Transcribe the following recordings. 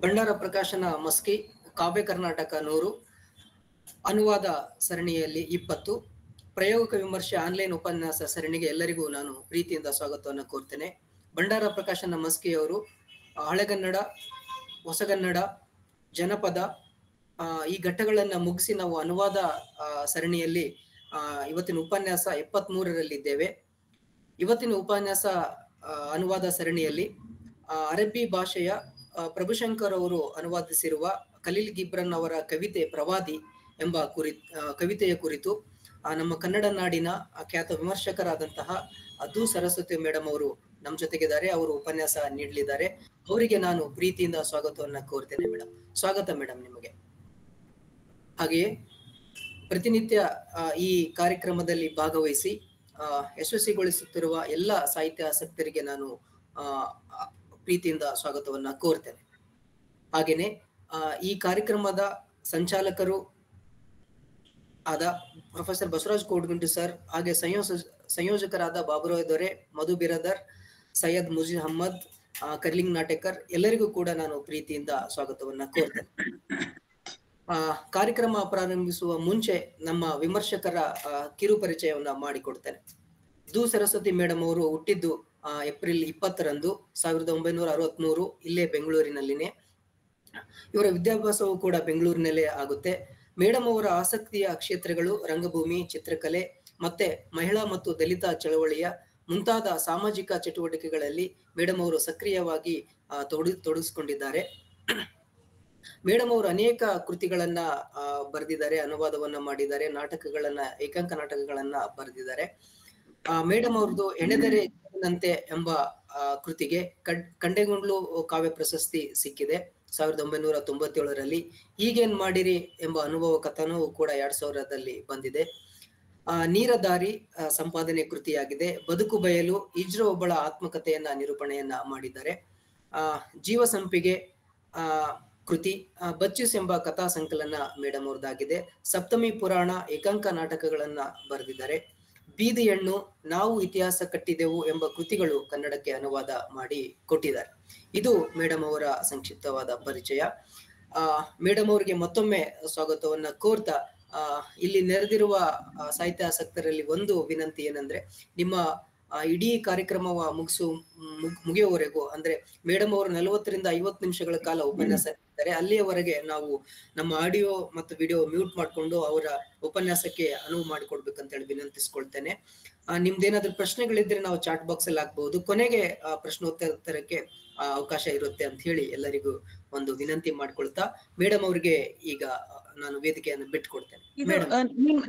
ಭಂಡಾರ ಪ್ರಕಾಶನ ಮಸ್ಕಿ ಕಾವ್ಯ ಕರ್ನಾಟಕ 100 ಅನುವಾದ ಸರಣಿಯಲ್ಲಿ 20 ಪ್ರಯೋಗಿಕ ವಿಮರ್ಶೆ ಆನ್ಲೈನ್ ಉಪನ್ಯಾಸ ಸರಣಿಗೆ ಎಲ್ಲರಿಗೂ ನಾನು ಪ್ರೀತಿಯಿಂದ ಸ್ವಾಗತವನ್ನು ಕೋರ್ತೇನೆ. ಭಂಡಾರ ಪ್ರಕಾಶನ ಮಸ್ಕಿಯವರು ಹಳೆಗನ್ನಡ, ಹೊಸಗನ್ನಡ, ಜನಪದ ಈ ಘಟ್ಟಗಳನ್ನ ಮುಗಿಸಿ ನಾವು ಅನುವಾದ ಸರಣಿಯಲ್ಲಿ ಇವತ್ತಿನ ಉಪನ್ಯಾಸ 73ರಲ್ಲಿದ್ದೇವೆ. ಇವತ್ತಿನ ಉಪನ್ಯಾಸ ಅನುವಾದ ಸರಣಿಯಲ್ಲಿ ಅರಬ್ಬಿ ಭಾಷೆಯ ಪ್ರಭುಶಂಕರ್ ಅವರು ಅನುವಾದಿಸಿರುವ ಖಲೀಲ್ ಗಿಬ್ರನ್ ಅವರ ಕವಿತೆ ಪ್ರವಾದಿ ಎಂಬ ಕವಿತೆಯ ಕುರಿತು ನಮ್ಮ ಕನ್ನಡ ನಾಡಿನ ಖ್ಯಾತ ವಿಮರ್ಶಕರಾದಂತಹ ಅದು ಸರಸ್ವತಿ ಮೇಡಮ್ ಅವರು ನಮ್ಮ ಜೊತೆಗಿದ್ದಾರೆ. ಅವರು ಉಪನ್ಯಾಸ ನೀಡಲಿದ್ದಾರೆ. ಅವರಿಗೆ ನಾನು ಪ್ರೀತಿಯಿಂದ ಸ್ವಾಗತವನ್ನ ಕೋರ್ತೇನೆ. ಮೇಡಮ್, ಸ್ವಾಗತ ಮೇಡಮ್ ನಿಮಗೆ. ಹಾಗೆಯೇ ಪ್ರತಿನಿತ್ಯ ಈ ಕಾರ್ಯಕ್ರಮದಲ್ಲಿ ಭಾಗವಹಿಸಿ ಯಶಸ್ವಿಗೊಳಿಸುತ್ತಿರುವ ಎಲ್ಲ ಸಾಹಿತ್ಯ ಆಸಕ್ತರಿಗೆ ನಾನು ಪ್ರೀತಿಯಿಂದ ಸ್ವಾಗತವನ್ನ ಕೋರ್ತೇನೆ. ಹಾಗೇನೆ ಈ ಕಾರ್ಯಕ್ರಮದ ಸಂಚಾಲಕರು ಆದ ಪ್ರೊಫೆಸರ್ ಬಸವರಾಜ್ ಕೋಡ್ಗುಂಟಿ ಸರ್, ಹಾಗೆ ಸಂಯೋಜಕರಾದ ಬಾಬುರಾವ್ ದೊರೆ, ಮಧು ಬಿರದರ್, ಸೈಯದ್ ಮುಜೀದ್ ಅಹಮ್ಮದ್, ಕರ್ಲಿಂಗ್ ನಾಟೇಕರ್, ಎಲ್ಲರಿಗೂ ಕೂಡ ನಾನು ಪ್ರೀತಿಯಿಂದ ಸ್ವಾಗತವನ್ನ ಕೋರ್ತೇನೆ. ಕಾರ್ಯಕ್ರಮ ಪ್ರಾರಂಭಿಸುವ ಮುಂಚೆ ನಮ್ಮ ವಿಮರ್ಶಕರ ಕಿರು ಪರಿಚಯವನ್ನ ಮಾಡಿಕೊಡ್ತೇನೆ. ದು ಸರಸ್ವತಿ ಮೇಡಮ್ ಅವರು ಹುಟ್ಟಿದ್ದು ಏಪ್ರಿಲ್ 20ರಂದು 1963 ಇಲ್ಲೇ ಬೆಂಗಳೂರಿನಲ್ಲಿನೇ. ಇವರ ವಿದ್ಯಾಭ್ಯಾಸವು ಕೂಡ ಬೆಂಗಳೂರಿನಲ್ಲೇ ಆಗುತ್ತೆ. ಮೇಡಮ್ ಅವರ ಆಸಕ್ತಿಯ ಕ್ಷೇತ್ರಗಳು ರಂಗಭೂಮಿ, ಚಿತ್ರಕಲೆ, ಮತ್ತೆ ಮಹಿಳಾ ಮತ್ತು ದಲಿತ ಚಳವಳಿಯ ಮುಂತಾದ ಸಾಮಾಜಿಕ ಚಟುವಟಿಕೆಗಳಲ್ಲಿ ಮೇಡಮ್ ಅವರು ಸಕ್ರಿಯವಾಗಿ ತೊಡಗಿಸಿಕೊಂಡಿದ್ದಾರೆ. ಮೇಡಮ್ ಅವರು ಅನೇಕ ಕೃತಿಗಳನ್ನ ಬರೆದಿದ್ದಾರೆ, ಅನುವಾದವನ್ನ ಮಾಡಿದ್ದಾರೆ, ಏಕಾಂಕ ನಾಟಕಗಳನ್ನ ಬರೆದಿದ್ದಾರೆ. ಮೇಡಮ್ ಅವ್ರದ್ದು ಎಣೆದರೆನಂತೆ ಎಂಬ ಕೃತಿಗೆ ಕಂಡೆಗೊಂಡ್ಲು ಕಾವ್ಯ ಪ್ರಶಸ್ತಿ ಸಿಕ್ಕಿದೆ 1997ರಲ್ಲಿ. ಈಗೇನ್ ಮಾಡಿರಿ ಎಂಬ ಅನುಭವ ಕಥನವು ಕೂಡ 2000ರಲ್ಲಿ ಬಂದಿದೆ. ನೀರದಾರಿ ಸಂಪಾದನೆ ಕೃತಿಯಾಗಿದೆ. ಬದುಕು ಬಯಲು ಇಜ್ರ ಒಬ್ಬಳ ಆತ್ಮಕಥೆಯನ್ನ ನಿರೂಪಣೆಯನ್ನ ಮಾಡಿದ್ದಾರೆ. ಜೀವ ಸಂಪಿಗೆ ಕೃತಿ, ಬಚ್ಚಿಸ್ ಎಂಬ ಕಥಾ ಸಂಕಲನ ಮೇಡಮ್ ಅವ್ರದ್ದಾಗಿದೆ. ಸಪ್ತಮಿ ಪುರಾಣ ಏಕಾಂಕ ನಾಟಕಗಳನ್ನ ಬರೆದಿದ್ದಾರೆ. ಬೀದಿ ಹೆಣ್ಣು, ನಾವು ಇತಿಹಾಸ ಕಟ್ಟಿದೆವು ಎಂಬ ಕೃತಿಗಳು ಕನ್ನಡಕ್ಕೆ ಅನುವಾದ ಮಾಡಿ ಕೊಟ್ಟಿದ್ದಾರೆ. ಇದು ಮೇಡಮ್ ಅವರ ಸಂಕ್ಷಿಪ್ತವಾದ ಪರಿಚಯ. ಮೇಡಮ್ ಅವರಿಗೆ ಮತ್ತೊಮ್ಮೆ ಸ್ವಾಗತವನ್ನ ಕೋರ್ತಾ ಇಲ್ಲಿ ನೆರೆದಿರುವ ಸಾಹಿತ್ಯಾಸಕ್ತರಲ್ಲಿ ಒಂದು ವಿನಂತಿ ಏನಂದ್ರೆ, ನಿಮ್ಮ ಇಡೀ ಕಾರ್ಯಕ್ರಮವ ಮುಗಿಯುವವರೆಗೂ ಅಂದ್ರೆ ಮೇಡಮ್ ಅವರು 40ರಿಂದ 50 ನಿಮಿಷಗಳ ಕಾಲ ಉಪನ್ಯಾಸ ನೀಡ್ತಾರೆ. ಅಲ್ಲಿಯವರೆಗೆ ನಾವು ನಮ್ಮ ಆಡಿಯೋ ಮತ್ತು ವಿಡಿಯೋ ಮ್ಯೂಟ್ ಮಾಡ್ಕೊಂಡು ಅವರ ಉಪನ್ಯಾಸಕ್ಕೆ ಅನುವು ಮಾಡಿಕೊಡ್ಬೇಕಂತ ಹೇಳಿ ವಿನಂತಿಸ್ಕೊಳ್ತೇನೆ. ನಿಮ್ದೇನಾದ್ರೂ ಪ್ರಶ್ನೆಗಳಿದ್ರೆ ನಾವು ಚಾಟ್ ಬಾಕ್ಸ್ ಅಲ್ಲಿ ಹಾಕ್ಬಹುದು. ಕೊನೆಗೆ ಪ್ರಶ್ನೋತ್ತರಕ್ಕೆ ಅವಕಾಶ ಇರುತ್ತೆ ಅಂತ ಹೇಳಿ ಎಲ್ಲರಿಗೂ ಒಂದು ವಿನಂತಿ ಮಾಡ್ಕೊಳ್ತಾ ಮೇಡಮ್ ಅವ್ರಿಗೆ ಈಗ ನಾನು ವೇದಿಕೆಯನ್ನು ಬಿಟ್ಕೊಡ್ತೇನೆ.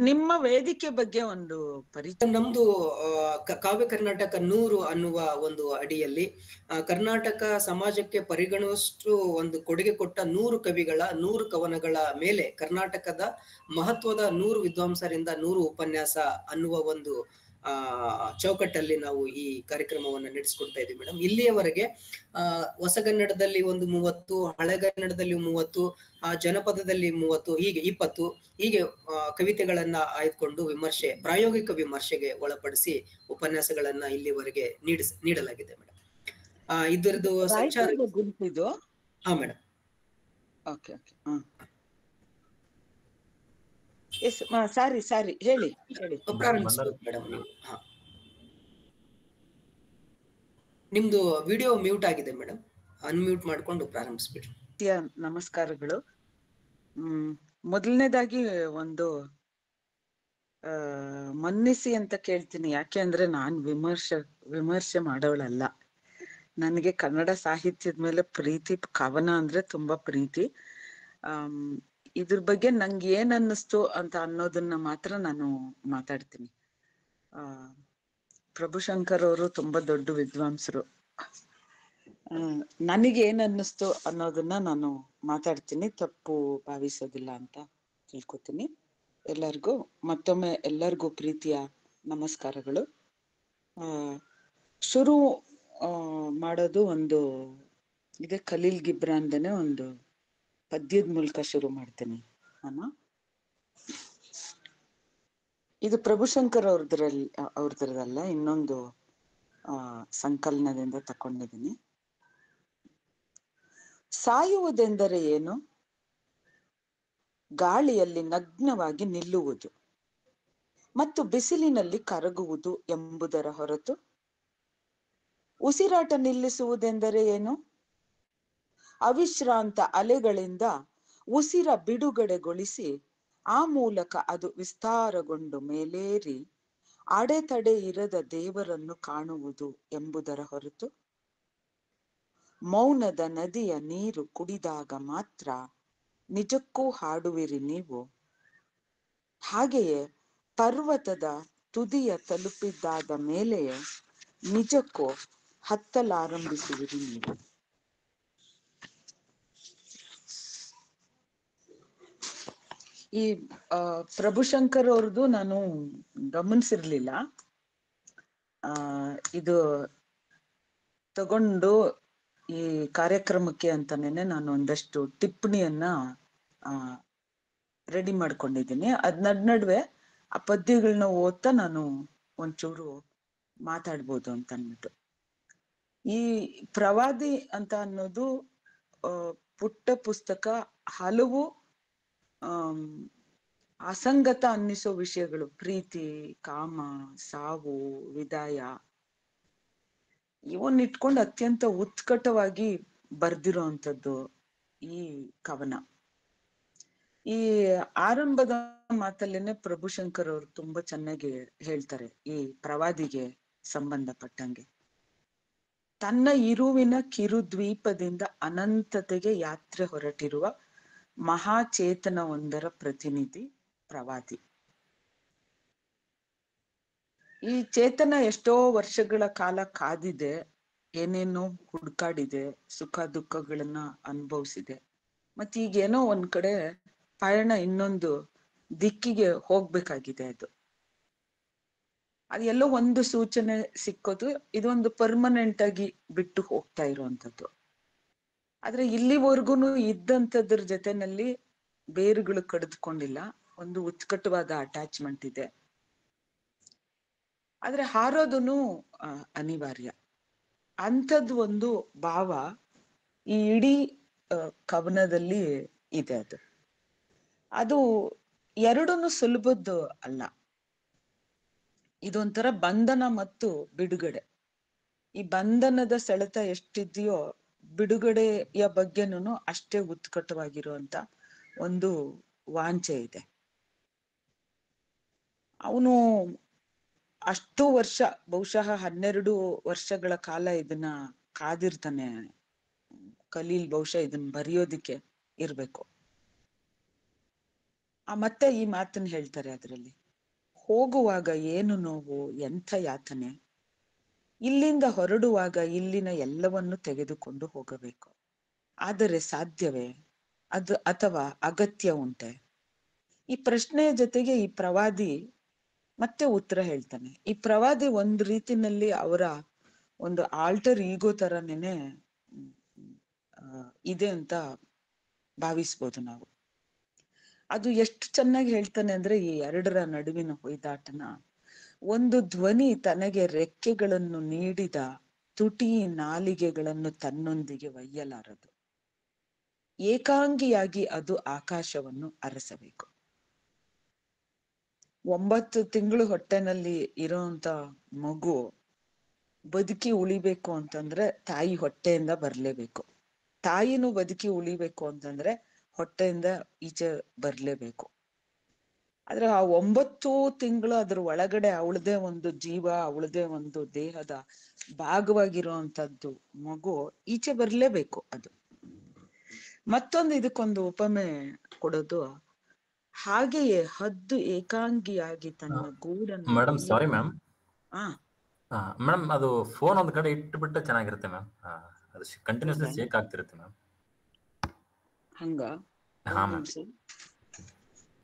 ನಿಮ್ಮ ವೇದಿಕೆ ಬಗ್ಗೆ ಒಂದು ಪರಿಚಯ. ನಮ್ದು ಕಾವ್ಯ ಕರ್ನಾಟಕ 100 ಅನ್ನುವ ಒಂದು ಅಡಿಯಲ್ಲಿ ಕರ್ನಾಟಕ ಸಮಾಜಕ್ಕೆ ಪರಿಗಣಿಸುವಷ್ಟು ಒಂದು ಕೊಡುಗೆ ಕೊಟ್ಟ 100 ಕವಿಗಳ 100 ಕವನಗಳ ಮೇಲೆ ಕರ್ನಾಟಕದ ಮಹತ್ವದ 100 ವಿದ್ವಾಂಸರಿಂದ 100 ಉಪನ್ಯಾಸ ಅನ್ನುವ ಒಂದು ಚೌಕಟ್ಟಲ್ಲಿ ನಾವು ಈ ಕಾರ್ಯಕ್ರಮವನ್ನು ನಡೆಸಿಕೊಡ್ತಾ ಇದ್ದೀವಿ ಮೇಡಮ್. ಇಲ್ಲಿಯವರೆಗೆ ಹೊಸಗನ್ನಡದಲ್ಲಿ ಒಂದು 30, ಹಳೆಗನ್ನಡದಲ್ಲಿ 30, ಜನಪದದಲ್ಲಿ 30, ಹೀಗೆ 20 ಹೀಗೆ ಕವಿತೆಗಳನ್ನ ಆಯ್ದುಕೊಂಡು ಪ್ರಾಯೋಗಿಕ ವಿಮರ್ಶೆಗೆ ಒಳಪಡಿಸಿ ಉಪನ್ಯಾಸಗಳನ್ನ ಇಲ್ಲಿವರೆಗೆ ನೀಡಲಾಗಿದೆ ಮೇಡಮ್. ಇದರದ್ದು ಸಂಚಾರ ಗುಂಪಿದು. ಹಾ ಮೇಡಮ್. ಸಾರಿ ಹೇಳಿ ಪ್ರಾರಂಭಿಸ್ಬೋದು ಮೇಡಮ್ ನೀವು. ನಿಮ್ದು ವಿಡಿಯೋ ಮ್ಯೂಟ್ ಆಗಿದೆ ಮೇಡಮ್, ಅನ್ಮ್ಯೂಟ್ ಮಾಡ್ಕೊಂಡು ಪ್ರಾರಂಭಿಸ್ಬಿಡಿ. ನಮಸ್ಕಾರಗಳು. ಮೊದಲನೇದಾಗಿ ಒಂದು ಮನ್ನಿಸಿ ಅಂತ ಕೇಳ್ತೀನಿ. ಯಾಕೆ ಅಂದ್ರೆ ನಾನು ವಿಮರ್ಶೆ ಮಾಡೋಳಲ್ಲ. ನನಗೆ ಕನ್ನಡ ಸಾಹಿತ್ಯದ ಮೇಲೆ ಪ್ರೀತಿ, ಕವನ ಅಂದ್ರೆ ತುಂಬಾ ಪ್ರೀತಿ. ಇದ್ರ ಬಗ್ಗೆ ನಂಗೆ ಏನ್ ಅನ್ನಿಸ್ತು ಅಂತ ಅನ್ನೋದನ್ನ ಮಾತ್ರ ನಾನು ಮಾತಾಡ್ತೀನಿ. ಪ್ರಭುಶಂಕರ್ ಅವರು ತುಂಬಾ ದೊಡ್ಡ ವಿದ್ವಾಂಸರು. ನನಗೆ ಏನ್ ಅನ್ನಿಸ್ತು ಅನ್ನೋದನ್ನ ನಾನು ಮಾತಾಡ್ತೀನಿ, ತಪ್ಪು ಭಾವಿಸೋದಿಲ್ಲ ಅಂತ ತಿಳ್ಕೊತೀನಿ. ಮತ್ತೊಮ್ಮೆ ಎಲ್ಲರಿಗೂ ಪ್ರೀತಿಯ ನಮಸ್ಕಾರಗಳು. ಶುರು ಮಾಡೋದು ಒಂದು ಇದೆ, ಖಲೀಲ್ ಗಿಬ್ರಾನ್ದೇನೆ ಒಂದು ಪದ್ಯದ ಮೂಲಕ ಶುರು ಮಾಡ್ತೀನಿ ನಾನು. ಇದು ಪ್ರಭುಶಂಕರ್ ಅವ್ರದ್ರಲ್ಲ, ಇನ್ನೊಂದು ಸಂಕಲನದಿಂದ ತಕೊಂಡಿದ್ದೀನಿ. ಸಾಯುವುದೆಂದರೆ ಏನು? ಗಾಳಿಯಲ್ಲಿ ನಗ್ನವಾಗಿ ನಿಲ್ಲುವುದು ಮತ್ತು ಬಿಸಿಲಿನಲ್ಲಿ ಕರಗುವುದು ಎಂಬುದರ ಹೊರತು ಉಸಿರಾಟ ನಿಲ್ಲಿಸುವುದೆಂದರೆ ಏನು? ಅವಿಶ್ರಾಂತ ಅಲೆಗಳಿಂದ ಉಸಿರ ಬಿಡುಗಡೆಗೊಳಿಸಿ ಆ ಮೂಲಕ ಅದು ವಿಸ್ತಾರಗೊಂಡು ಮೇಲೇರಿ ಅಡೆತಡೆ ಇರದ ದೇವರನ್ನು ಕಾಣುವುದು ಎಂಬುದರ ಹೊರತು ಮೌನದ ನದಿಯ ನೀರು ಕುಡಿದಾಗ ಮಾತ್ರ ನಿಜಕ್ಕೂ ಹಾಡುವಿರಿ ನೀವು. ಹಾಗೆಯೇ ಪರ್ವತದ ತುದಿಯ ತಲುಪಿದ್ದಾದ ಮೇಲೆಯೇ ನಿಜಕ್ಕೂ ಹತ್ತಲಾರಂಭಿಸುವಿರಿ ನೀವು. ಈ ಪ್ರಭುಶಂಕರ್ ಅವ್ರದ್ದು ನಾನು ಗಮನಿಸಿರ್ಲಿಲ್ಲ. ಇದು ತಗೊಂಡು ಈ ಕಾರ್ಯಕ್ರಮಕ್ಕೆ ಅಂತಾನೆ ನಾನು ಒಂದಷ್ಟು ಟಿಪ್ಪಣಿಯನ್ನ ರೆಡಿ ಮಾಡ್ಕೊಂಡಿದ್ದೀನಿ. ಅದ್ ನಡುವೆ ಆ ಪದ್ಯಗಳನ್ನ ಓದ್ತಾ ನಾನು ಒಂಚೂರು ಮಾತಾಡ್ಬೋದು ಅಂತ ಅಂದ್ಬಿಟ್ಟು. ಈ ಪ್ರವಾದಿ ಅಂತ ಅನ್ನೋದು ಪುಟ್ಟ ಪುಸ್ತಕ. ಹಲವು ಅಸಂಗತ ಅನ್ನಿಸೋ ವಿಷಯಗಳು, ಪ್ರೀತಿ, ಕಾಮ, ಸಾವು, ವಿದಾಯ, ಇವನ್ ಇಟ್ಕೊಂಡು ಅತ್ಯಂತ ಉತ್ಕಟವಾಗಿ ಬರ್ದಿರೋ ಅಂಥದ್ದು ಈ ಕವನ. ಈ ಆರಂಭದ ಮಾತಲ್ಲೇನೆ ಪ್ರಭುಶಂಕರ್ ಅವರು ತುಂಬಾ ಚೆನ್ನಾಗಿ ಹೇಳ್ತಾರೆ ಈ ಪ್ರವಾದಿಗೆ ಸಂಬಂಧಪಟ್ಟಂಗೆ. ತನ್ನ ಇರುವಿನ ಕಿರುದ್ವೀಪದಿಂದ ಅನಂತತೆಗೆ ಯಾತ್ರೆ ಹೊರಟಿರುವ ಮಹಾಚೇತನ ಒಂದರ ಪ್ರತಿನಿಧಿ ಪ್ರವಾದಿ. ಈ ಚೇತನ ಎಷ್ಟೋ ವರ್ಷಗಳ ಕಾಲ ಕಾದಿದೆ, ಏನೇನೋ ಹುಡ್ಕಾಡಿದೆ, ಸುಖ ದುಃಖಗಳನ್ನ ಅನುಭವಿಸಿದೆ. ಮತ್ ಈಗೇನೋ ಒಂದ್ ಕಡೆ ಪಯಣ ಇನ್ನೊಂದು ದಿಕ್ಕಿಗೆ ಹೋಗ್ಬೇಕಾಗಿದೆ. ಅದು ಎಲ್ಲೋ ಒಂದು ಸೂಚನೆ ಸಿಕ್ಕೋದು, ಇದೊಂದು ಪರ್ಮನೆಂಟ್ ಆಗಿ ಬಿಟ್ಟು ಹೋಗ್ತಾ ಇರುವಂತದ್ದು. ಆದ್ರೆ ಇಲ್ಲಿವರೆಗೂ ಇದ್ದಂಥದ್ರ ಜೊತೆನಲ್ಲಿ ಬೇರುಗಳು ಕಡಿದುಕೊಂಡಿಲ್ಲ, ಒಂದು ಉತ್ಕಟವಾದ ಅಟ್ಯಾಚ್ಮೆಂಟ್ ಇದೆ. ಆದ್ರೆ ಹಾರೋದನ್ನು ಅನಿವಾರ್ಯ. ಅಂಥದ್ದು ಒಂದು ಭಾವ ಈ ಇಡೀ ಕವನದಲ್ಲಿ ಇದೆ. ಅದು ಎರಡನ್ನೂ ಸುಲಭದ್ದು ಅಲ್ಲ. ಇದೊಂಥರ ಬಂಧನ ಮತ್ತು ಬಿಡುಗಡೆ. ಈ ಬಂಧನದ ಸೆಳೆತ ಎಷ್ಟಿದೆಯೋ ಬಿಡುಗಡೆಯ ಬಗ್ಗೆನೂ ಅಷ್ಟೇ ಉತ್ಕಟವಾಗಿರುವಂತ ಒಂದು ವಾಂಛೆ ಇದೆ. ಅವನು ಅಷ್ಟು ವರ್ಷ, ಬಹುಶಃ 12 ವರ್ಷಗಳ ಕಾಲ ಇದನ್ನ ಕಾದಿರ್ತಾನೆ. ಖಲೀಲ್ ಬಹುಶಃ ಇದನ್ನ ಬರೆಯೋದಿಕ್ಕೆ ಇರ್ಬೇಕು. ಮತ್ತೆ ಈ ಮಾತನ್ನ ಹೇಳ್ತಾರೆ ಅದರಲ್ಲಿ, ಹೋಗುವಾಗ ಏನು ನೋವು, ಎಂಥ ಯಾತನೆ, ಇಲ್ಲಿಂದ ಹೊರಡುವಾಗ ಇಲ್ಲಿನ ಎಲ್ಲವನ್ನು ತೆಗೆದುಕೊಂಡು ಹೋಗಬೇಕು. ಆದರೆ ಸಾಧ್ಯವೇ ಅದು, ಅಥವಾ ಅಗತ್ಯ ಉಂಟೆ? ಈ ಪ್ರಶ್ನೆಯ ಜೊತೆಗೆ ಈ ಪ್ರವಾದಿ ಮತ್ತೆ ಉತ್ತರ ಹೇಳ್ತಾನೆ. ಈ ಪ್ರವಾದಿ ಒಂದ್ ರೀತಿನಲ್ಲಿ ಅವರ ಒಂದು ಆಲ್ಟರ್ ಈಗೋ ತರನೇನೆ ಇದೆ ಅಂತ ಭಾವಿಸ್ಬೋದು ನಾವು. ಅದು ಎಷ್ಟು ಚೆನ್ನಾಗಿ ಹೇಳ್ತಾನೆ ಅಂದ್ರೆ ಈ ಎರಡರ ನಡುವಿನ ಹೊಯ್ದಾಟನ, ಒಂದು ಧ್ವನಿ ತನಗೆ ರೆಕ್ಕೆಗಳನ್ನು ನೀಡಿದ ತುಟಿ ನಾಲಿಗೆಗಳನ್ನು ತನ್ನೊಂದಿಗೆ ಒಯ್ಯಲಾರದು. ಏಕಾಂಗಿಯಾಗಿ ಅದು ಆಕಾಶವನ್ನು ಅರಸಬೇಕು. 9 ತಿಂಗಳು ಹೊಟ್ಟೆನಲ್ಲಿ ಇರೋಂತ ಮಗು ಬದುಕಿ ಉಳಿಬೇಕು ಅಂತಂದ್ರೆ ತಾಯಿ ಹೊಟ್ಟೆಯಿಂದ ಬರ್ಲೇಬೇಕು. ತಾಯಿನೂ ಬದುಕಿ ಉಳಿಬೇಕು ಅಂತಂದ್ರೆ ಹೊಟ್ಟೆಯಿಂದ ಈಚೆ ಬರ್ಲೇಬೇಕು. ಆದ್ರೆ ಆ 9 ತಿಂಗಳು ಅದ್ರ ಒಳಗಡೆ ಅವಳದೇ ಒಂದು ಜೀವ, ಅವಳದೇ ಒಂದು ದೇಹದ ಭಾಗವಾಗಿರುವಂತದ್ದು ಮಗು ಈಚೆ ಬರ್ಲೇಬೇಕು. ಅದು ಮತ್ತೊಂದು ಇದಕ್ಕೊಂದು ಉಪಮೆ ಕೊಡೋದು, ಹಾಗೆಯೇ ಹದ್ದು ಏಕಾಂಗಿಯಾಗಿ ತನ್ನ ಗೂಡನ್ನು. Madam sorry ma'am. ಹಾ ಮೇಡಮ್, ಅದು ಫೋನ್ ಒಂದ್ ಕಡೆ ಇಟ್ಬಿಟ್ಟು ಚೆನ್ನಾಗಿರುತ್ತೆ ಮ್ಯಾಮ್. ಅದು ಕಂಟಿನ್ಯೂಸ್ಲಿ ಶೇಕ್ ಆಗ್ತಿರುತ್ತೆ ಮ್ಯಾಮ್. ಹಂಗ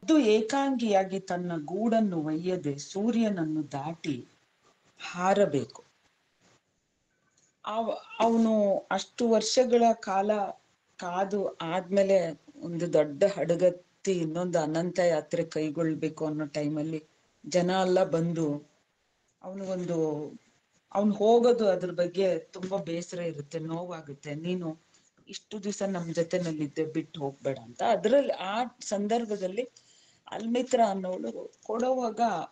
ಹದ್ದು ಏಕಾಂಗಿಯಾಗಿ ತನ್ನ ಗೂಡನ್ನು ಒಯ್ಯದೆ ಸೂರ್ಯನನ್ನು ದಾಟಿ ಹಾರಬೇಕು. ಅವನು ಅಷ್ಟು ವರ್ಷಗಳ ಕಾಲ ಕಾದು ಆದ್ಮೇಲೆ ಒಂದು ದೊಡ್ಡ ಹಡಗತ್ತಿ ಇನ್ನೊಂದು ಅನಂತ ಯಾತ್ರೆ ಕೈಗೊಳ್ಬೇಕು ಅನ್ನೋ ಟೈಮಲ್ಲಿ ಜನ ಎಲ್ಲ ಬಂದು ಅವನು ಹೋಗೋದು, ಅದ್ರ ಬಗ್ಗೆ ತುಂಬಾ ಬೇಸರ ಇರುತ್ತೆ, ನೋವಾಗುತ್ತೆ. ನೀನು ಇಷ್ಟು ದಿವಸ ನಮ್ ಜೊತೆನಲ್ಲಿದ್ದೆ, ಬಿಟ್ಟು ಹೋಗ್ಬೇಡ ಅಂತ. ಅದ್ರಲ್ಲಿ ಆ ಸಂದರ್ಭದಲ್ಲಿ ಅಲ್ಮಿತ್ರ ಅನ್ನೋಳು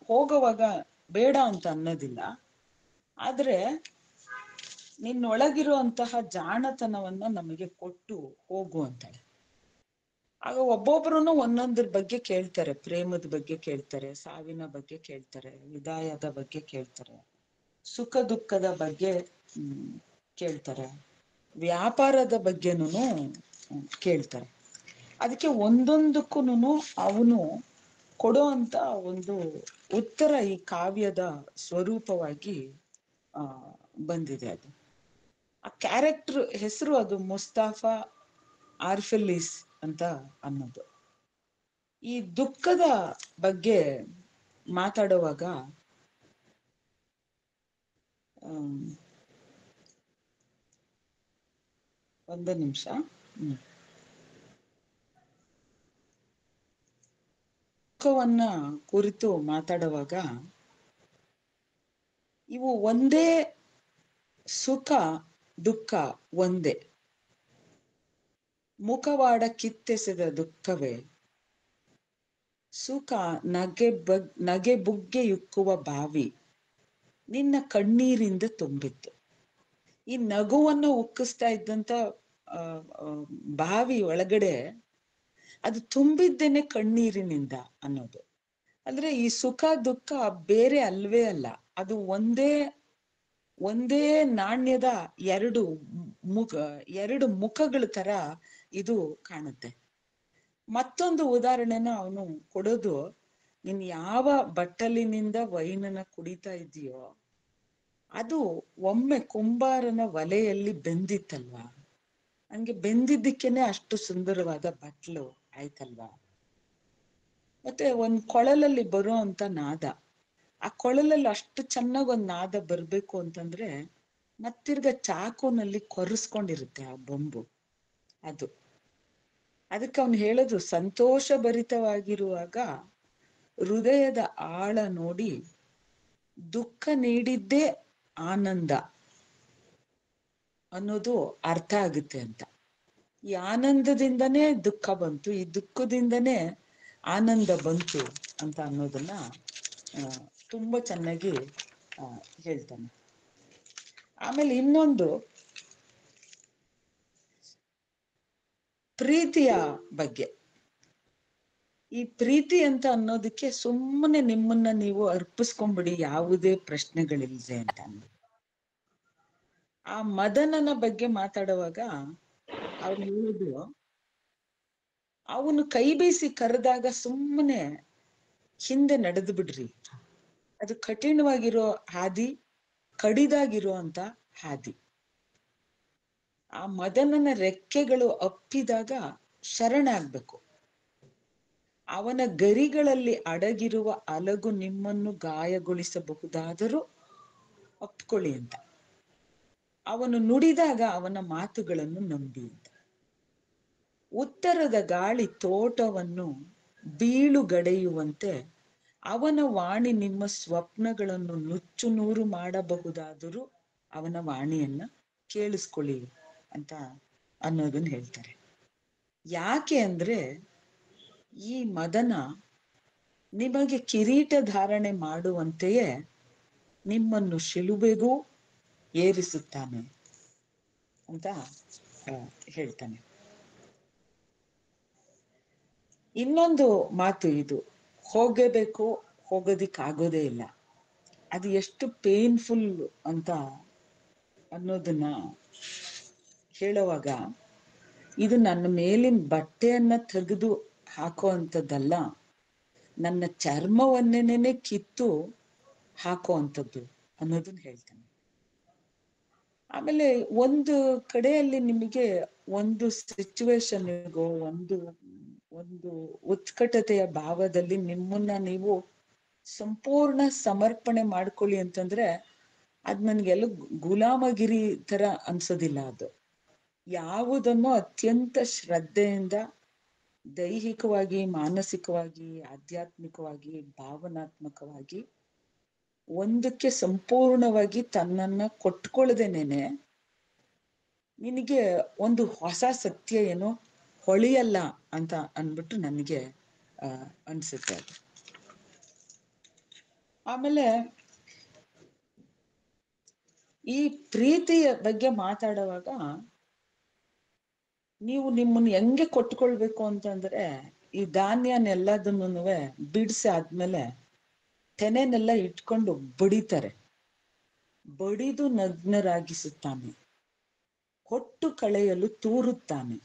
ಹೋಗುವಾಗ ಬೇಡ ಅಂತ ಅನ್ನೋದಿಲ್ಲ, ಆದ್ರೆ ನಿನ್ನೊಳಗಿರುವಂತಹ ಜಾಣತನವನ್ನ ನಮಗೆ ಕೊಟ್ಟು ಹೋಗು ಅಂತಾಳೆ. ಆಗ ಒಬ್ಬೊಬ್ರು ಒಂದೊಂದ್ರ ಬಗ್ಗೆ ಕೇಳ್ತಾರೆ. ಪ್ರೇಮದ ಬಗ್ಗೆ ಕೇಳ್ತಾರೆ, ಸಾವಿನ ಬಗ್ಗೆ ಕೇಳ್ತಾರೆ, ವಿದಾಯದ ಬಗ್ಗೆ ಕೇಳ್ತಾರೆ, ಸುಖ ದುಃಖದ ಬಗ್ಗೆ ಕೇಳ್ತಾರೆ, ವ್ಯಾಪಾರದ ಬಗ್ಗೆನೂ ಕೇಳ್ತಾರೆ. ಅದಕ್ಕೆ ಒಂದೊಂದಕ್ಕೂ ಅವನು ಕೊಡೋ ಅಂತ ಒಂದು ಉತ್ತರ ಈ ಕಾವ್ಯದ ಸ್ವರೂಪವಾಗಿ ಬಂದಿದೆ. ಅದು ಆ ಕ್ಯಾರೆಕ್ಟರ್ ಹೆಸರು ಅದು ಮುಸ್ತಾಫಾ ಆರ್ಫೆಲಿಸ್ ಅಂತ ಅನ್ನೋದು. ಈ ದುಃಖದ ಬಗ್ಗೆ ಮಾತಾಡುವಾಗ ಒಂದು ನಿಮಿಷ. ದುಃಖವನ್ನ ಕುರಿತು ಮಾತಾಡುವಾಗ ಇವು ಒಂದೇ, ಸುಖ ದುಃಖ ಒಂದೇ. ಮುಖವಾಡ ಕಿತ್ತೆಸೆದ ದುಃಖವೇ, ಸುಖ ನಗೆ ಬುಗ್ಗೆಯುಕ್ಕುವ ಬಾವಿ, ನಿನ್ನ ಕಣ್ಣೀರಿಂದ ತುಂಬಿತ್ತು. ಈ ನಗುವನ್ನು ಉಕ್ಕಿಸ್ತಾ ಇದ್ದಂತ ಬಾವಿ ಒಳಗಡೆ ಅದು ತುಂಬಿದ್ದೇನೆ ಕಣ್ಣೀರಿನಿಂದ ಅನ್ನೋದು. ಅಂದ್ರೆ ಈ ಸುಖ ದುಃಖ ಬೇರೆ ಅಲ್ವೇ ಅಲ್ಲ, ಅದು ಒಂದೇ ನಾಣ್ಯದ ಎರಡು ಮುಖಗಳ ತರ ಇದು ಕಾಣುತ್ತೆ. ಮತ್ತೊಂದು ಉದಾಹರಣೆನ ಅವನು ಕೊಡೋದು, ನೀನ್ ಯಾವ ಬಟ್ಟಲಿನಿಂದ ವೈನನ್ನ ಕುಡಿತಾ ಇದೆಯೋ ಅದು ಒಮ್ಮೆ ಕುಂಬಾರನ ಒಲೆಯಲ್ಲಿ ಬೆಂದಿತ್ತಲ್ವಾ, ಹಂಗೆ ಬೆಂದಿದ್ದಕ್ಕೇನೆ ಅಷ್ಟು ಸುಂದರವಾದ ಬಟ್ಲು ಆಯ್ತಲ್ವಾ. ಮತ್ತೆ ಒಂದ್ ಕೊಳಲಲ್ಲಿ ಬರೋ ಅಂತ ನಾದ, ಆ ಕೊಳಲಲ್ಲಿ ಅಷ್ಟು ಚೆನ್ನಾಗ್ ಒಂದ್ ನಾದ ಬರ್ಬೇಕು ಅಂತಂದ್ರೆ ಮತ್ತಿರ್ಗ ಚಾಕುನಲ್ಲಿ ಕೊರೆಸ್ಕೊಂಡಿರುತ್ತೆ ಆ ಬೊಂಬು. ಅದಕ್ಕೆ ಅವನು ಹೇಳೋದು, ಸಂತೋಷ ಭರಿತವಾಗಿರುವಾಗ ಹೃದಯದ ಆಳ ನೋಡಿ ದುಃಖ ನೀಡಿದ್ದೇ ಆನಂದ ಅನ್ನೋದು ಅರ್ಥ ಆಗುತ್ತೆ ಅಂತ. ಈ ಆನಂದದಿಂದನೇ ದುಃಖ ಬಂತು, ಈ ದುಃಖದಿಂದನೇ ಆನಂದ ಬಂತು ಅಂತ ಅನ್ನೋದನ್ನ ತುಂಬಾ ಚೆನ್ನಾಗಿ ಹೇಳ್ತಾನೆ. ಆಮೇಲೆ ಇನ್ನೊಂದು ಪ್ರೀತಿಯ ಬಗ್ಗೆ. ಈ ಪ್ರೀತಿ ಅಂತ ಅನ್ನೋದಕ್ಕೆ ಸುಮ್ಮನೆ ನಿಮ್ಮನ್ನ ನೀವು ಅರ್ಪಿಸ್ಕೊಂಡ್ಬಿಡಿ, ಯಾವುದೇ ಪ್ರಶ್ನೆಗಳಿಲ್ದೆ ಅಂತ. ಆ ಮದನನ ಬಗ್ಗೆ ಮಾತಾಡುವಾಗ ಅವ್ರು ಹೇಳುದು, ಅವನು ಕೈ ಬೀಸಿ ಕರೆದಾಗ ಸುಮ್ಮನೆ ಹಿಂದೆ ನಡೆದು ಬಿಡ್ರಿ, ಅದು ಕಠಿಣವಾಗಿರೋ ಹಾದಿ, ಕಡಿದಾಗಿರೋ ಅಂತ ಹಾದಿ. ಆ ಮದನನ ರೆಕ್ಕೆಗಳು ಅಪ್ಪಿದಾಗ ಶರಣಾಗ್ಬೇಕು. ಅವನ ಗರಿಗಳಲ್ಲಿ ಅಡಗಿರುವ ಅಲಗು ನಿಮ್ಮನ್ನು ಗಾಯಗೊಳಿಸಬಹುದಾದರೂ ಒಪ್ಕೊಳ್ಳಿ ಅಂತ. ಅವನು ನುಡಿದಾಗ ಅವನ ಮಾತುಗಳನ್ನು ನಂಬಿ ಅಂತ. ಉತ್ತರದ ಗಾಳಿ ತೋಟವನ್ನು ಬೀಳುಗಡೆಯುವಂತೆ ಅವನ ವಾಣಿ ನಿಮ್ಮ ಸ್ವಪ್ನಗಳನ್ನು ನುಚ್ಚು ನೂರು ಮಾಡಬಹುದಾದರೂ ಅವನ ವಾಣಿಯನ್ನ ಕೇಳಿಸ್ಕೊಳ್ಳಿ ಅಂತ ಅನ್ನೋದನ್ನ ಹೇಳ್ತಾರೆ. ಯಾಕೆ ಅಂದ್ರೆ ಈ ಮದನ ನಿಮಗೆ ಕಿರೀಟ ಧಾರಣೆ ಮಾಡುವಂತೆಯೇ ನಿಮ್ಮನ್ನು ಶಿಲುಬೆಗೂ ಏರಿಸುತ್ತಾನೆ ಅಂತ ಹೇಳ್ತಾನೆ. ಇನ್ನೊಂದು ಮಾತು ಇದು, ಹೋಗಬೇಕು, ಹೋಗೋದಿಕ್ಕಾಗೋದೇ ಇಲ್ಲ, ಅದು ಎಷ್ಟು ಪೇನ್ಫುಲ್ ಅಂತ ಅನ್ನೋದನ್ನ ಹೇಳುವಾಗ, ಇದು ನನ್ನ ಮೇಲಿನ ಬಟ್ಟೆಯನ್ನ ತೆಗೆದು ಹಾಕೋ ಅಂಥದ್ದಲ್ಲ, ನನ್ನ ಚರ್ಮವನ್ನೇನೆ ಕಿತ್ತು ಹಾಕೋ ಅಂಥದ್ದು ಅನ್ನೋದನ್ನ ಹೇಳ್ತಾನೆ. ಆಮೇಲೆ ಒಂದು ಕಡೆಯಲ್ಲಿ ನಿಮಗೆ ಒಂದು ಸಿಚುವೇಶನ್ಗೋ ಒಂದು ಉತ್ಕಟತೆಯ ಭಾವದಲ್ಲಿ ನಿಮ್ಮನ್ನ ನೀವು ಸಂಪೂರ್ಣ ಸಮರ್ಪಣೆ ಮಾಡ್ಕೊಳ್ಳಿ ಅಂತಂದ್ರೆ ಅದ್ ನನ್ಗೆಲ್ಲ ಗುಲಾಮಗಿರಿ ತರ ಅನ್ಸೋದಿಲ್ಲ. ಅದು ಯಾವುದನ್ನು ಅತ್ಯಂತ ಶ್ರದ್ಧೆಯಿಂದ ದೈಹಿಕವಾಗಿ, ಮಾನಸಿಕವಾಗಿ, ಆಧ್ಯಾತ್ಮಿಕವಾಗಿ, ಭಾವನಾತ್ಮಕವಾಗಿ ಒಂದಕ್ಕೆ ಸಂಪೂರ್ಣವಾಗಿ ತನ್ನನ್ನ ಕೊಟ್ಕೊಳ್ಳದೇನೆ ನಿನಗೆ ಒಂದು ಹೊಸ ಸತ್ಯ ಏನೋ ಹೊಳೆಯಲ್ಲ ಅಂತ ಅಂದ್ಬಿಟ್ಟು ನನಗೆ ಅನ್ಸುತ್ತೆ ಅದು. ಆಮೇಲೆ ಈ ಪ್ರೀತಿಯ ಬಗ್ಗೆ ಮಾತಾಡುವಾಗ ನೀವು ನಿಮ್ಮನ್ನು ಹೆಂಗೆ ಕೊಟ್ಕೊಳ್ಬೇಕು ಅಂತಂದ್ರೆ, ಈ ಧಾನ್ಯನೆಲ್ಲದನ್ನು ಬಿಡಿಸಿ ಆದ್ಮೇಲೆ ತೆನೆನೆಲ್ಲ ಇಟ್ಕೊಂಡು ಬಡಿತಾರೆ. ಬಡಿದು ನಗ್ನರಾಗಿಸುತ್ತಾನೆ, ಕೊಟ್ಟು ಕಳೆಯಲು ತೂರುತ್ತಾನೆ,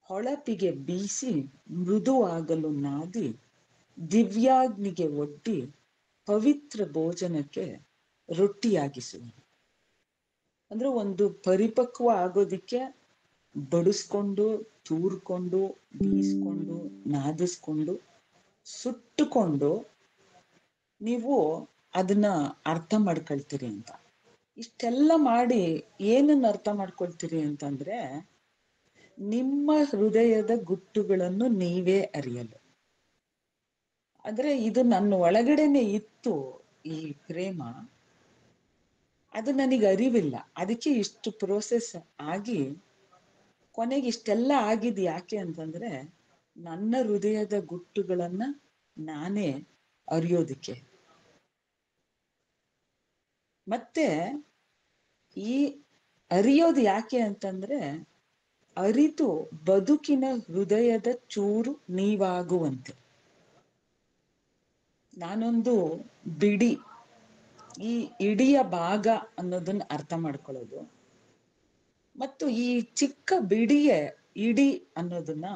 ಹೊಳಪಿಗೆ ಬೀಸಿ ಮೃದುವಾಗಲು ನಾದಿ, ದಿವ್ಯಾಗ್ನಿಗೆ ಒಡ್ಡಿ ಪವಿತ್ರ ಭೋಜನಕ್ಕೆ ರೊಟ್ಟಿಯಾಗಿಸುವನು. ಅಂದ್ರೆ ಒಂದು ಪರಿಪಕ್ವ ಆಗೋದಿಕ್ಕೆ ಬಡಿಸ್ಕೊಂಡು, ತೂರ್ಕೊಂಡು, ಬೀಸ್ಕೊಂಡು, ನಾದಿಸ್ಕೊಂಡು, ಸುಟ್ಟುಕೊಂಡು ನೀವು ಅದನ್ನ ಅರ್ಥ ಮಾಡ್ಕೊಳ್ತೀರಿ ಅಂತ. ಇಷ್ಟೆಲ್ಲ ಮಾಡಿ ಏನನ್ನ ಅರ್ಥ ಮಾಡ್ಕೊಳ್ತೀರಿ ಅಂತಂದ್ರೆ, ನಿಮ್ಮ ಹೃದಯದ ಗುಟ್ಟುಗಳನ್ನು ನೀವೇ ಅರಿಯಲು. ಅಂದ್ರೆ ಇದು ನನ್ನ ಒಳಗಡೆನೆ ಇತ್ತು ಈ ಪ್ರೇಮ, ಅದು ನನಗೆ ಅರಿವಿಲ್ಲ. ಅದಕ್ಕೆ ಇಷ್ಟು ಪ್ರೋಸೆಸ್ ಆಗಿ ಕೊನೆಗೆ ಇಷ್ಟೆಲ್ಲ ಆಗಿದ್ ಯಾಕೆ ಅಂತಂದ್ರೆ, ನನ್ನ ಹೃದಯದ ಗುಟ್ಟುಗಳನ್ನ ನಾನೇ ಅರಿಯೋದಕ್ಕೆ. ಮತ್ತೆ ಈ ಅರಿಯೋದು ಯಾಕೆ ಅಂತಂದ್ರೆ, ಅರಿತು ಬದುಕಿನ ಹೃದಯದ ಚೂರು ನೀವಾಗುವಂತೆ. ನಾನೊಂದು ಬಿಡಿ, ಈ ಇಡಿಯ ಭಾಗ ಅನ್ನೋದನ್ನ ಅರ್ಥ ಮಾಡ್ಕೊಳ್ಳೋದು, ಮತ್ತು ಈ ಚಿಕ್ಕ ಬಿಡಿಯ ಇಡಿ ಅನ್ನೋದನ್ನ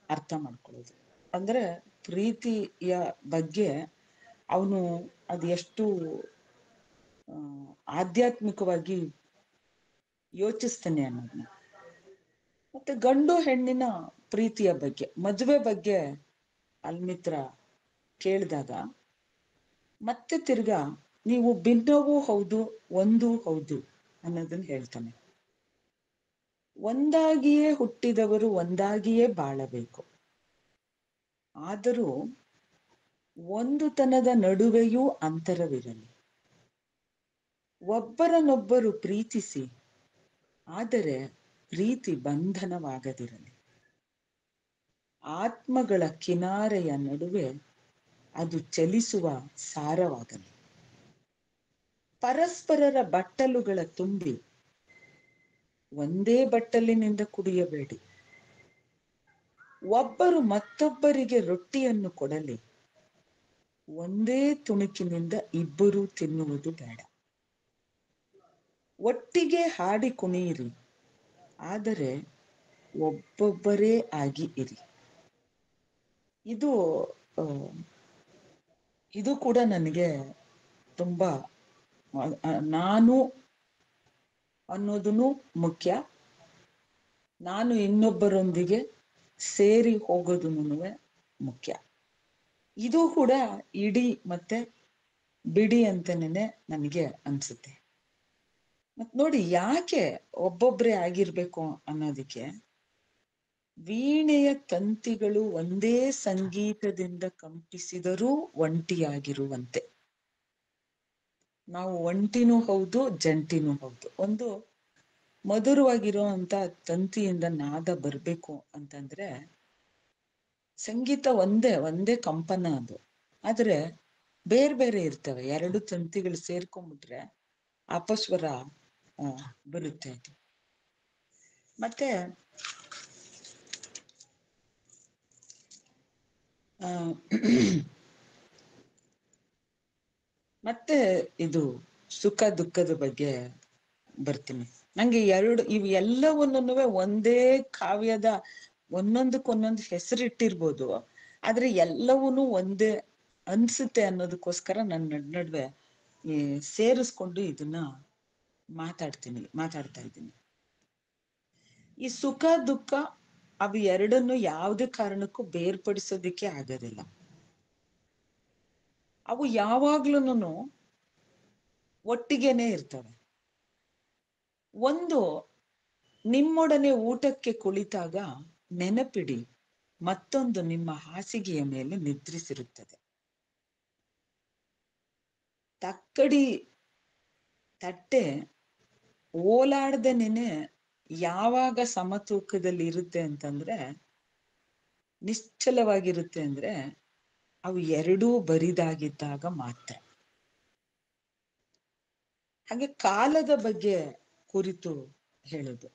ಅರ್ಥ ಮಾಡ್ಕೊಳ್ಳೋದು. ಅಂದ್ರೆ ಪ್ರೀತಿಯ ಬಗ್ಗೆ ಅವನು ಅದು ಎಷ್ಟು ಆಧ್ಯಾತ್ಮಿಕವಾಗಿ ಯೋಚಿಸ್ತಾನೆ ಅನ್ನೋದನ್ನ. ಮತ್ತೆ ಗಂಡು ಹೆಣ್ಣಿನ ಪ್ರೀತಿಯ ಬಗ್ಗೆ, ಮದುವೆ ಬಗ್ಗೆ ಅಲ್ಮಿತ್ರ ಕೇಳಿದಾಗ ಮತ್ತೆ ತಿರ್ಗಾ ನೀವು ಭಿನ್ನವೂ ಹೌದು ಒಂದೂ ಹೌದು ಅನ್ನೋದನ್ನ ಹೇಳ್ತಾನೆ. ಒಂದಾಗಿಯೇ ಹುಟ್ಟಿದವರು ಒಂದಾಗಿಯೇ ಬಾಳಬೇಕು, ಆದರೂ ಒಂದುತನದ ನಡುವೆಯೂ ಅಂತರವಿರಲಿ. ಒಬ್ಬರನ್ನೊಬ್ಬರು ಪ್ರೀತಿಸಿ, ಆದರೆ ಪ್ರೀತಿ ಬಂಧನವಾಗದಿರಲಿ. ಆತ್ಮಗಳ ಕಿನಾರೆಯ ನಡುವೆ ಅದು ಚಲಿಸುವ ಸಾರವಾಗಲಿ. ಪರಸ್ಪರರ ಬಟ್ಟಲುಗಳ ತುಂಬಿ ಒಂದೇ ಬಟ್ಟಲಿನಿಂದ ಕುಡಿಯಬೇಡಿ. ಒಬ್ಬರು ಮತ್ತೊಬ್ಬರಿಗೆ ರೊಟ್ಟಿಯನ್ನು ಕೊಡಲಿ, ಒಂದೇ ತುಣುಕಿನಿಂದ ಇಬ್ಬರು ತಿನ್ನುವುದು ಬೇಡ. ಒಟ್ಟಿಗೆ ಹಾಡಿ ಕುಣಿಯಿರಿ, ಆದರೆ ಒಬ್ಬೊಬ್ಬರೇ ಆಗಿ ಇರಿ. ಇದು ಕೂಡ ನನಗೆ ತುಂಬಾ, ನಾನು ಅನ್ನೋದನ್ನು ಮುಖ್ಯ, ನಾನು ಇನ್ನೊಬ್ಬರೊಂದಿಗೆ ಸೇರಿ ಹೋಗೋದನ್ನು ಮುಖ್ಯ. ಇದು ಕೂಡ ಇಡಿ ಮತ್ತೆ ಬಿಡಿ ಅಂತನೇ ನನಗೆ ಅನ್ಸುತ್ತೆ. ಮತ್ ನೋಡಿ, ಯಾಕೆ ಒಬ್ಬೊಬ್ರೆ ಆಗಿರ್ಬೇಕು ಅನ್ನೋದಕ್ಕೆ, ವೀಣೆಯ ತಂತಿಗಳು ಒಂದೇ ಸಂಗೀತದಿಂದ ಕಂಪಿಸಿದರೂ ಒಂಟಿಯಾಗಿರುವಂತೆ. ನಾವು ಒಂಟಿನೂ ಹೌದು ಜಂಟಿನೂ ಹೌದು. ಒಂದು ಮಧುರವಾಗಿರುವಂತ ತಂತಿಯಿಂದ ನಾದ ಬರ್ಬೇಕು ಅಂತಂದ್ರೆ ಸಂಗೀತ ಒಂದೇ ಕಂಪನ ಅದು. ಆದ್ರೆ ಬೇರೆ ಬೇರೆ ಇರ್ತವೆ, ಎರಡು ತಂತಿಗಳು ಸೇರ್ಕೊಂಡ್ಬಿಟ್ರೆ ಅಪಸ್ವರ ಬರುತ್ತೆ ಅದು. ಮತ್ತೆ ಮತ್ತೆ ಇದು ಸುಖ ದುಃಖದ ಬಗ್ಗೆ ಬರ್ತೀನಿ. ನಂಗೆ ಇವು ಎಲ್ಲವನ್ನೂ ಒಂದೇ ಕಾವ್ಯದ ಒಂದೊಂದಕ್ಕೊಂದೊಂದು ಹೆಸರಿಟ್ಟಿರ್ಬೋದು, ಆದ್ರೆ ಎಲ್ಲವನ್ನೂ ಒಂದೇ ಅನ್ಸುತ್ತೆ ಅನ್ನೋದಕ್ಕೋಸ್ಕರ ನನ್ನ ನಡುವೆ ಸೇರಿಸ್ಕೊಂಡು ಇದನ್ನ ಮಾತಾಡ್ತಾ ಇದ್ದೀನಿ. ಈ ಸುಖ ದುಃಖ ಅವು ಎರಡನ್ನು ಯಾವುದೇ ಕಾರಣಕ್ಕೂ ಬೇರ್ಪಡಿಸೋದಿಕ್ಕೆ ಆಗೋದಿಲ್ಲ. ಅವು ಯಾವಾಗ್ಲೂನು ಒಟ್ಟಿಗೆನೆ ಇರ್ತವೆ. ಒಂದು, ನಿಮ್ಮೊಡನೆ ಊಟಕ್ಕೆ ಕುಳಿತಾಗ ನೆನಪಿಡಿ, ಮತ್ತೊಂದು ನಿಮ್ಮ ಹಾಸಿಗೆಯ ಮೇಲೆ ನಿದ್ರಿಸಿರುತ್ತದೆ. ತಕ್ಕಡಿ ತಟ್ಟೆ ಓಲಾಡ್ದೇನೆ ಯಾವಾಗ ಸಮತೂಕದಲ್ಲಿ ಇರುತ್ತೆ ಅಂತಂದ್ರೆ, ನಿಶ್ಚಲವಾಗಿರುತ್ತೆ ಅಂದ್ರೆ ಅವು ಎರಡೂ ಬರಿದಾಗಿದ್ದಾಗ ಮಾತ್ರ. ಹಾಗೆ ಕಾಲದ ಬಗ್ಗೆ ಕುರಿತು ಹೇಳುದು,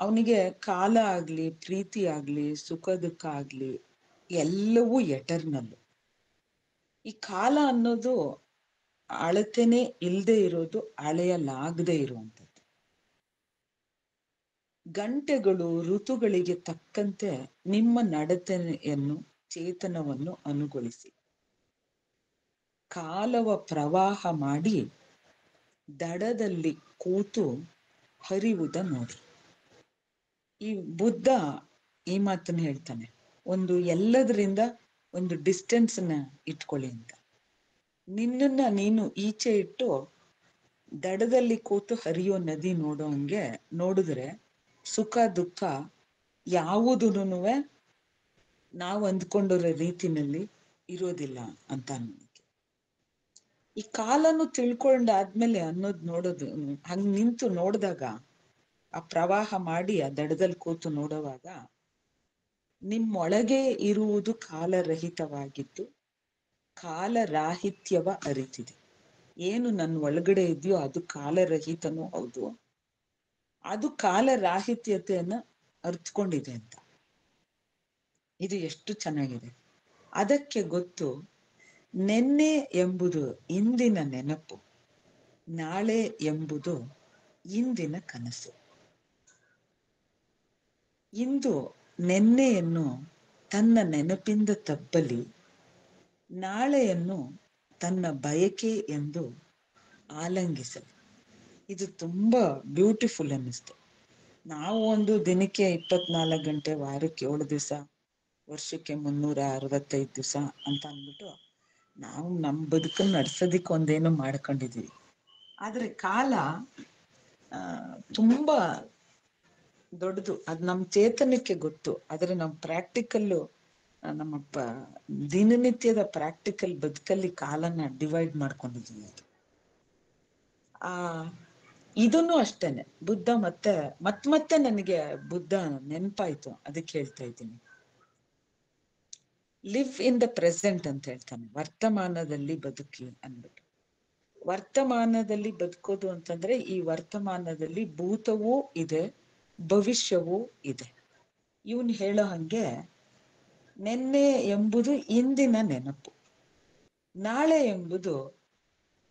ಅವನಿಗೆ ಕಾಲ ಆಗ್ಲಿ, ಪ್ರೀತಿ ಆಗ್ಲಿ, ಸುಖ ದುಃಖ ಆಗ್ಲಿ ಎಲ್ಲವೂ ಎಟರ್ನಲ್. ಈ ಕಾಲ ಅನ್ನೋದು ಅಳತೆನೆ ಇಲ್ಲದೆ ಇರೋದು, ಅಳೆಯಲಾಗದೆ ಇರುವಂಥದ್ದು. ಗಂಟೆಗಳು ಋತುಗಳಿಗೆ ತಕ್ಕಂತೆ ನಿಮ್ಮ ನಡತೆಯನ್ನು, ಚೇತನವನ್ನು ಅನುಗೊಳಿಸಿ ಕಾಲವ ಪ್ರವಾಹ ಮಾಡಿ ದಡದಲ್ಲಿ ಕೂತು ಹರಿವುದ ನೋಡಿ. ಈ ಬುದ್ಧ ಈ ಮಾತನ್ನ ಹೇಳ್ತಾನೆ, ಒಂದು ಎಲ್ಲದರಿಂದ ಒಂದು ಡಿಸ್ಟೆನ್ಸ್ ನ ಇಟ್ಕೊಳ್ಳಿ ಅಂತ. ನಿನ್ನನ್ನ ನೀನು ಈಚೆ ಇಟ್ಟು ದಡದಲ್ಲಿ ಕೂತು ಹರಿಯೋ ನದಿ ನೋಡೋ ಹಂಗೆ ನೋಡಿದ್ರೆ ಸುಖ ದುಃಖ ಯಾವುದೂನು ನಾವು ಅಂದ್ಕೊಂಡಿರೋ ರೀತಿನಲ್ಲಿ ಇರೋದಿಲ್ಲ ಅಂತ ಅನ್ನೋದಕ್ಕೆ. ಈ ಕಾಲನು ತಿಳ್ಕೊಂಡಾದ್ಮೇಲೆ ಅನ್ನೋದು ನೋಡೋದು, ಹಂಗ್ ನಿಂತು ನೋಡಿದಾಗ, ಆ ಪ್ರವಾಹ ಮಾಡಿ ಆ ದಡದಲ್ಲಿ ಕೂತು ನೋಡುವಾಗ ನಿಮ್ಮೊಳಗೆ ಇರುವುದು ಕಾಲರಹಿತವಾಗಿದ್ದು ಕಾಲರಾಹಿತ್ಯವ ಅರಿತಿದೆ. ಏನು ನನ್ನ ಒಳಗಡೆ ಇದೆಯೋ ಅದು ಕಾಲರಹಿತನೂ ಹೌದು, ಅದು ಕಾಲರಾಹಿತ್ಯತೆಯನ್ನ ಅರ್ಥಕೊಂಡಿದೆ ಅಂತ. ಇದು ಎಷ್ಟು ಚೆನ್ನಾಗಿದೆ. ಅದಕ್ಕೆ ಗೊತ್ತು, ನೆನ್ನೆ ಎಂಬುದು ಇಂದಿನ ನೆನಪು, ನಾಳೆ ಎಂಬುದು ಇಂದಿನ ಕನಸು. ಇಂದು ನೆನ್ನೆಯನ್ನು ತನ್ನ ನೆನಪಿಂದ ತಬ್ಬಲಿ, ನಾಳೆಯನ್ನು ತನ್ನ ಬಯಕೆ ಎಂದು ಆಲಂಗಿಸಲಿ. ಇದು ತುಂಬಾ ಬ್ಯೂಟಿಫುಲ್ ಅನ್ನಿಸ್ತು. ನಾವು ಒಂದು ದಿನಕ್ಕೆ 24 ಗಂಟೆ, ವಾರಕ್ಕೆ 7 ದಿವಸ, ವರ್ಷಕ್ಕೆ 365 ದಿವಸ ಅಂತ ಅಂದ್ಬಿಟ್ಟು ನಾವು ನಮ್ಮ ಬದುಕನ್ನು ನಡ್ಸೋದಿಕ್ಕೆ ಒಂದೇನೋ ಮಾಡ್ಕೊಂಡಿದೀವಿ. ಆದ್ರೆ ಕಾಲ ತುಂಬಾ ದೊಡ್ಡದು. ಅದು ನಮ್ಮ ಚೇತನಕ್ಕೆ ಗೊತ್ತು. ಆದ್ರೆ ನಮ್ಮ ಪ್ರಾಕ್ಟಿಕಲ್ಲು, ನಮ್ಮ ದಿನನಿತ್ಯದ ಪ್ರಾಕ್ಟಿಕಲ್ ಬದುಕಲ್ಲಿ ಕಾಲನ ಡಿವೈಡ್ ಮಾಡ್ಕೊಂಡಿದೀವಿ. ಅದು ಇದನ್ನು ಅಷ್ಟೇನೆ. ಬುದ್ಧ ಮತ್ತೆ ನನಗೆ ಬುದ್ಧ ನೆನಪಾಯ್ತು, ಅದಕ್ಕೆ ಹೇಳ್ತಾ ಇದ್ದೀನಿ. ಲಿವ್ ಇನ್ ದ ಪ್ರೆಸೆಂಟ್ ಅಂತ ಹೇಳ್ತಾನೆ, ವರ್ತಮಾನದಲ್ಲಿ ಬದುಕಿ ಅಂದ್ಬಿಟ್ಟು. ವರ್ತಮಾನದಲ್ಲಿ ಬದುಕೋದು ಅಂತಂದ್ರೆ ಈ ವರ್ತಮಾನದಲ್ಲಿ ಭೂತವೂ ಇದೆ, ಭವಿಷ್ಯವೂ ಇದೆ. ಇವನು ಹೇಳೋ ಹಂಗೆ ನೆನ್ನೆ ಎಂಬುದು ಇಂದಿನ ನೆನಪು, ನಾಳೆ ಎಂಬುದು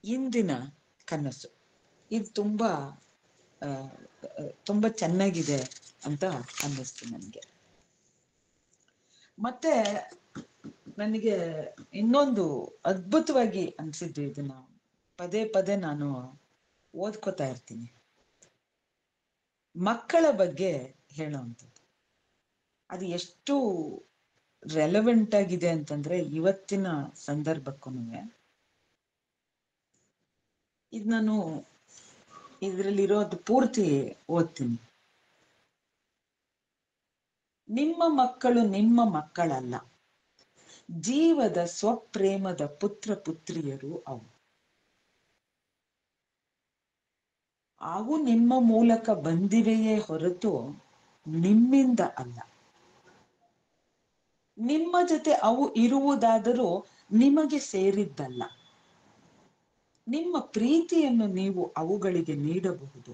ಇಂದಿನ ಕನಸು. ಇದು ತುಂಬಾ ಚೆನ್ನಾಗಿದೆ ಅಂತ ಅನ್ನಿಸ್ತು ನನಗೆ. ಮತ್ತೆ ನನಗೆ ಇನ್ನೊಂದು ಅದ್ಭುತವಾಗಿ ಅನ್ಸಿದ್ದು, ಇದನ್ನ ಪದೇ ಪದೇ ನಾನು ಓದ್ಕೋತಾ ಇರ್ತೀನಿ. ಮಕ್ಕಳ ಬಗ್ಗೆ ಹೇಳೋವಂಥದ್ದು ಅದು ಎಷ್ಟು ರೆಲೆವೆಂಟ್ ಆಗಿದೆ ಅಂತಂದ್ರೆ ಇವತ್ತಿನ ಸಂದರ್ಭಕ್ಕೂ. ಇದು ನಾನು ಇದರಲ್ಲಿರೋದು ಪೂರ್ತಿ ಓದ್ತೀನಿ. ನಿಮ್ಮ ಮಕ್ಕಳು ನಿಮ್ಮ ಮಕ್ಕಳಲ್ಲ, ಜೀವದ ಸ್ವಪ್ರೇಮದ ಪುತ್ರ ಪುತ್ರಿಯರು ಅವು. ಅವು ನಿಮ್ಮ ಮೂಲಕ ಬಂದಿವೆಯೇ ಹೊರತು ನಿಮ್ಮಿಂದ ಅಲ್ಲ. ನಿಮ್ಮ ಜೊತೆ ಅವು ಇರುವುದಾದರೂ ನಿಮಗೆ ಸೇರಿದ್ದಲ್ಲ. ನಿಮ್ಮ ಪ್ರೀತಿಯನ್ನು ನೀವು ಅವುಗಳಿಗೆ ನೀಡಬಹುದು,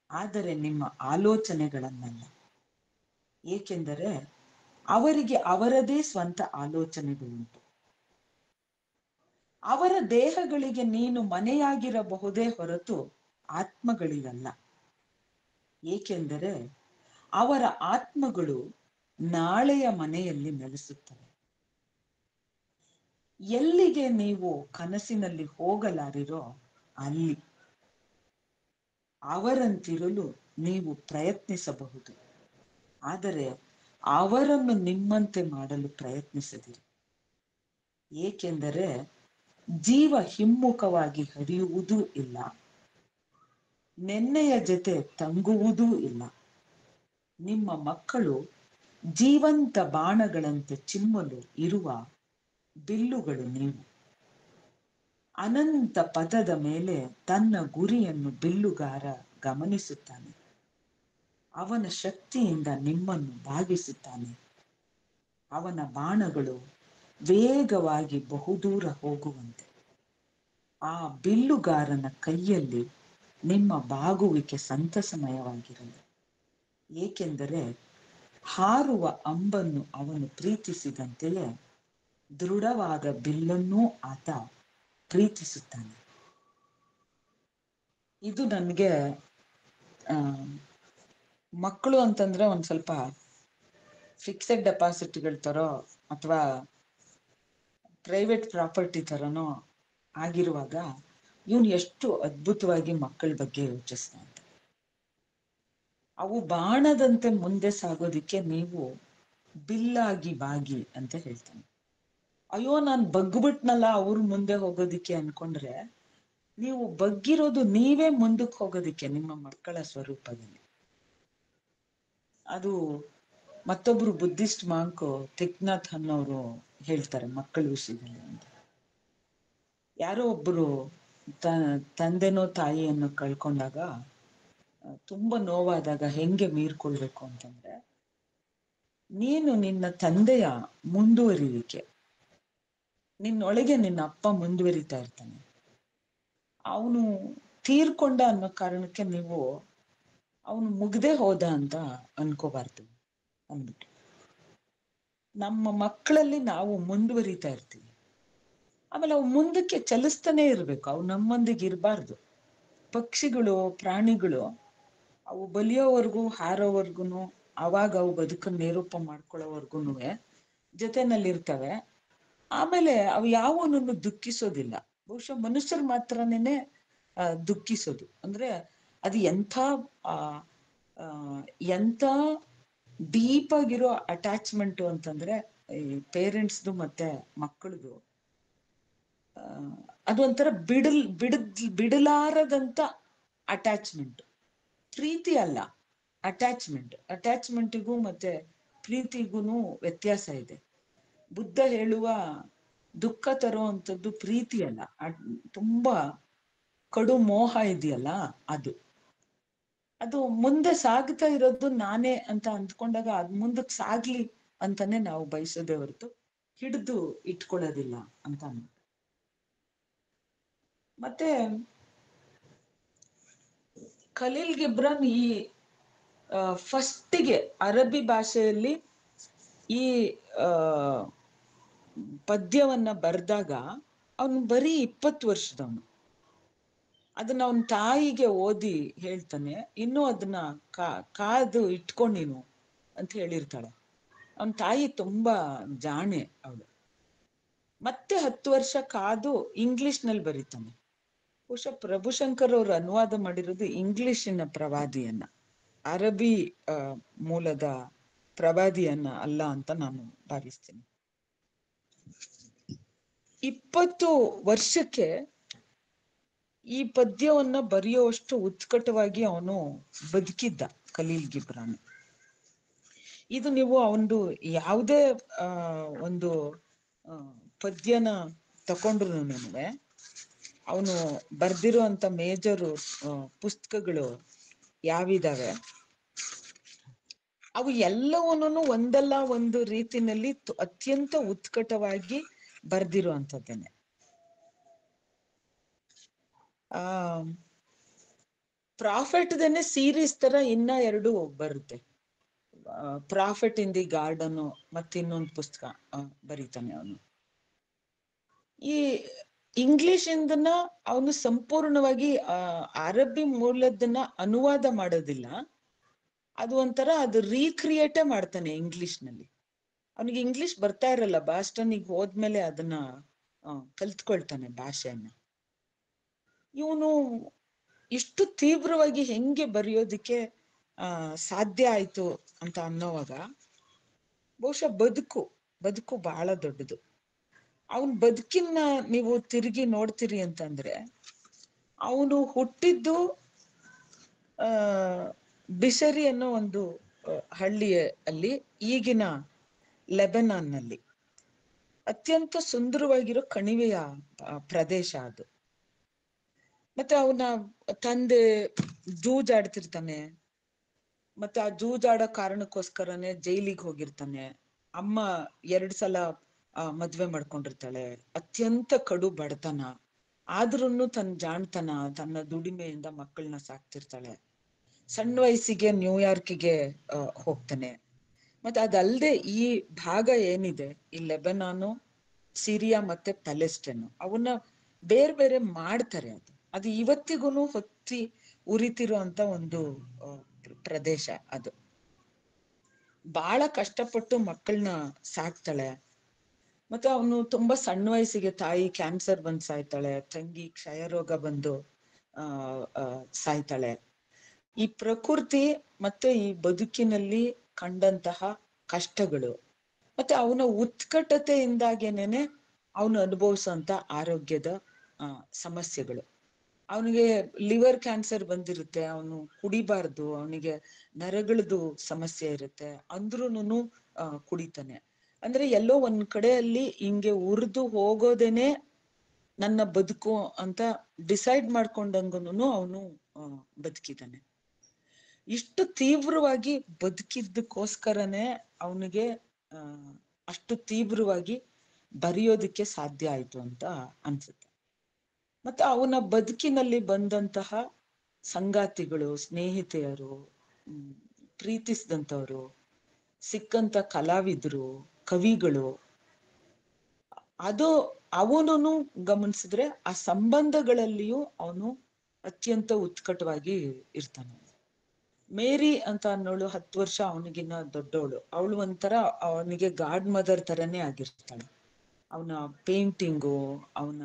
ಆದರೆ ನಿಮ್ಮ ಆಲೋಚನೆಗಳನ್ನಲ್ಲ. ಏಕೆಂದರೆ ಅವರಿಗೆ ಅವರದೇ ಸ್ವಂತ ಆಲೋಚನೆಗಳುಂಟು. ಅವರ ದೇಹಗಳಿಗೆ ನೀನು ಮನೆಯಾಗಿರಬಹುದೇ ಹೊರತು ಆತ್ಮಗಳಿಗಲ್ಲ. ಏಕೆಂದರೆ ಅವರ ಆತ್ಮಗಳು ನಾಳೆಯ ಮನೆಯಲ್ಲಿ ನೆಲೆಸುತ್ತವೆ. ಎಲ್ಲಿಗೆ ನೀವು ಕನಸಿನಲ್ಲಿ ಹೋಗಲಾರಿರೋ ಅಲ್ಲಿ ಅವರಂತಿರಲು ನೀವು ಪ್ರಯತ್ನಿಸಬಹುದು, ಆದರೆ ಅವರನ್ನು ನಿಮ್ಮಂತೆ ಮಾಡಲು ಪ್ರಯತ್ನಿಸದಿರಿ. ಏಕೆಂದರೆ ಜೀವ ಹಿಮ್ಮುಖವಾಗಿ ಹರಿಯುವುದೂ ಇಲ್ಲ, ನೆನ್ನೆಯ ಜೊತೆ ತಂಗುವುದೂ ಇಲ್ಲ. ನಿಮ್ಮ ಮಕ್ಕಳು ಜೀವಂತ ಬಾಣಗಳಂತೆ ಚಿಮ್ಮಲು ಇರುವ ಬಿಲ್ಲುಗಳು ನೀವು. ಅನಂತ ಪದದ ಮೇಲೆ ತನ್ನ ಗುರಿಯನ್ನು ಬಿಲ್ಲುಗಾರ ಗಮನಿಸುತ್ತಾನೆ. ಅವನ ಶಕ್ತಿಯಿಂದ ನಿಮ್ಮನ್ನು ಭಾಗಿಸುತ್ತಾನೆ. ಅವನ ಬಾಣಗಳು ವೇಗವಾಗಿ ಬಹುದೂರ ಹೋಗುವಂತೆ. ಆ ಬಿಲ್ಲುಗಾರನ ಕೈಯಲ್ಲಿ ನಿಮ್ಮ ಬಾಗುವಿಕೆ ಸಂತಸಮಯವಾಗಿರಲಿ, ಏಕೆಂದರೆ ಹಾರುವ ಅಂಬನ್ನು ಅವನು ಪ್ರೀತಿಸಿದಂತೆಯೇ ದೃಢವಾದ ಬಿಲ್ಲನ್ನೂ ಆತ ಪ್ರೀತಿಸುತ್ತಾನೆ. ಇದು ನನಗೆ ಮಕ್ಕಳು ಅಂತಂದ್ರೆ ಒಂದ್ ಸ್ವಲ್ಪ ಫಿಕ್ಸೆಡ್ ಡೆಪಾಸಿಟ್ಗಳ ತರೋ ಅಥವಾ ಪ್ರೈವೇಟ್ ಪ್ರಾಪರ್ಟಿ ತರನೋ ಆಗಿರುವಾಗ ಇವನು ಎಷ್ಟು ಅದ್ಭುತವಾಗಿ ಮಕ್ಕಳ ಬಗ್ಗೆ ಯೋಚಿಸ್ತಾನೆ. ಅವು ಬಾಣದಂತೆ ಮುಂದೆ ಸಾಗೋದಿಕ್ಕೆ ನೀವು ಬಿಲ್ಲಾಗಿ ಬಾಗಿ ಅಂತ ಹೇಳ್ತಾನೆ. ಅಯ್ಯೋ ನಾನು ಬಗ್ಬಿಟ್ನಲ್ಲ ಅವ್ರ ಮುಂದೆ ಹೋಗೋದಿಕ್ಕೆ ಅನ್ಕೊಂಡ್ರೆ, ನೀವು ಬಗ್ಗಿರೋದು ನೀವೇ ಮುಂದಕ್ಕೆ ಹೋಗೋದಿಕ್ಕೆ ನಿಮ್ಮ ಮಕ್ಕಳ ಸ್ವರೂಪದಲ್ಲಿ. ಅದು ಮತ್ತೊಬ್ರು ಬುದ್ಧಿಸ್ಟ್ ಮಾಂಕು ತಿಕ್ನಾಥ್ ಅನ್ನೋರು ಹೇಳ್ತಾರೆ ಮಕ್ಕಳ ವಿಷಯದಲ್ಲಿ ಅಂತ. ಯಾರೋ ಒಬ್ರು ತಂದೆನೋ ತಾಯಿಯನ್ನು ಕಳ್ಕೊಂಡಾಗ ತುಂಬಾ ನೋವಾದಾಗ ಹೆಂಗೆ ಮೀರ್ಕೊಳ್ಬೇಕು ಅಂತಂದ್ರೆ, ನೀನು ನಿನ್ನ ತಂದೆಯ ಮುಂದುವರಿವಿಕೆ, ನಿನ್ನೊಳಗೆ ನಿನ್ನ ಅಪ್ಪ ಮುಂದುವರಿತಾ ಇರ್ತಾನೆ, ಅವನು ತೀರ್ಕೊಂಡ ಅನ್ನೋ ಕಾರಣಕ್ಕೆ ನೀವು ಅವನು ಮುಗ್ದೇ ಹೋದ ಅಂತ ಅನ್ಕೋಬಾರ್ದು ಅಂದ್ಬಿಟ್ಟು. ನಮ್ಮ ಮಕ್ಕಳಲ್ಲಿ ನಾವು ಮುಂದುವರಿತಾ ಇರ್ತೀವಿ, ಆಮೇಲೆ ಅವು ಮುಂದಕ್ಕೆ ಚಲಿಸ್ತಾನೆ ಇರ್ಬೇಕು, ಅವು ನಮ್ಮೊಂದಿಗೆ ಇರಬಾರ್ದು. ಪಕ್ಷಿಗಳು, ಪ್ರಾಣಿಗಳು ಅವು ಬಲಿಯೋವರೆಗೂ ಹಾರೋವರ್ಗುನು, ಅವಾಗ ಅವು ಬದುಕನ್ನು ನಿರೂಪ ಮಾಡ್ಕೊಳ್ಳೋವರ್ಗುನು ಜೊತೆನಲ್ಲಿ ಇರ್ತವೆ. ಆಮೇಲೆ ಅವು ಯಾವನನ್ನು ದುಃಖಿಸೋದಿಲ್ಲ. ಬಹುಶಃ ಮನುಷ್ಯರು ಮಾತ್ರನೇ ದುಃಖಿಸೋದು. ಅಂದ್ರೆ ಅದು ಎಂಥ ಡೀಪ್ ಆಗಿರೋ ಅಟ್ಯಾಚ್ಮೆಂಟು ಅಂತಂದ್ರೆ ಈ ಪೇರೆಂಟ್ಸ್ದು ಮತ್ತೆ ಮಕ್ಕಳದು. ಅದು ಒಂಥರ ಬಿಡಲಾರದಂತ ಅಟ್ಯಾಚ್ಮೆಂಟ್. ಪ್ರೀತಿ ಅಲ್ಲ, ಅಟ್ಯಾಚ್ಮೆಂಟಿಗೂ ಮತ್ತೆ ಪ್ರೀತಿಗೂ ವ್ಯತ್ಯಾಸ ಇದೆ. ಬುದ್ಧ ಹೇಳುವ ದುಃಖ ತರುವಂಥದ್ದು ಪ್ರೀತಿ ಅಲ್ಲ, ತುಂಬಾ ಕಡು ಮೋಹ ಇದೆಯಲ್ಲ ಅದು ಮುಂದೆ ಸಾಗ್ತಾ ಇರೋದು ನಾನೇ ಅಂತ ಅಂದ್ಕೊಂಡಾಗ ಅದ್ ಮುಂದಕ್ಕೆ ಸಾಗ್ಲಿ ಅಂತಾನೆ ನಾವು ಬಯಸೋದೇ ಹೊರತು ಹಿಡಿದು ಇಟ್ಕೊಳ್ಳೋದಿಲ್ಲ ಅಂತ. ಮತ್ತೆ ಖಲೀಲ್ ಗಿಬ್ರಾನ್ ಈ ಫಸ್ಟಿಗೆ ಅರಬ್ಬಿ ಭಾಷೆಯಲ್ಲಿ ಈ ಪದ್ಯವನ್ನ ಬರೆದಾಗ ಅವನು ಬರೀ 20 ವರ್ಷದವನು. ಅದನ್ನ ಅವನ ತಾಯಿಗೆ ಓದಿ ಹೇಳ್ತಾನೆ, ಇನ್ನೂ ಅದನ್ನ ಕಾದು ಇಟ್ಕೊಂಡ್ ನೀನು ಅಂತ ಹೇಳಿರ್ತಾಳೆ. ಅವನ ತಾಯಿ ತುಂಬಾ ಜಾಣೆ ಅವಳು. ಮತ್ತೆ 10 ವರ್ಷ ಕಾದು ಇಂಗ್ಲಿಷ್ನಲ್ಲಿ ಬರೀತಾನೆ. ಬಹುಶಃ ಪ್ರಭುಶಂಕರ್ ಅವರು ಅನುವಾದ ಮಾಡಿರೋದು ಇಂಗ್ಲಿಷಿನ ಪ್ರವಾದಿಯನ್ನ, ಅರಬಿ ಮೂಲದ ಪ್ರವಾದಿಯನ್ನ ಅಲ್ಲ ಅಂತ ನಾನು ಭಾವಿಸ್ತೀನಿ. 20 ವರ್ಷಕ್ಕೆ ಈ ಪದ್ಯವನ್ನ ಬರೆಯುವಷ್ಟು ಉತ್ಕಟವಾಗಿ ಅವನು ಬದುಕಿದ್ದ ಖಲೀಲ್ ಗಿಬ್ರಾನ್. ಇದು ನೀವು ಅವನು ಯಾವುದೇ ಒಂದು ಪದ್ಯನ ತಕೊಂಡ್ರು ನಮಗೆ ಅವನು ಬರ್ದಿರುವಂತ ಮೇಜರು ಪುಸ್ತಕಗಳು ಯಾವಿದಾವೆ ಅವು ಎಲ್ಲವನ್ನೂ ಒಂದಲ್ಲ ಒಂದು ರೀತಿನಲ್ಲಿ ಅತ್ಯಂತ ಉತ್ಕಟವಾಗಿ ಬರ್ದಿರುವಂಥದ್ದೇನೆ. ಪ್ರಾಫಿಟ್ದೇನೆ ಸೀರೀಸ್ ತರ ಇನ್ನ 2 ಬರುತ್ತೆ. ಪ್ರಾಫಿಟ್ ಇನ್ ದಿ ಗಾರ್ಡನ್ ಮತ್ತಿನ್ನೊಂದು ಪುಸ್ತಕ ಬರೀತಾನೆ ಅವನು. ಈ ಇಂಗ್ಲಿಷ್ ಇಂದನ ಅವನು ಸಂಪೂರ್ಣವಾಗಿ ಅರಬ್ಬಿ ಮೂಲದನ್ನ ಅನುವಾದ ಮಾಡೋದಿಲ್ಲ, ಅದು ಒಂಥರ ಅದು ರೀಕ್ರಿಯೇಟೇ ಮಾಡ್ತಾನೆ ಇಂಗ್ಲಿಷ್ನಲ್ಲಿ. ಅವನಿಗೆ ಇಂಗ್ಲಿಷ್ ಬರ್ತಾ ಇರಲ್ಲ, ಬಾಸ್ಟನ್ನಿಗೆ ಹೋದ್ಮೇಲೆ ಅದನ್ನ ಕಲ್ತ್ಕೊಳ್ತಾನೆ ಭಾಷೆಯನ್ನ. ಇವನು ಇಷ್ಟು ತೀವ್ರವಾಗಿ ಹೆಂಗೆ ಬರೆಯೋದಿಕ್ಕೆ ಸಾಧ್ಯ ಆಯ್ತು ಅಂತ ಅನ್ನೋವಾಗ ಬಹುಶಃ ಬದುಕು ಬಹಳ ದೊಡ್ಡದು. ಅವನ್ ಬದುಕಿನ ನೀವು ತಿರುಗಿ ನೋಡ್ತೀರಿ ಅಂತಂದ್ರೆ, ಅವನು ಹುಟ್ಟಿದ್ದು ಬಿಸರಿ ಅನ್ನೋ ಒಂದು ಹಳ್ಳಿಯಲ್ಲಿ, ಈಗಿನ ಲೆಬನಾನ್ನಲ್ಲಿ. ಅತ್ಯಂತ ಸುಂದರವಾಗಿರೋ ಕಣಿವೆಯ ಪ್ರದೇಶ ಅದು. ಮತ್ತೆ ಅವನ ತಂದೆ ಜೂಜಾಡ್ತಿರ್ತಾನೆ, ಮತ್ತೆ ಆ ಜೂಜಾಡೋ ಕಾರಣಕ್ಕೋಸ್ಕರನೇ ಜೈಲಿಗೆ ಹೋಗಿರ್ತಾನೆ. ಅಮ್ಮ 2 ಸಲ ಮದ್ವೆ ಮಾಡ್ಕೊಂಡಿರ್ತಾಳೆ. ಅತ್ಯಂತ ಕಡು ಬಡತನ, ಆದ್ರೂನು ತನ್ನ ಜಾಣ್ತನ, ತನ್ನ ದುಡಿಮೆಯಿಂದ ಮಕ್ಕಳನ್ನ ಸಾಕ್ತಿರ್ತಾಳೆ. ಸಣ್ಣ ವಯಸ್ಸಿಗೆ ನ್ಯೂಯಾರ್ಕಿಗೆ ಹೋಗ್ತಾನೆ. ಮತ್ತೆ ಅದಲ್ಲದೆ ಈ ಭಾಗ ಏನಿದೆ, ಈ ಲೆಬನಾನು, ಸಿರಿಯಾ ಮತ್ತೆ ಪ್ಯಾಲೆಸ್ಟೈನ್, ಅವನ್ನ ಬೇರೆ ಬೇರೆ ಮಾಡ್ತಾರೆ. ಅದು ಇವತ್ತಿಗೂ ಹೊತ್ತಿ ಉರಿತಿರುವಂತ ಒಂದು ಪ್ರದೇಶ. ಅದು ಬಹಳ ಕಷ್ಟಪಟ್ಟು ಮಕ್ಕಳನ್ನ ಸಾಕ್ತಾಳೆ. ಮತ್ತೆ ಅವನು ತುಂಬಾ ಸಣ್ಣ ವಯಸ್ಸಿಗೆ ತಾಯಿ ಕ್ಯಾನ್ಸರ್ ಬಂದು ಸಾಯ್ತಾಳೆ, ತಂಗಿ ಕ್ಷಯರೋಗ ಬಂದು ಸಾಯ್ತಾಳೆ. ಈ ಪ್ರಕೃತಿ ಮತ್ತೆ ಈ ಬದುಕಿನಲ್ಲಿ ಕಂಡಂತಹ ಕಷ್ಟಗಳು ಮತ್ತೆ ಅವನ ಉತ್ಕಟತೆಯಿಂದಾಗೇನೆ ಅವನು ಅನುಭವಿಸುವಂತ ಆರೋಗ್ಯದ ಸಮಸ್ಯೆಗಳು. ಅವನಿಗೆ ಲಿವರ್ ಕ್ಯಾನ್ಸರ್ ಬಂದಿರುತ್ತೆ, ಅವನು ಕುಡಿಬಾರ್ದು, ಅವನಿಗೆ ನರಗಳದು ಸಮಸ್ಯೆ ಇರುತ್ತೆ, ಅಂದ್ರೂನು ಕುಡಿತಾನೆ. ಅಂದ್ರೆ ಎಲ್ಲೋ ಒಂದ್ ಕಡೆಯಲ್ಲಿ ಹಿಂಗೆ ಉರಿದು ಹೋಗೋದೇನೆ ನನ್ನ ಬದುಕು ಅಂತ ಡಿಸೈಡ್ ಮಾಡ್ಕೊಂಡಂಗನು ಅವನು ಬದುಕಿದ್ದಾನೆ. ಇಷ್ಟು ತೀವ್ರವಾಗಿ ಬದುಕಿದ್ದಕ್ಕೋಸ್ಕರನೇ ಅವನಿಗೆ ಅಷ್ಟು ತೀವ್ರವಾಗಿ ಬರೆಯೋದಿಕ್ಕೆ ಸಾಧ್ಯ ಆಯ್ತು ಅಂತ ಅನ್ಸುತ್ತೆ. ಮತ್ತೆ ಅವನ ಬದುಕಿನಲ್ಲಿ ಬಂದಂತಹ ಸಂಗಾತಿಗಳು, ಸ್ನೇಹಿತೆಯರು, ಪ್ರೀತಿಸಿದಂಥವ್ರು, ಸಿಕ್ಕಂತ ಕಲಾವಿದರು, ಕವಿಗಳು, ಅದು ಅವನು ಗಮನಿಸಿದ್ರೆ ಆ ಸಂಬಂಧಗಳಲ್ಲಿಯೂ ಅವನು ಅತ್ಯಂತ ಉತ್ಕಟವಾಗಿ ಇರ್ತಾನೆ. ಮೇರಿ ಅಂತ ಅನ್ನೋಳು 10 ವರ್ಷ ಅವನಿಗಿನ್ನ ದೊಡ್ಡವಳು. ಅವಳು ಒಂಥರ ಅವನಿಗೆ ಗಾಡ್ ಮದರ್ ತರನೇ ಆಗಿರ್ತಾಳೆ. ಅವನ ಪೇಂಟಿಂಗು, ಅವನ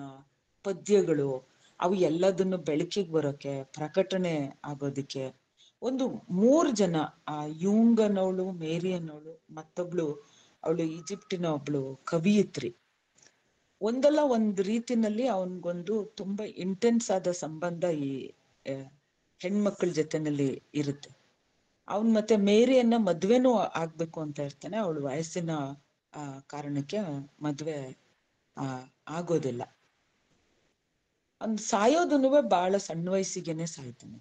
ಪದ್ಯಗಳು, ಅವು ಎಲ್ಲದನ್ನು ಬೆಳಕಿಗೆ ಬರೋಕೆ, ಪ್ರಕಟಣೆ ಆಗೋದಿಕ್ಕೆ ಒಂದು 3 ಜನ, ಆ ಯೂಂಗ್ ಅನ್ನೋಳು, ಮೇರಿ ಅನ್ನೋಳು, ಮತ್ತೊಬ್ಳು ಅವಳು ಈಜಿಪ್ಟಿನ ಒಬ್ಳು ಕವಿಯಿತ್ರಿ, ಒಂದಲ್ಲ ಒಂದ್ ರೀತಿನಲ್ಲಿ ಅವನ್ಗೊಂದು ತುಂಬಾ ಇಂಟೆನ್ಸ್ ಆದ ಸಂಬಂಧ ಈ ಹೆಣ್ಮಕ್ಳ ಜೊತೆನಲ್ಲಿ ಇರುತ್ತೆ. ಅವನ್ ಮತ್ತೆ ಮೇರಿಯನ್ನ ಮದ್ವೆನೂ ಆಗ್ಬೇಕು ಅಂತ ಇರ್ತಾನೆ. ಅವಳು ವಯಸ್ಸಿನ ಕಾರಣಕ್ಕೆ ಮದ್ವೆ ಆಗೋದಿಲ್ಲ. ಅವ್ನ್ ಸಾಯೋದನ್ನು ಬಹಳ ಸಣ್ಣ ವಯಸ್ಸಿಗೆನೆ ಸಾಯ್ತಾನೆ.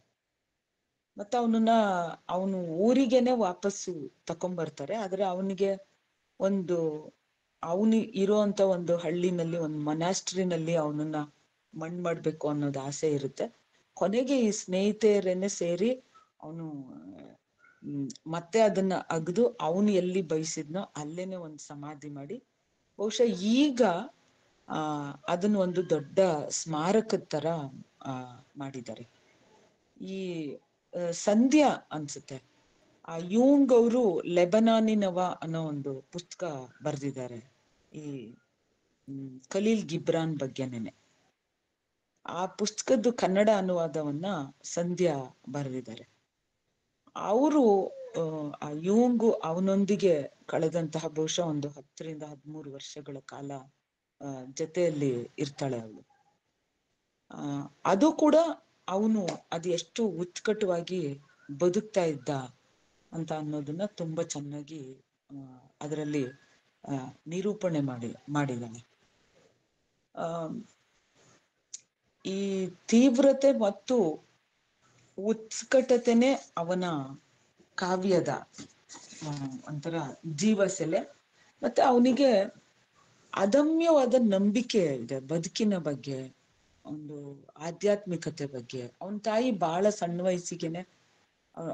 ಮತ್ತೆ ಅವನು ಊರಿಗೆನೆ ವಾಪಸ್ಸು ತಕೊಂಡ್ಬರ್ತಾರೆ. ಆದ್ರೆ ಅವನಿಗೆ ಅವನು ಇರುವಂತ ಒಂದು ಹಳ್ಳಿನಲ್ಲಿ, ಒಂದು ಮೊನಾಸ್ಟ್ರಿನಲ್ಲಿ ಅವನನ್ನ ಮಣ್ಣು ಮಾಡ್ಬೇಕು ಅನ್ನೋದು ಆಸೆ ಇರುತ್ತೆ. ಕೊನೆಗೆ ಈ ಸ್ನೇಹಿತೆಯರೇನೆ ಸೇರಿ ಅವನು ಮತ್ತೆ ಅದನ್ನ ಅಗ್ದು ಅವನು ಎಲ್ಲಿ ಬಯಸಿದ್ನೋ ಅಲ್ಲೇನೆ ಒಂದು ಸಮಾಧಿ ಮಾಡಿ, ಬಹುಶಃ ಈಗ ಅದನ್ನ ಒಂದು ದೊಡ್ಡ ಸ್ಮಾರಕದ ತರ ಮಾಡಿದ್ದಾರೆ. ಈ ಸಂಧ್ಯಾ ಅನ್ಸುತ್ತೆ, ಆ ಯೂಂಗ್ ಅವರು ಲೆಬನಾನಿನವ ಅನ್ನೋ ಒಂದು ಪುಸ್ತಕ ಬರೆದಿದ್ದಾರೆ ಈ ಖಲೀಲ್ ಗಿಬ್ರಾನ್ ಬಗ್ಗೆನೇನೆ. ಆ ಪುಸ್ತಕದ್ದು ಕನ್ನಡ ಅನುವಾದವನ್ನ ಸಂಧ್ಯಾ ಬರೆದಿದ್ದಾರೆ. ಅವರು ಆ ಯೂಂಗು ಅವನೊಂದಿಗೆ ಕಳೆದಂತಹ ಬಹುಶಃ ಒಂದು 10 ರಿಂದ 13 ವರ್ಷಗಳ ಕಾಲ ಜೊತೆಯಲ್ಲಿ ಇರ್ತಾಳೆ ಅವಳು. ಅದು ಕೂಡ ಅವನು ಅದು ಎಷ್ಟು ಉತ್ಕಟವಾಗಿ ಬದುಕ್ತಾ ಇದ್ದ ಅಂತ ಅನ್ನೋದನ್ನ ತುಂಬಾ ಚೆನ್ನಾಗಿ ಅದರಲ್ಲಿ ನಿರೂಪಣೆ ಮಾಡಿದ್ದಾನೆ. ಈ ತೀವ್ರತೆ ಮತ್ತು ಉತ್ಕಟತೆನೆ ಅವನ ಕಾವ್ಯದ ಒಂಥರ ಜೀವಸೆಲೆ. ಮತ್ತೆ ಅವನಿಗೆ ಅದಮ್ಯವಾದ ನಂಬಿಕೆ ಇದೆ ಬದುಕಿನ ಬಗ್ಗೆ, ಒಂದು ಆಧ್ಯಾತ್ಮಿಕತೆ ಬಗ್ಗೆ. ಅವನ ತಾಯಿ ಬಹಳ ಸಣ್ಣ ವಯಸ್ಸಿಗೆನೆ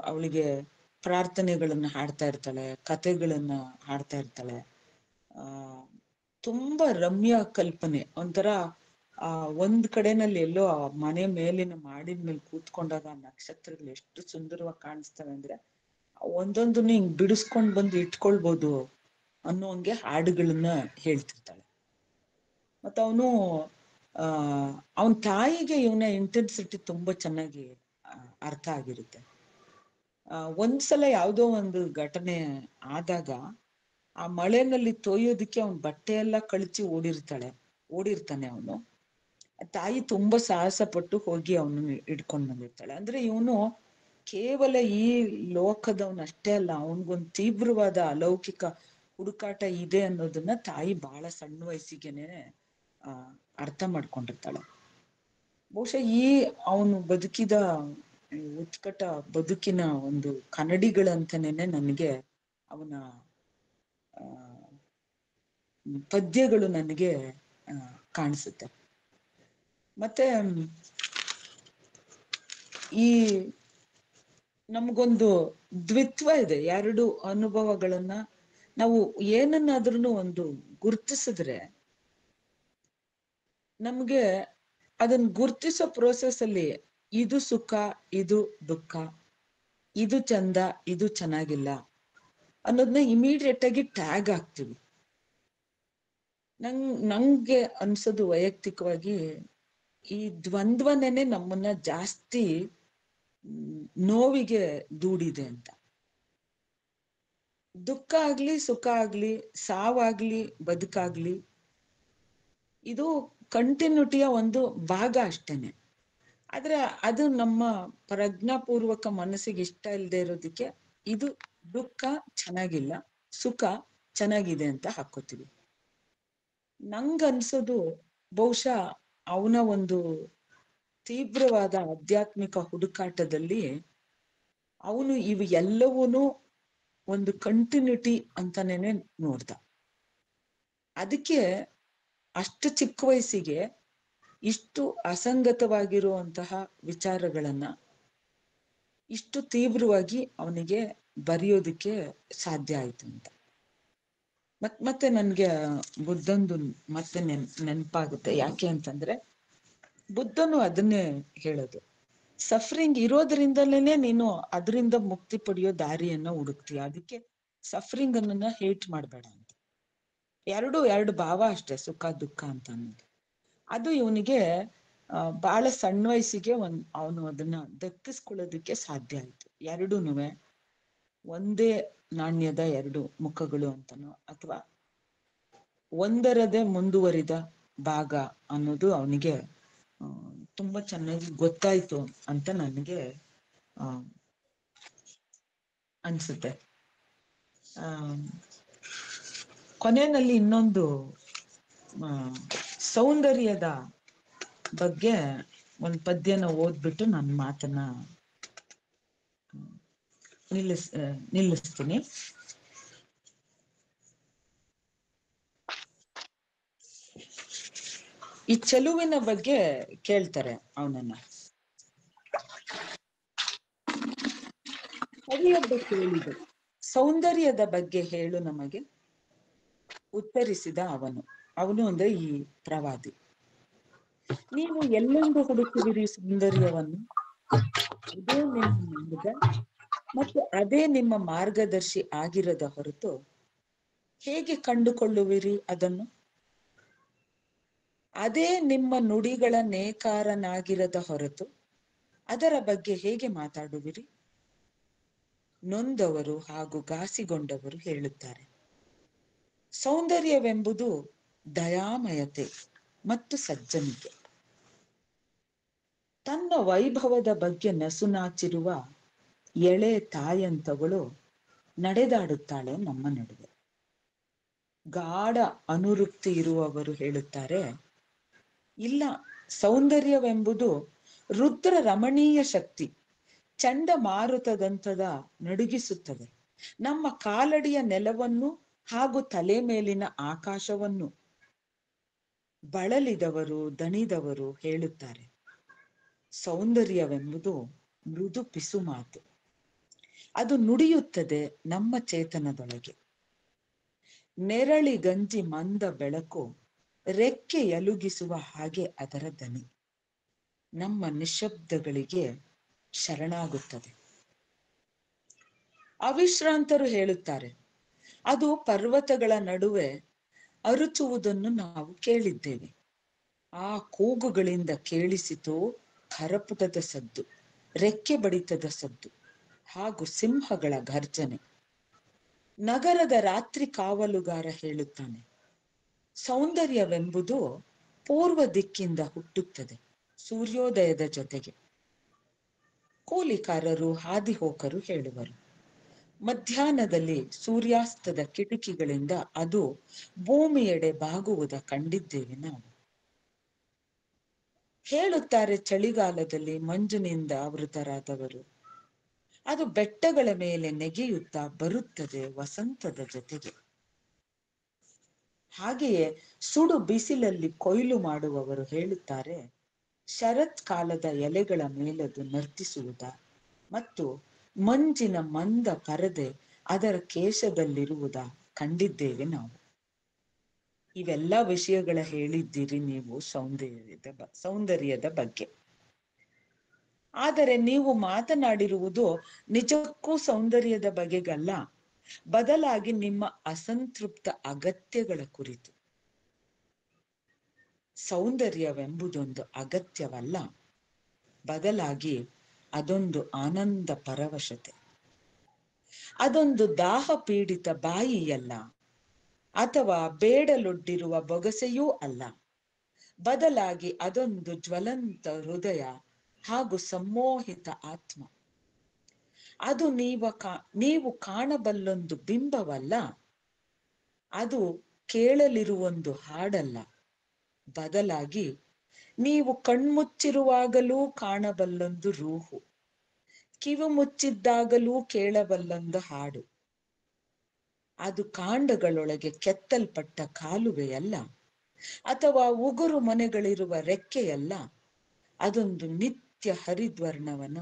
ಅವಳಿಗೆ ಪ್ರಾರ್ಥನೆಗಳನ್ನ ಹಾಡ್ತಾ ಇರ್ತಾಳೆ, ಕಥೆಗಳನ್ನ ಹಾಡ್ತಾ ಇರ್ತಾಳೆ. ತುಂಬಾ ರಮ್ಯ ಕಲ್ಪನೆ. ಒಂಥರ ಒಂದ್ ಕಡೆನಲ್ಲಿ ಎಲ್ಲೋ ಮನೆ ಮೇಲಿನ ಮಾಡಿದ ಮೇಲೆ ಕೂತ್ಕೊಂಡಾಗ ನಕ್ಷತ್ರಗಳು ಎಷ್ಟು ಸುಂದರವಾಗಿ ಕಾಣಿಸ್ತವೆ ಅಂದ್ರೆ ಒಂದೊಂದನ್ನು ಹಿಂಗ್ ಬಿಡಿಸ್ಕೊಂಡ್ ಬಂದು ಇಟ್ಕೊಳ್ಬೋದು ಅನ್ನೋಂಗೆ ಹಾಡುಗಳನ್ನ ಹೇಳ್ತಿರ್ತಾಳೆ. ಮತ್ತೆ ಅವನ ತಾಯಿಗೆ ಇವನ ಇಂಟೆನ್ಸಿಟಿ ತುಂಬಾ ಚೆನ್ನಾಗಿ ಅರ್ಥ ಆಗಿರುತ್ತೆ. ಒಂದ್ಸಲ ಯಾವುದೋ ಒಂದು ಘಟನೆ ಆದಾಗ ಆ ಮಳೆನಲ್ಲಿ ತೊಯ್ಯೋದಿಕ್ಕೆ ಅವನ್ ಬಟ್ಟೆ ಎಲ್ಲ ಕಳಚಿ ಓಡಿರ್ತಾನೆ ಅವನು. ತಾಯಿ ತುಂಬಾ ಸಾಹಸ ಪಟ್ಟು ಹೋಗಿ ಅವನನ್ನು ಹಿಡ್ಕೊಂಡ್ ಬಂದಿರ್ತಾಳೆ. ಅಂದ್ರೆ ಇವನು ಕೇವಲ ಈ ಲೋಕದವನಷ್ಟೇ ಅಲ್ಲ, ಅವನ್ಗೊಂದು ತೀವ್ರವಾದ ಅಲೌಕಿಕ ಹುಡುಕಾಟ ಇದೆ ಅನ್ನೋದನ್ನ ತಾಯಿ ಬಹಳ ಸಣ್ಣ ವಯಸ್ಸಿಗೆನೆ ಅರ್ಥ ಮಾಡ್ಕೊಂಡಿರ್ತಾಳೆ. ಬಹುಶಃ ಈ ಅವನು ಬದುಕಿದ ಉತ್ಕಟ ಬದುಕಿನ ಒಂದು ಕನ್ನಡಿಗಳಂತನೇನೆ ನನಗೆ ಅವನ ಪದ್ಯಗಳು ನನಗೆ ಕಾಣಿಸುತ್ತೆ. ಮತ್ತೆ ಈ ನಮಗೊಂದು ದ್ವಿತ್ವ ಇದೆ, ಎರಡು ಅನುಭವಗಳನ್ನ ನಾವು ಏನನ್ನಾದ್ರೂ ಒಂದು ಗುರ್ತಿಸಿದ್ರೆ ನಮ್ಗೆ ಅದನ್ನ ಗುರ್ತಿಸೋ ಪ್ರೋಸೆಸ್ ಅಲ್ಲಿ ಇದು ಸುಖ, ಇದು ದುಃಖ, ಇದು ಚಂದ, ಇದು ಚೆನ್ನಾಗಿಲ್ಲ ಅನ್ನೋದನ್ನ ಇಮಿಡಿಯೇಟ್ ಆಗಿ ಟ್ಯಾಗ್ ಹಾಕ್ತೀವಿ. ನಂಗೆ ಅನ್ಸೋದು ವೈಯಕ್ತಿಕವಾಗಿ ಈ ದ್ವಂದ್ವನೇ ನಮ್ಮನ್ನ ಜಾಸ್ತಿ ನೋವಿಗೆ ದೂಡಿದೆ ಅಂತ. ದುಃಖ ಆಗ್ಲಿ ಸುಖ ಆಗ್ಲಿ ಸಾವಾಗ್ಲಿ ಬದುಕಾಗ್ಲಿ ಇದು ಕಂಟಿನ್ಯೂಟಿಯ ಒಂದು ಭಾಗ ಅಷ್ಟೇನೆ. ಆದ್ರೆ ಅದು ನಮ್ಮ ಪ್ರಜ್ಞಾಪೂರ್ವಕ ಮನಸ್ಸಿಗೆ ಇಷ್ಟ ಇಲ್ಲದೆ ಇರೋದಕ್ಕೆ ಇದು ದುಃಖ ಚೆನ್ನಾಗಿಲ್ಲ, ಸುಖ ಚೆನ್ನಾಗಿದೆ ಅಂತ ಹಾಕೋತೀವಿ. ನಂಗನ್ಸೋದು ಬಹುಶಃ ಅವನ ಒಂದು ತೀವ್ರವಾದ ಆಧ್ಯಾತ್ಮಿಕ ಹುಡುಕಾಟದಲ್ಲಿ ಅವನು ಇವು ಎಲ್ಲವೂನು ಒಂದು ಕಂಟಿನ್ಯೂಟಿ ಅಂತಾನೇನೆ ನೋಡ್ದ. ಅದಕ್ಕೆ ಅಷ್ಟು ಚಿಕ್ಕ ವಯಸ್ಸಿಗೆ ಇಷ್ಟು ಅಸಂಗತವಾಗಿರುವಂತಹ ವಿಚಾರಗಳನ್ನ ಇಷ್ಟು ತೀವ್ರವಾಗಿ ಅವನಿಗೆ ಬರೆಯೋದಕ್ಕೆ ಸಾಧ್ಯ ಆಯ್ತು ಅಂತ. ಮತ್ತೆ ನನ್ಗೆ ಬುದ್ಧಂದು ಮತ್ತೆ ನೆನಪಾಗುತ್ತೆ. ಯಾಕೆ ಅಂತಂದ್ರೆ ಬುದ್ಧನು ಅದನ್ನೇ ಹೇಳೋದು, ಸಫರಿಂಗ್ ಇರೋದ್ರಿಂದಲೇ ನೀನು ಅದರಿಂದ ಮುಕ್ತಿ ಪಡೆಯೋ ದಾರಿಯನ್ನ ಹುಡುಕ್ತೀಯ, ಅದಕ್ಕೆ ಸಫರಿಂಗ್ ಅನ್ನ ಹೇಟ್ ಮಾಡ್ಬೇಡ ಅಂತ. ಎರಡು ಭಾವ ಅಷ್ಟೇ, ಸುಖ ದುಃಖ ಅಂತ ಅನ್ನೋದು. ಅದು ಇವನಿಗೆ ಬಹಳ ಸಣ್ಣ ವಯಸ್ಸಿಗೆ ಅವನು ಅದನ್ನ ದಕ್ಕಿಸ್ಕೊಳ್ಳೋದಕ್ಕೆ ಸಾಧ್ಯ ಆಯ್ತು. ಎರಡೂನುವೆ ಒಂದೇ ನಾಣ್ಯದ ಎರಡು ಮುಖಗಳು ಅಂತನೋ ಅಥವಾ ಒಂದರದೇ ಮುಂದುವರಿದ ಭಾಗ ಅನ್ನೋದು ಅವನಿಗೆ ತುಂಬಾ ಚೆನ್ನಾಗಿ ಗೊತ್ತಾಯ್ತು ಅಂತ ನನಗೆ ಅನ್ಸುತ್ತೆ. ಕೊನೆಯಲ್ಲಿ ಇನ್ನೊಂದು ಸೌಂದರ್ಯದ ಬಗ್ಗೆ ಒಂದು ಪದ್ಯನ ಓದ್ಬಿಟ್ಟು ನನ್ನ ಮಾತನ್ನ ನಿಲ್ಲಿಸ್ತೀನಿ. ಈ ಚೆಲುವಿನ ಬಗ್ಗೆ ಕೇಳ್ತಾರೆ ಅವನನ್ನ. ಕವಿಯೊಬ್ಬ ಕೇಳಿದ, ಸೌಂದರ್ಯದ ಬಗ್ಗೆ ಹೇಳು ನಮಗೆ. ಉತ್ತರಿಸಿದ ಅವನು ಅಂದ್ರೆ ಈ ಪ್ರವಾದಿ, ನೀವು ಎಲ್ಲೆಂದು ಹುಡುಕುವಿರಿ ಸೌಂದರ್ಯವನ್ನು, ಅದೇ ನಿಮ್ಮ ಮಾರ್ಗ ಮತ್ತು ಅದೇ ನಿಮ್ಮ ಮಾರ್ಗದರ್ಶಿ ಆಗಿರದ ಹೊರತು ಹೇಗೆ ಕಂಡುಕೊಳ್ಳುವಿರಿ ಅದನ್ನು? ಅದೇ ನಿಮ್ಮ ನುಡಿಗಳ ನೇಕಾರನಾಗಿರದ ಹೊರತು ಅದರ ಬಗ್ಗೆ ಹೇಗೆ ಮಾತಾಡುವಿರಿ? ನೊಂದವರು ಹಾಗೂ ಘಾಸಿಗೊಂಡವರು ಹೇಳುತ್ತಾರೆ, ಸೌಂದರ್ಯವೆಂಬುದು ದಯಾಮಯತೆ ಮತ್ತು ಸಜ್ಜನಿಕೆ. ತನ್ನ ವೈಭವದ ಬಗ್ಗೆ ನಸುನಾಚಿರುವ ಎಳೆ ತಾಯಂತವಳು ನಡೆದಾಡುತ್ತಾಳೆ ನಮ್ಮ ನಡುವೆ. ಗಾಢ ಅನುರುಕ್ತಿ ಇರುವವರು ಹೇಳುತ್ತಾರೆ, ಇಲ್ಲ, ಸೌಂದರ್ಯವೆಂಬುದು ರುದ್ರ ರಮಣೀಯ ಶಕ್ತಿ, ಚಂಡಮಾರುತದಂತದ ನಡುಗಿಸುತ್ತದೆ ನಮ್ಮ ಕಾಲಡಿಯ ನೆಲವನ್ನು ಹಾಗೂ ತಲೆ ಮೇಲಿನ ಆಕಾಶವನ್ನು. ಬಳಲಿದವರು ದಣಿದವರು ಹೇಳುತ್ತಾರೆ, ಸೌಂದರ್ಯವೆಂಬುದು ಮೃದು ಪಿಸು ಮಾತು, ಅದು ನುಡಿಯುತ್ತದೆ ನಮ್ಮ ಚೇತನದೊಳಗೆ. ನೆರಳಿ ಗಂಜಿ ಮಂದ ಬೆಳಕು ರೆಕ್ಕೆ ಎಲುಗಿಸುವ ಹಾಗೆ ಅದರ ದನಿ ನಮ್ಮ ನಿಶಬ್ದಗಳಿಗೆ ಶರಣಾಗುತ್ತದೆ. ಅವಿಶ್ರಾಂತರು ಹೇಳುತ್ತಾರೆ, ಅದು ಪರ್ವತಗಳ ನಡುವೆ ಅರುಚುವುದನ್ನು ನಾವು ಕೇಳಿದ್ದೇವೆ. ಆ ಕೂಗುಗಳಿಂದ ಕೇಳಿಸಿತು ಖರಪುಟದ ಸದ್ದು, ರೆಕ್ಕೆ ಬಡಿತದ ಸದ್ದು ಹಾಗೂ ಸಿಂಹಗಳ ಘರ್ಜನೆ. ನಗರದ ರಾತ್ರಿ ಕಾವಲುಗಾರ ಹೇಳುತ್ತಾನೆ, ಸೌಂದರ್ಯವೆಂಬುದು ಪೂರ್ವ ದಿಕ್ಕಿಂದ ಹುಟ್ಟುತ್ತದೆ ಸೂರ್ಯೋದಯದ ಜೊತೆಗೆ. ಕೂಲಿಕಾರರು ಹಾದಿಹೋಕರು ಹೇಳುವರು, ಮಧ್ಯಾಹ್ನದಲ್ಲಿ ಸೂರ್ಯಾಸ್ತದ ಕಿಟಕಿಗಳಿಂದ ಅದು ಭೂಮಿಯೆಡೆ ಬಾಗುವುದ ಕಂಡಿದ್ದೇವೆ ನಾವು. ಹೇಳುತ್ತಾರೆ ಚಳಿಗಾಲದಲ್ಲಿ ಮಂಜಿನಿಂದ ಆವೃತರಾದವರು, ಅದು ಬೆಟ್ಟಗಳ ಮೇಲೆ ನೆಗೆಯುತ್ತಾ ಬರುತ್ತದೆ ವಸಂತದ ಜೊತೆಗೆ. ಹಾಗೆಯೇ ಸುಡು ಬಿಸಿಲಲ್ಲಿ ಕೊಯ್ಲು ಮಾಡುವವರು ಹೇಳುತ್ತಾರೆ, ಶರತ್ ಕಾಲದ ಎಲೆಗಳ ಮೇಲದು ನರ್ತಿಸುವುದ ಮತ್ತು ಮಂಜಿನ ಮಂದ ಪರದೆ ಅದರ ಕೇಶದಲ್ಲಿರುವುದ ಕಂಡಿದ್ದೇವೆ ನಾವು. ಇವೆಲ್ಲ ವಿಷಯಗಳ ಹೇಳಿದ್ದೀರಿ ನೀವು ಸೌಂದರ್ಯದ ಬಗ್ಗೆ. ಆದರೆ ನೀವು ಮಾತನಾಡಿರುವುದು ನಿಜಕ್ಕೂ ಸೌಂದರ್ಯದ ಬಗೆಗಲ್ಲ, ಬದಲಾಗಿ ನಿಮ್ಮ ಅಸಂತೃಪ್ತ ಅಗತ್ಯಗಳ ಕುರಿತು. ಸೌಂದರ್ಯವೆಂಬುದೊಂದು ಅಗತ್ಯವಲ್ಲ, ಬದಲಾಗಿ ಅದೊಂದು ಆನಂದ ಪರವಶತೆ. ಅದೊಂದು ದಾಹ ಪೀಡಿತ ಬಾಯಿಯಲ್ಲ, ಅಥವಾ ಬೇಡಲೊಡ್ಡಿರುವ ಬೊಗಸೆಯೂ ಅಲ್ಲ, ಬದಲಾಗಿ ಅದೊಂದು ಜ್ವಲಂತ ಹೃದಯ ಹಾಗೂ ಸಮ್ಮೋಹಿತ ಆತ್ಮ. ಅದು ನೀವು ಕಾಣಬಲ್ಲೊಂದು ಬಿಂಬವಲ್ಲ, ಅದು ಕೇಳಲಿರುವೊಂದು ಹಾಡಲ್ಲ, ಬದಲಾಗಿ ನೀವು ಕಣ್ಮುಚ್ಚಿರುವಾಗಲೂ ಕಾಣಬಲ್ಲೊಂದು ರೂಹು, ಕಿವಿ ಮುಚ್ಚಿದ್ದಾಗಲೂ ಕೇಳಬಲ್ಲೊಂದು ಹಾಡು. ಅದು ಕಾಂಡಗಳೊಳಗೆ ಕೆತ್ತಲ್ಪಟ್ಟ ಕಾಲುವೆಯಲ್ಲ, ಅಥವಾ ಉಗುರು ಮನೆಗಳಿರುವ ರೆಕ್ಕೆಯಲ್ಲ, ಅದೊಂದು ನಿತ್ಯ ಹರಿದ್ವರ್ಣವನ,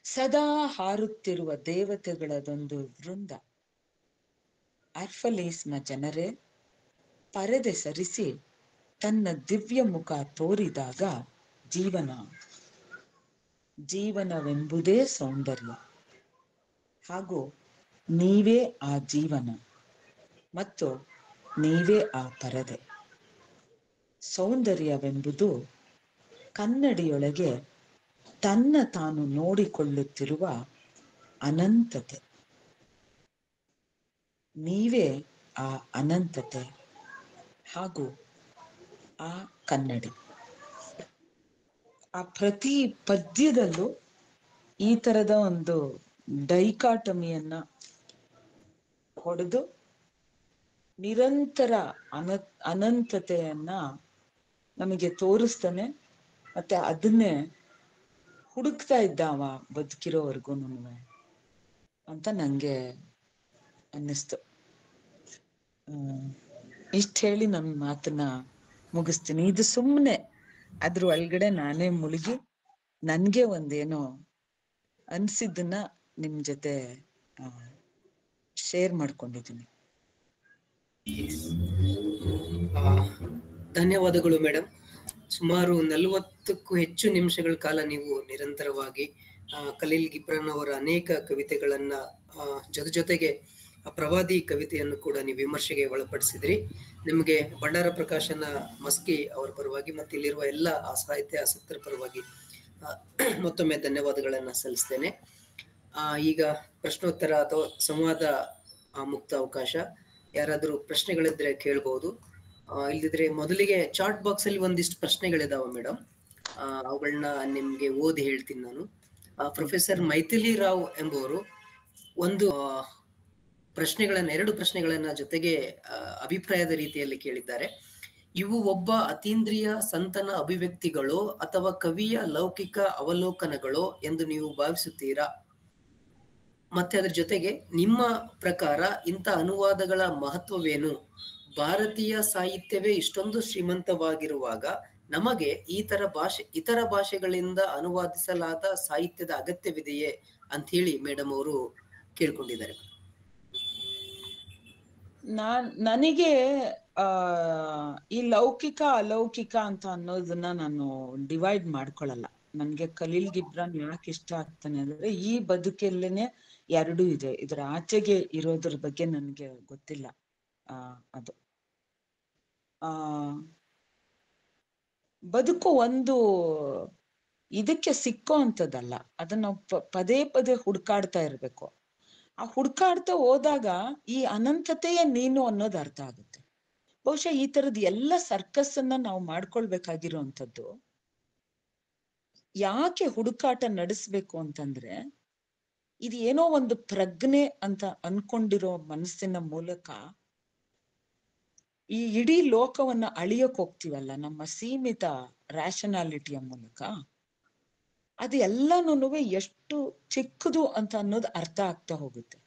ಸದಾ ಹಾರುತ್ತಿರುವ ದೇವತೆಗಳದೊಂದು ವೃಂದ. ಅರ್ಫಲೀಸ್ನ ಜನರೇ, ಪರದೆ ಸರಿಸಿ ತನ್ನ ದಿವ್ಯ ಮುಖ ತೋರಿದಾಗ ಜೀವನವೆಂಬುದೇ ಸೌಂದರ್ಯ, ಹಾಗೂ ನೀವೇ ಆ ಜೀವನ ಮತ್ತು ನೀವೇ ಆ ಪರದೆ. ಸೌಂದರ್ಯವೆಂಬುದು ಕನ್ನಡಿಯೊಳಗೆ ತನ್ನ ತಾನು ನೋಡಿಕೊಳ್ಳುತ್ತಿರುವ ಅನಂತತೆ. ನೀವೇ ಆ ಅನಂತತೆ ಹಾಗೂ ಆ ಕನ್ನಡಿ. ಆ ಪ್ರತಿ ಪದ್ಯದಲ್ಲೂ ಈ ತರದ ಒಂದು ಡೈಕಾಟಮಿಯನ್ನ ಹೊಡೆದು ನಿರಂತರ ಅನಂತತೆಯನ್ನ ನಮಗೆ ತೋರಿಸ್ತಾನೆ. ಮತ್ತೆ ಅದನ್ನೇ ಹುಡುಕ್ತಾ ಇದ್ದಾವ ಬದುಕಿರೋವರೆಗೂ ಅಂತ ನಂಗೆ ಅನ್ನಿಸ್ತು. ಇಷ್ಟ ಹೇಳಿ ನನ್ನ ಮಾತನ್ನ ಮುಗಿಸ್ತೀನಿ. ಇದು ಸುಮ್ಮನೆ ಅದ್ರ ಒಳಗಡೆ ನಾನೇ ಮುಳುಗಿ ನನ್ಗೆ ಒಂದೇನೋ ಅನ್ಸಿದ್ದನ್ನ ನಿಮ್ ಜೊತೆ ಶೇರ್ ಮಾಡ್ಕೊಂಡಿದ್ದೀನಿ. ಧನ್ಯವಾದಗಳು ಮೇಡಮ್. ಸುಮಾರು 40ಕ್ಕೂ ಹೆಚ್ಚು ನಿಮಿಷಗಳ ಕಾಲ ನೀವು ನಿರಂತರವಾಗಿ ಖಲೀಲ್ ಗಿಬ್ರಾನ್ ಅವರ ಅನೇಕ ಕವಿತೆಗಳನ್ನ ಜೊತೆಗೆ ಪ್ರವಾದಿ ಕವಿತೆಯನ್ನು ಕೂಡ ನೀವು ವಿಮರ್ಶೆಗೆ ಒಳಪಡಿಸಿದ್ರಿ. ನಿಮಗೆ ಭಂಡಾರ ಪ್ರಕಾಶನ ಮಸ್ಕಿ ಅವರ ಪರವಾಗಿ ಮತ್ತು ಇಲ್ಲಿರುವ ಎಲ್ಲ ಸಾಹಿತ್ಯ ಆಸಕ್ತರ ಪರವಾಗಿ ಮತ್ತೊಮ್ಮೆ ಧನ್ಯವಾದಗಳನ್ನ ಸಲ್ಲಿಸ್ತೇನೆ. ಈಗ ಪ್ರಶ್ನೋತ್ತರ ಅಥವಾ ಸಂವಾದ ಮುಕ್ತ ಅವಕಾಶ. ಯಾರಾದ್ರೂ ಪ್ರಶ್ನೆಗಳಿದ್ರೆ ಕೇಳ್ಬಹುದು. ಇಲ್ದಿದ್ರೆ ಮೊದಲಿಗೆ ಚಾಟ್ ಬಾಕ್ಸ್ ಅಲ್ಲಿ ಒಂದಿಷ್ಟು ಪ್ರಶ್ನೆಗಳಿದಾವ ಮೇಡಮ್, ಅವುಗಳನ್ನ ನಿಮ್ಗೆ ಓದಿ ಹೇಳ್ತೀನಿ ನಾನು. ಪ್ರೊಫೆಸರ್ ಮೈಥಿಲಿ ರಾವ್ ಎಂಬುವರು ಒಂದು ಎರಡು ಪ್ರಶ್ನೆಗಳನ್ನ ಜೊತೆಗೆ ಅಭಿಪ್ರಾಯದ ರೀತಿಯಲ್ಲಿ ಕೇಳಿದ್ದಾರೆ. ಇವು ಒಬ್ಬ ಅತೀಂದ್ರಿಯ ಸಂತನ ಅಭಿವ್ಯಕ್ತಿಗಳು ಅಥವಾ ಕವಿಯ ಲೌಕಿಕ ಅವಲೋಕನಗಳು ಎಂದು ನೀವು ಭಾವಿಸುತ್ತೀರಾ? ಮತ್ತೆ ಅದ್ರ ಜೊತೆಗೆ ನಿಮ್ಮ ಪ್ರಕಾರ ಇಂಥ ಅನುವಾದಗಳ ಮಹತ್ವವೇನು? ಭಾರತೀಯ ಸಾಹಿತ್ಯವೇ ಇಷ್ಟೊಂದು ಶ್ರೀಮಂತವಾಗಿರುವಾಗ ನಮಗೆ ಇತರ ಭಾಷೆಗಳಿಂದ ಅನುವಾದಿಸಲಾದ ಸಾಹಿತ್ಯದ ಅಗತ್ಯವಿದೆಯೇ ಅಂತ ಹೇಳಿ ಮೇಡಮ್ ಅವರು ಕೇಳ್ಕೊಂಡಿದ್ದಾರೆ. ನನಗೆ ಈ ಲೌಕಿಕ ಅಲೌಕಿಕ ಅಂತ ಅನ್ನೋದನ್ನ ನಾನು ಡಿವೈಡ್ ಮಾಡ್ಕೊಳಲ್ಲ. ನನ್ಗೆ ಖಲೀಲ್ ಗಿಬ್ರಾನ್ ಯಾಕೆ ಇಷ್ಟ ಆಗ್ತಾನೆ ಅಂದ್ರೆ ಈ ಬದುಕಲ್ಲೇನೆ ಎರಡೂ ಇದೆ, ಇದ್ರ ಆಚೆಗೆ ಇರೋದ್ರ ಬಗ್ಗೆ ನನ್ಗೆ ಗೊತ್ತಿಲ್ಲ. ಅದು ಬದುಕು ಒಂದು ಇದಕ್ಕೆ ಸಿಕ್ಕೋ ಅಂತದಲ್ಲ, ಅದನ್ನ ಪದೇ ಪದೇ ಹುಡ್ಕಾಡ್ತಾ ಇರ್ಬೇಕು. ಆ ಹುಡ್ಕಾಡ್ತಾ ಹೋದಾಗ ಈ ಅನಂತತೆಯೇ ನೀನು ಅನ್ನೋದು ಅರ್ಥ ಆಗುತ್ತೆ. ಬಹುಶಃ ಈ ತರದ ಎಲ್ಲ ಸರ್ಕಸ್ ಅನ್ನ ನಾವು ಮಾಡ್ಕೊಳ್ಬೇಕಾಗಿರುವಂಥದ್ದು ಯಾಕೆ ಹುಡುಕಾಟ ನಡೆಸ್ಬೇಕು ಅಂತಂದ್ರೆ, ಇದು ಏನೋ ಒಂದು ಪ್ರಜ್ಞೆ ಅಂತ ಅನ್ಕೊಂಡಿರೋ ಮನಸ್ಸಿನ ಮೂಲಕ ಈ ಇಡೀ ಲೋಕವನ್ನ ಅಳಿಯಕ್ ಹೋಗ್ತೀವಲ್ಲ ನಮ್ಮ ಸೀಮಿತ ರ್ಯಾಷನಾಲಿಟಿಯ ಮೂಲಕ, ಅದು ಎಲ್ಲಾನು ಎಷ್ಟು ಚಿಕ್ಕದು ಅಂತ ಅನ್ನೋದು ಅರ್ಥ ಆಗ್ತಾ ಹೋಗುತ್ತೆ.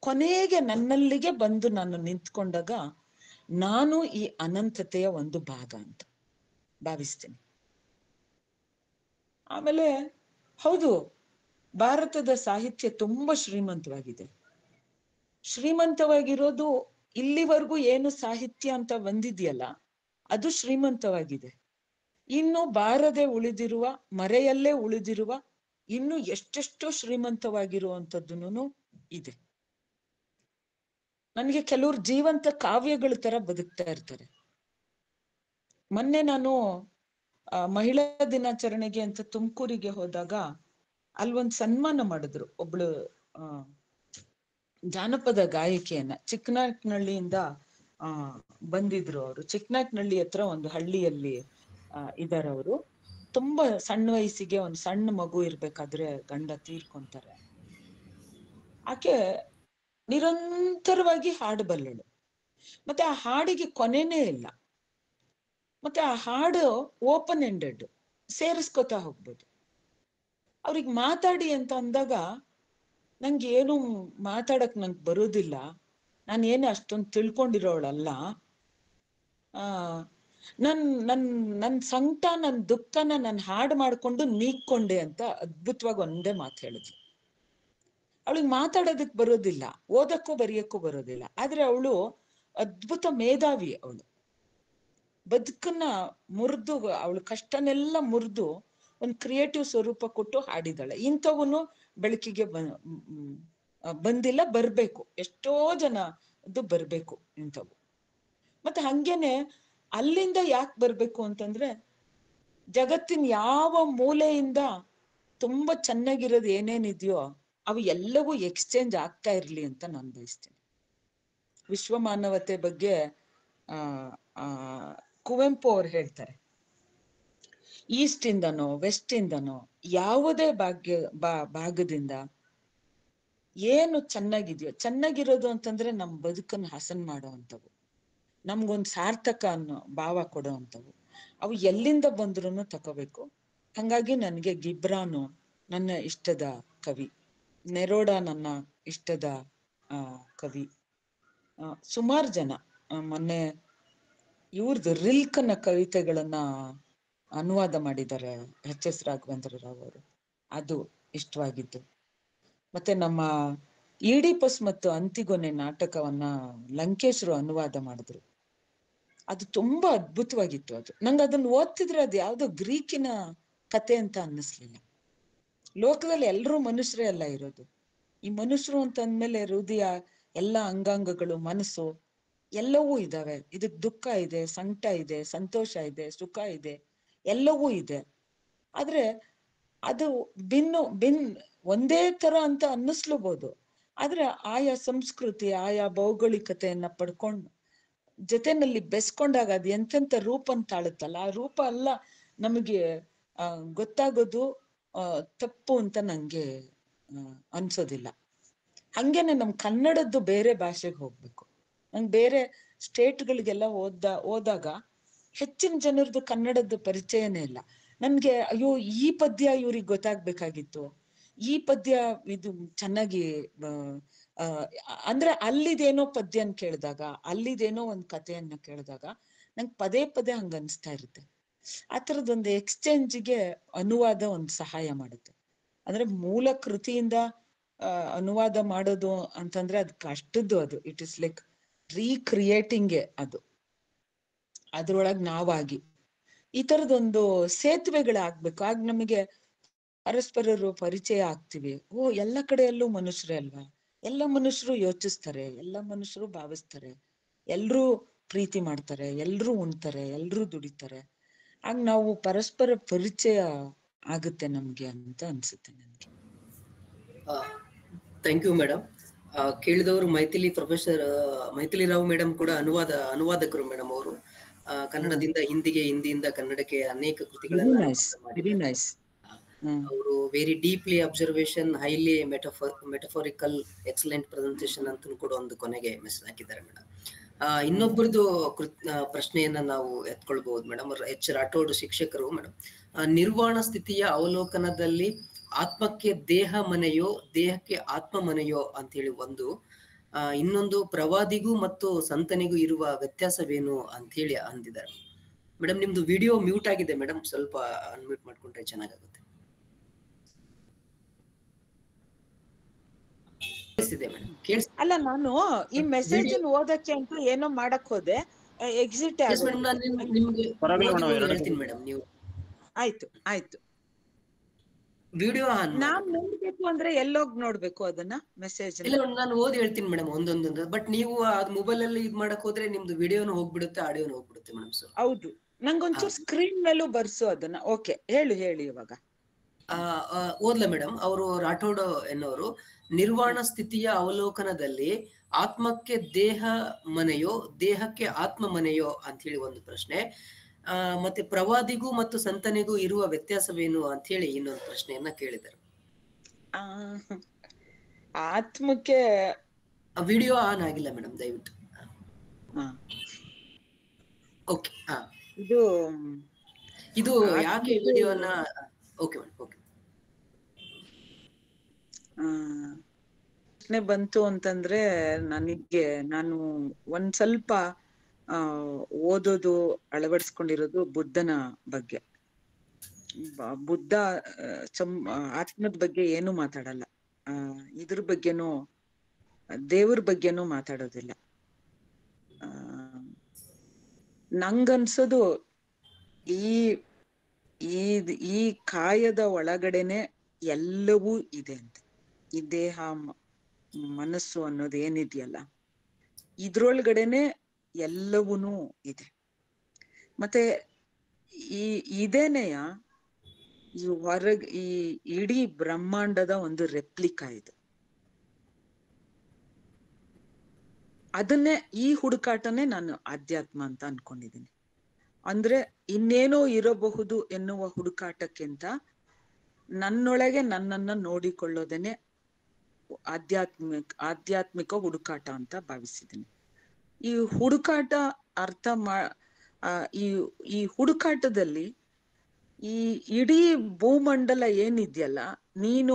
ಕೊನೆಗೆ ನನ್ನಲ್ಲಿಗೆ ಬಂದು ನಾನು ನಿಂತ್ಕೊಂಡಾಗ ನಾನು ಈ ಅನಂತತೆಯ ಒಂದು ಭಾಗ ಅಂತ ಭಾವಿಸ್ತೀನಿ. ಆಮೇಲೆ ಹೌದು, ಭಾರತದ ಸಾಹಿತ್ಯ ತುಂಬಾ ಶ್ರೀಮಂತವಾಗಿದೆ. ಶ್ರೀಮಂತವಾಗಿರೋದು ಇಲ್ಲಿವರೆಗೂ ಏನು ಸಾಹಿತ್ಯ ಅಂತ ಬಂದಿದೆಯಲ್ಲ ಅದು ಶ್ರೀಮಂತವಾಗಿದೆ. ಇನ್ನು ಬಾರದೆ ಉಳಿದಿರುವ, ಮರೆಯಲ್ಲೇ ಉಳಿದಿರುವ ಇನ್ನು ಎಷ್ಟೆಷ್ಟೋ ಶ್ರೀಮಂತವಾಗಿರುವಂತದ್ದು ಇದೆ. ನನಗೆ ಕೆಲವ್ರು ಜೀವಂತ ಕಾವ್ಯಗಳ ತರ ಬದುಕ್ತಾ ಇರ್ತಾರೆ. ಮೊನ್ನೆ ನಾನು ಮಹಿಳಾ ದಿನಾಚರಣೆಗೆ ಅಂತ ತುಮಕೂರಿಗೆ ಹೋದಾಗ ಅಲ್ಲೊಂದು ಸನ್ಮಾನ ಮಾಡಿದ್ರು. ಒಬ್ಳು ಜಾನಪದ ಗಾಯಕಿಯನ್ನ ಚಿಕ್ಕನಾಯಕನಹಳ್ಳಿಯಿಂದ ಬಂದಿದ್ರು. ಅವರು ಚಿಕ್ಕನಾಯಕನಹಳ್ಳಿ ಹತ್ರ ಒಂದು ಹಳ್ಳಿಯಲ್ಲಿ ಇದಾರೆ. ಅವರು ತುಂಬಾ ಸಣ್ಣ ವಯಸ್ಸಿಗೆ ಒಂದು ಸಣ್ಣ ಮಗು ಇರ್ಬೇಕಾದ್ರೆ ಗಂಡ ತೀರ್ಕೊಂತಾರೆ. ಆಕೆ ನಿರಂತರವಾಗಿ ಹಾಡು ಬಲ್ಲಳು, ಮತ್ತೆ ಆ ಹಾಡಿಗೆ ಕೊನೆನೇ ಇಲ್ಲ. ಮತ್ತೆ ಆ ಹಾಡು ಓಪನ್ ಎಂಡೆಡ್, ಸೇರಿಸ್ಕೊತಾ ಹೋಗ್ಬೋದು. ಅವ್ರಿಗೆ ಮಾತಾಡಿ ಅಂತ ಅಂದಾಗ ನಂಗೆ ಏನು ಮಾತಾಡಕ್ ನಂಗೆ ಬರೋದಿಲ್ಲ, ನಾನು ಏನು ಅಷ್ಟೊಂದು ತಿಳ್ಕೊಂಡಿರೋಳಲ್ಲ, ನನ್ ಸಂಕಟ ನನ್ ದುಃಖನ ನಾನು ಹಾಡು ಮಾಡ್ಕೊಂಡು ನೀಗ್ಕೊಂಡೆ ಅಂತ ಅದ್ಭುತವಾಗಿ ಒಂದೇ ಮಾತು ಹೇಳಿದ್ಲು. ಅವಳಿಗೆ ಮಾತಾಡೋದಕ್ ಬರೋದಿಲ್ಲ, ಓದಕ್ಕೂ ಬರೆಯಕ್ಕೂ ಬರೋದಿಲ್ಲ, ಆದ್ರೆ ಅವಳು ಅದ್ಭುತ ಮೇಧಾವಿ. ಅವಳು ಬದುಕನ್ನ ಮುರಿದು, ಅವಳು ಕಷ್ಟನೆಲ್ಲ ಮುರಿದು ಒಂದು ಕ್ರಿಯೇಟಿವ್ ಸ್ವರೂಪ ಕೊಟ್ಟು ಹಾಡಿದಾಳೆ. ಇಂಥವನು ಬೆಳಕಿಗೆ ಬಂದಿಲ್ಲ, ಬರ್ಬೇಕು. ಎಷ್ಟೋ ಜನ ಅದು ಬರ್ಬೇಕು ಇಂಥವು. ಮತ್ತೆ ಹಂಗೇನೆ ಅಲ್ಲಿಂದ ಯಾಕೆ ಬರ್ಬೇಕು ಅಂತಂದ್ರೆ, ಜಗತ್ತಿನ ಯಾವ ಮೂಲೆಯಿಂದ ತುಂಬಾ ಚೆನ್ನಾಗಿರೋದು ಏನೇನಿದೆಯೋ ಅವು ಎಲ್ಲವೂ ಎಕ್ಸ್ಚೇಂಜ್ ಆಗ್ತಾ ಇರ್ಲಿ ಅಂತ ನಾನು ಬಯಸ್ತೀನಿ. ವಿಶ್ವಮಾನವತೆ ಬಗ್ಗೆ ಕುವೆಂಪು ಅವ್ರು ಹೇಳ್ತಾರೆ, ಈಸ್ಟ್ ಇಂದನೋ ವೆಸ್ಟ್ ಇಂದನೋ ಯಾವುದೇ ಭಾಗದಿಂದ ಏನು ಚೆನ್ನಾಗಿದೆಯೋ, ಚೆನ್ನಾಗಿರೋದು ಅಂತಂದ್ರೆ ನಮ್ ಬದುಕನ್ನು ಹಸನ್ ಮಾಡುವಂಥವು, ನಮ್ಗೊಂದು ಸಾರ್ಥಕ ಅನ್ನೋ ಭಾವ ಕೊಡುವಂಥವು, ಅವು ಎಲ್ಲಿಂದ ಬಂದ್ರು ತಗೋಬೇಕು. ಹಂಗಾಗಿ ನನಗೆ ಗಿಬ್ರಾನು ನನ್ನ ಇಷ್ಟದ ಕವಿ, ನೆರೋಡ ನನ್ನ ಇಷ್ಟದ ಕವಿ. ಸುಮಾರು ಜನ ಮೊನ್ನೆ ಇವ್ರದ್ದು ರಿಲ್ಕನ ಕವಿತೆಗಳನ್ನ ಅನುವಾದ ಮಾಡಿದ್ದಾರೆ ಎಚ್.ಎಸ್. ರಾಘವೇಂದ್ರ ರಾವ್ ಅವರು, ಅದು ಇಷ್ಟವಾಗಿದ್ದು. ಮತ್ತೆ ನಮ್ಮ ಈಡಿಪಸ್ ಮತ್ತು ಅಂತಿಗೊನೆ ನಾಟಕವನ್ನ ಲಂಕೇಶ್ರು ಅನುವಾದ ಮಾಡಿದ್ರು, ಅದು ತುಂಬಾ ಅದ್ಭುತವಾಗಿತ್ತು. ಅದು ನಂಗೆ ಅದನ್ನ ಓದ್ತಿದ್ರೆ ಅದು ಯಾವ್ದೋ ಗ್ರೀಕಿನ ಕತೆ ಅಂತ ಅನ್ನಿಸ್ಲಿಲ್ಲ. ಲೋಕದಲ್ಲಿ ಎಲ್ರೂ ಮನುಷ್ಯರೇ ಅಲ್ಲ ಇರೋದು. ಈ ಮನುಷ್ಯರು ಅಂತ ಅಂದ್ಮೇಲೆ ಹೃದಯ, ಎಲ್ಲ ಅಂಗಾಂಗಗಳು, ಮನಸ್ಸು ಎಲ್ಲವೂ ಇದಾವೆ. ಇದಕ್ ದುಃಖ ಇದೆ, ಸಂಕಟ ಇದೆ, ಸಂತೋಷ ಇದೆ, ಸುಖ ಇದೆ, ಎಲ್ಲವೂ ಇದೆ. ಆದ್ರೆ ಅದು ಒಂದೇ ತರ ಅಂತ ಅನ್ನಿಸ್ಲೂಬಹುದು. ಆದ್ರೆ ಆಯಾ ಸಂಸ್ಕೃತಿ, ಆಯಾ ಭೌಗೋಳಿಕತೆಯನ್ನ ಪಡ್ಕೊಂಡು ಜೊತೆನಲ್ಲಿ ಬೆಸ್ಕೊಂಡಾಗ ಅದು ಎಂತೆಂತ ರೂಪನ್ ತಾಳುತ್ತಲ್ಲ, ಆ ರೂಪ ಎಲ್ಲ ನಮಗೆ ಗೊತ್ತಾಗೋದು ತಪ್ಪು ಅಂತ ನಂಗೆ ಅನ್ಸೋದಿಲ್ಲ. ಹಂಗೇನೆ ನಮ್ ಕನ್ನಡದ್ದು ಬೇರೆ ಭಾಷೆಗೆ ಹೋಗ್ಬೇಕು. ನಂಗೆ ಬೇರೆ ಸ್ಟೇಟ್ಗಳಿಗೆಲ್ಲ ಹೋದಾಗ ಹೆಚ್ಚಿನ ಜನರದ್ದು ಕನ್ನಡದ್ದು ಪರಿಚಯನೇ ಇಲ್ಲ. ನನ್ಗೆ ಅಯ್ಯೋ ಈ ಪದ್ಯ ಇವ್ರಿಗೆ ಗೊತ್ತಾಗ್ಬೇಕಾಗಿತ್ತು, ಈ ಪದ್ಯ ಇದು ಚೆನ್ನಾಗಿ ಅಂದ್ರೆ ಅಲ್ಲಿದೇನೋ ಪದ್ಯನ್ ಕೇಳಿದಾಗ, ಅಲ್ಲಿದೇನೋ ಒಂದ್ ಕಥೆಯನ್ನ ಕೇಳಿದಾಗ ನಂಗೆ ಪದೇ ಪದೇ ಹಂಗ ಅನ್ಸ್ತಾ ಇರುತ್ತೆ. ಆ ಥರದೊಂದು ಎಕ್ಸ್ಚೇಂಜ್ಗೆ ಅನುವಾದ ಒಂದು ಸಹಾಯ ಮಾಡುತ್ತೆ. ಅಂದ್ರೆ ಮೂಲ ಕೃತಿಯಿಂದ ಅನುವಾದ ಮಾಡೋದು ಅಂತಂದ್ರೆ ಅದು ಕಷ್ಟದ್ದು. ಅದು ಇಟ್ ಇಸ್ ಲೈಕ್ ರೀಕ್ರಿಯೇಟಿಂಗ್ ಅದು, ಅದ್ರೊಳಗ್ ನಾವಾಗಿ ಈ ತರದೊಂದು ಸೇತುವೆಗಳಾಗ್ಬೇಕು. ಆಗ ನಮಗೆ ಪರಸ್ಪರರು ಪರಿಚಯ ಆಗ್ತೀವಿ. ಓ, ಎಲ್ಲ ಕಡೆಯಲ್ಲೂ ಮನುಷ್ಯರೇ ಅಲ್ವಾ, ಎಲ್ಲ ಮನುಷ್ಯರು ಯೋಚಿಸ್ತಾರೆ, ಎಲ್ಲ ಮನುಷ್ಯರು ಭಾವಿಸ್ತಾರೆ, ಎಲ್ರೂ ಪ್ರೀತಿ ಮಾಡ್ತಾರೆ, ಎಲ್ರೂ ಉಣ್ತಾರೆ, ಎಲ್ರೂ ದುಡಿತಾರೆ. ಆಗ ನಾವು ಪರಸ್ಪರ ಪರಿಚಯ ಆಗುತ್ತೆ ನಮ್ಗೆ ಅಂತ ಅನ್ಸುತ್ತೆ ನನ್ಗೆ. Thank you madam. ಕೇಳಿದವರು ಪ್ರೊಫೆಸರ್ ಮೈಥಿಲಿ ರಾವ್ ಮೇಡಮ್ ಕೂಡ ಅನುವಾದಕರು ಮೇಡಮ್. ಅವರು ಕನ್ನಡದಿಂದ ಹಿಂದಿಗೆ, ಹಿಂದಿಯಿಂದ ಕನ್ನಡಕ್ಕೆ ಅನೇಕ ಕೃತಿಗಳನ್ನ ವೆರಿ ನೈಸ್. ಅವರು very deeply observation, highly metaphorical, excellent presentation ಅಂತ ಕೂಡ ಒಂದು ಕೊನೆಗೆ ಮೆಸೇಜ್ ಹಾಕಿದ್ದಾರೆ ಮೇಡಮ್. ಇನ್ನೊಬ್ಬರದು ಪ್ರಶ್ನೆಯನ್ನ ನಾವು ಎತ್ಕೊಳ್ಬಹುದು ಮೇಡಮ್. ಎಚ್ ರಾಠೋಡ್ ಶಿಕ್ಷಕರು ಮೇಡಮ್, ನಿರ್ವಾಣ ಸ್ಥಿತಿಯ ಅವಲೋಕನದಲ್ಲಿ ಆತ್ಮಕ್ಕೆ ದೇಹ ಮನೆಯೋ ದೇಹಕ್ಕೆ ಆತ್ಮ ಮನೆಯೋ ಅಂತ ಹೇಳಿ ಒಂದು, ಇನ್ನೊಂದು ಪ್ರವಾದಿಗೂ ಮತ್ತು ಸಂತನಿಗೂ ಇರುವ ವ್ಯತ್ಯಾಸವೇನು ಅಂತ ಹೇಳಿ ಅಂದಿದ್ದಾರೆ ಮೇಡಮ್. ನಿಮ್ದು ವಿಡಿಯೋ ಮ್ಯೂಟ್ ಆಗಿದೆ ಮೇಡಮ್, ಸ್ವಲ್ಪ ಅನ್ಮ್ಯೂಟ್ ಮಾಡ್ಕೊಂಡ್ರೆ ಚೆನ್ನಾಗುತ್ತೆ. ಅಲ್ಲ, ನಾನು ಈ ಮೆಸೇಜ್ ಓದಕ್ಕೆ ಅಂತ ಏನೋ ಮಾಡಕ್ ಹೋದೆ, ಎಕ್ಸಿಟ್ ಹೇಳ್ತೀನಿ ಮೇಡಮ್. ನೀವು ಆಯ್ತು ವಿಡಿಯೋ ನಾನ್ ನೋಡ್ಬೇಕು ಅಂದ್ರೆ ಎಲ್ಲೋಗ್ ನೋಡ್ಬೇಕು ಅದನ್ನ ಮೆಸೇಜ್? ಇಲ್ಲ, ನಾನು ಓದಿ ಹೇಳ್ತೀನಿ ಮೇಡಮ್ ಒಂದೊಂದೊಂದು. ಬಟ್ ನೀವು ಅದ್ ಮೊಬೈಲ್ ಅಲ್ಲಿ ಇದ್ ಮಾಡಕ್ ಹೋದ್ರೆ ನಿಮ್ದು ವಿಡಿಯೋನು ಹೋಗ್ಬಿಡುತ್ತೆ, ಆಡಿಯೋನು ಹೋಗ್ಬಿಡುತ್ತೆ ಮೇಡಮ್. ಸೊ ಹೌದು, ನಂಗೊಂಚೂರು ಸ್ಕ್ರೀನ್ ಮೇಲೂ ಬರ್ಸು ಅದನ್ನ. ಓಕೆ, ಹೇಳಿ ಇವಾಗ. ಓದ್ಲ ಮೇಡಮ್. ಅವರು ರಾಠೋಡ್ ಎನ್ನುವರು, ನಿರ್ವಾಣ ಸ್ಥಿತಿಯ ಅವಲೋಕನದಲ್ಲಿ ಆತ್ಮಕ್ಕೆ ದೇಹ ಮನೆಯೋ ದೇಹಕ್ಕೆ ಆತ್ಮ ಮನೆಯೋ ಅಂತ ಹೇಳಿ ಒಂದು ಪ್ರಶ್ನೆ, ಮತ್ತೆ ಪ್ರವಾದಿಗೂ ಮತ್ತು ಸಂತನಿಗೂ ಇರುವ ವ್ಯತ್ಯಾಸವೇನು ಅಂತ ಹೇಳಿ ಇನ್ನೊಂದು ಪ್ರಶ್ನೆಯನ್ನ ಕೇಳಿದರು. ಆತ್ಮಕ್ಕೆ ವಿಡಿಯೋ ಆನ್ ಆಗಿಲ್ಲ ಮೇಡಮ್, ದಯವಿಟ್ಟು. ಓಕೆ, ಇದು ಯಾಕೆ ವಿಡಿಯೋನ? Okay madam, okay. ಪ್ರಶ್ನೆ ಬಂತು ಅಂತಂದ್ರೆ ನಾನು ಒಂದ್ ಸ್ವಲ್ಪ ಓದೋದು ಅಳವಡಿಸ್ಕೊಂಡಿರೋದು ಬುದ್ಧನ ಬಗ್ಗೆ. ಬುದ್ಧ ಆತ್ಮದ ಬಗ್ಗೆ ಏನು ಮಾತಾಡಲ್ಲ, ಇದ್ರ ಬಗ್ಗೆನೂ ದೇವ್ರ ಬಗ್ಗೆನೂ ಮಾತಾಡೋದಿಲ್ಲ. ನಂಗನ್ಸೋದು ಈ ಕಾಯದ ಒಳಗಡೆನೆ ಎಲ್ಲವೂ ಇದೆ ಅಂತ. ಈ ದೇಹ ಮನಸ್ಸು ಅನ್ನೋದು ಏನಿದೆಯಲ್ಲ, ಇದ್ರೊಳಗಡೆನೆ ಎಲ್ಲವೂನು ಇದೆ. ಮತ್ತೆ ಇದೇನೆಯ ಈ ಇಡೀ ಬ್ರಹ್ಮಾಂಡದ ಒಂದು ರೆಪ್ಲಿಕಾ ಇದು. ಅದನ್ನೇ, ಈ ಹುಡುಕಾಟನೇ ನಾನು ಆಧ್ಯಾತ್ಮ ಅಂತ ಅನ್ಕೊಂಡಿದ್ದೀನಿ. ಅಂದ್ರೆ ಇನ್ನೇನೋ ಇರಬಹುದು ಎನ್ನುವ ಹುಡುಕಾಟಕ್ಕಿಂತ ನನ್ನೊಳಗೆ ನನ್ನನ್ನ ನೋಡಿಕೊಳ್ಳೋದೇನೆ ಆಧ್ಯಾತ್ಮಿಕ ಹುಡುಕಾಟ ಅಂತ ಭಾವಿಸಿದ್ದೀನಿ. ಈ ಹುಡುಕಾಟ ಈ ಹುಡುಕಾಟದಲ್ಲಿ ಈ ಇಡೀ ಭೂಮಂಡಲ ಏನಿದೆಯಲ್ಲ, ನೀನು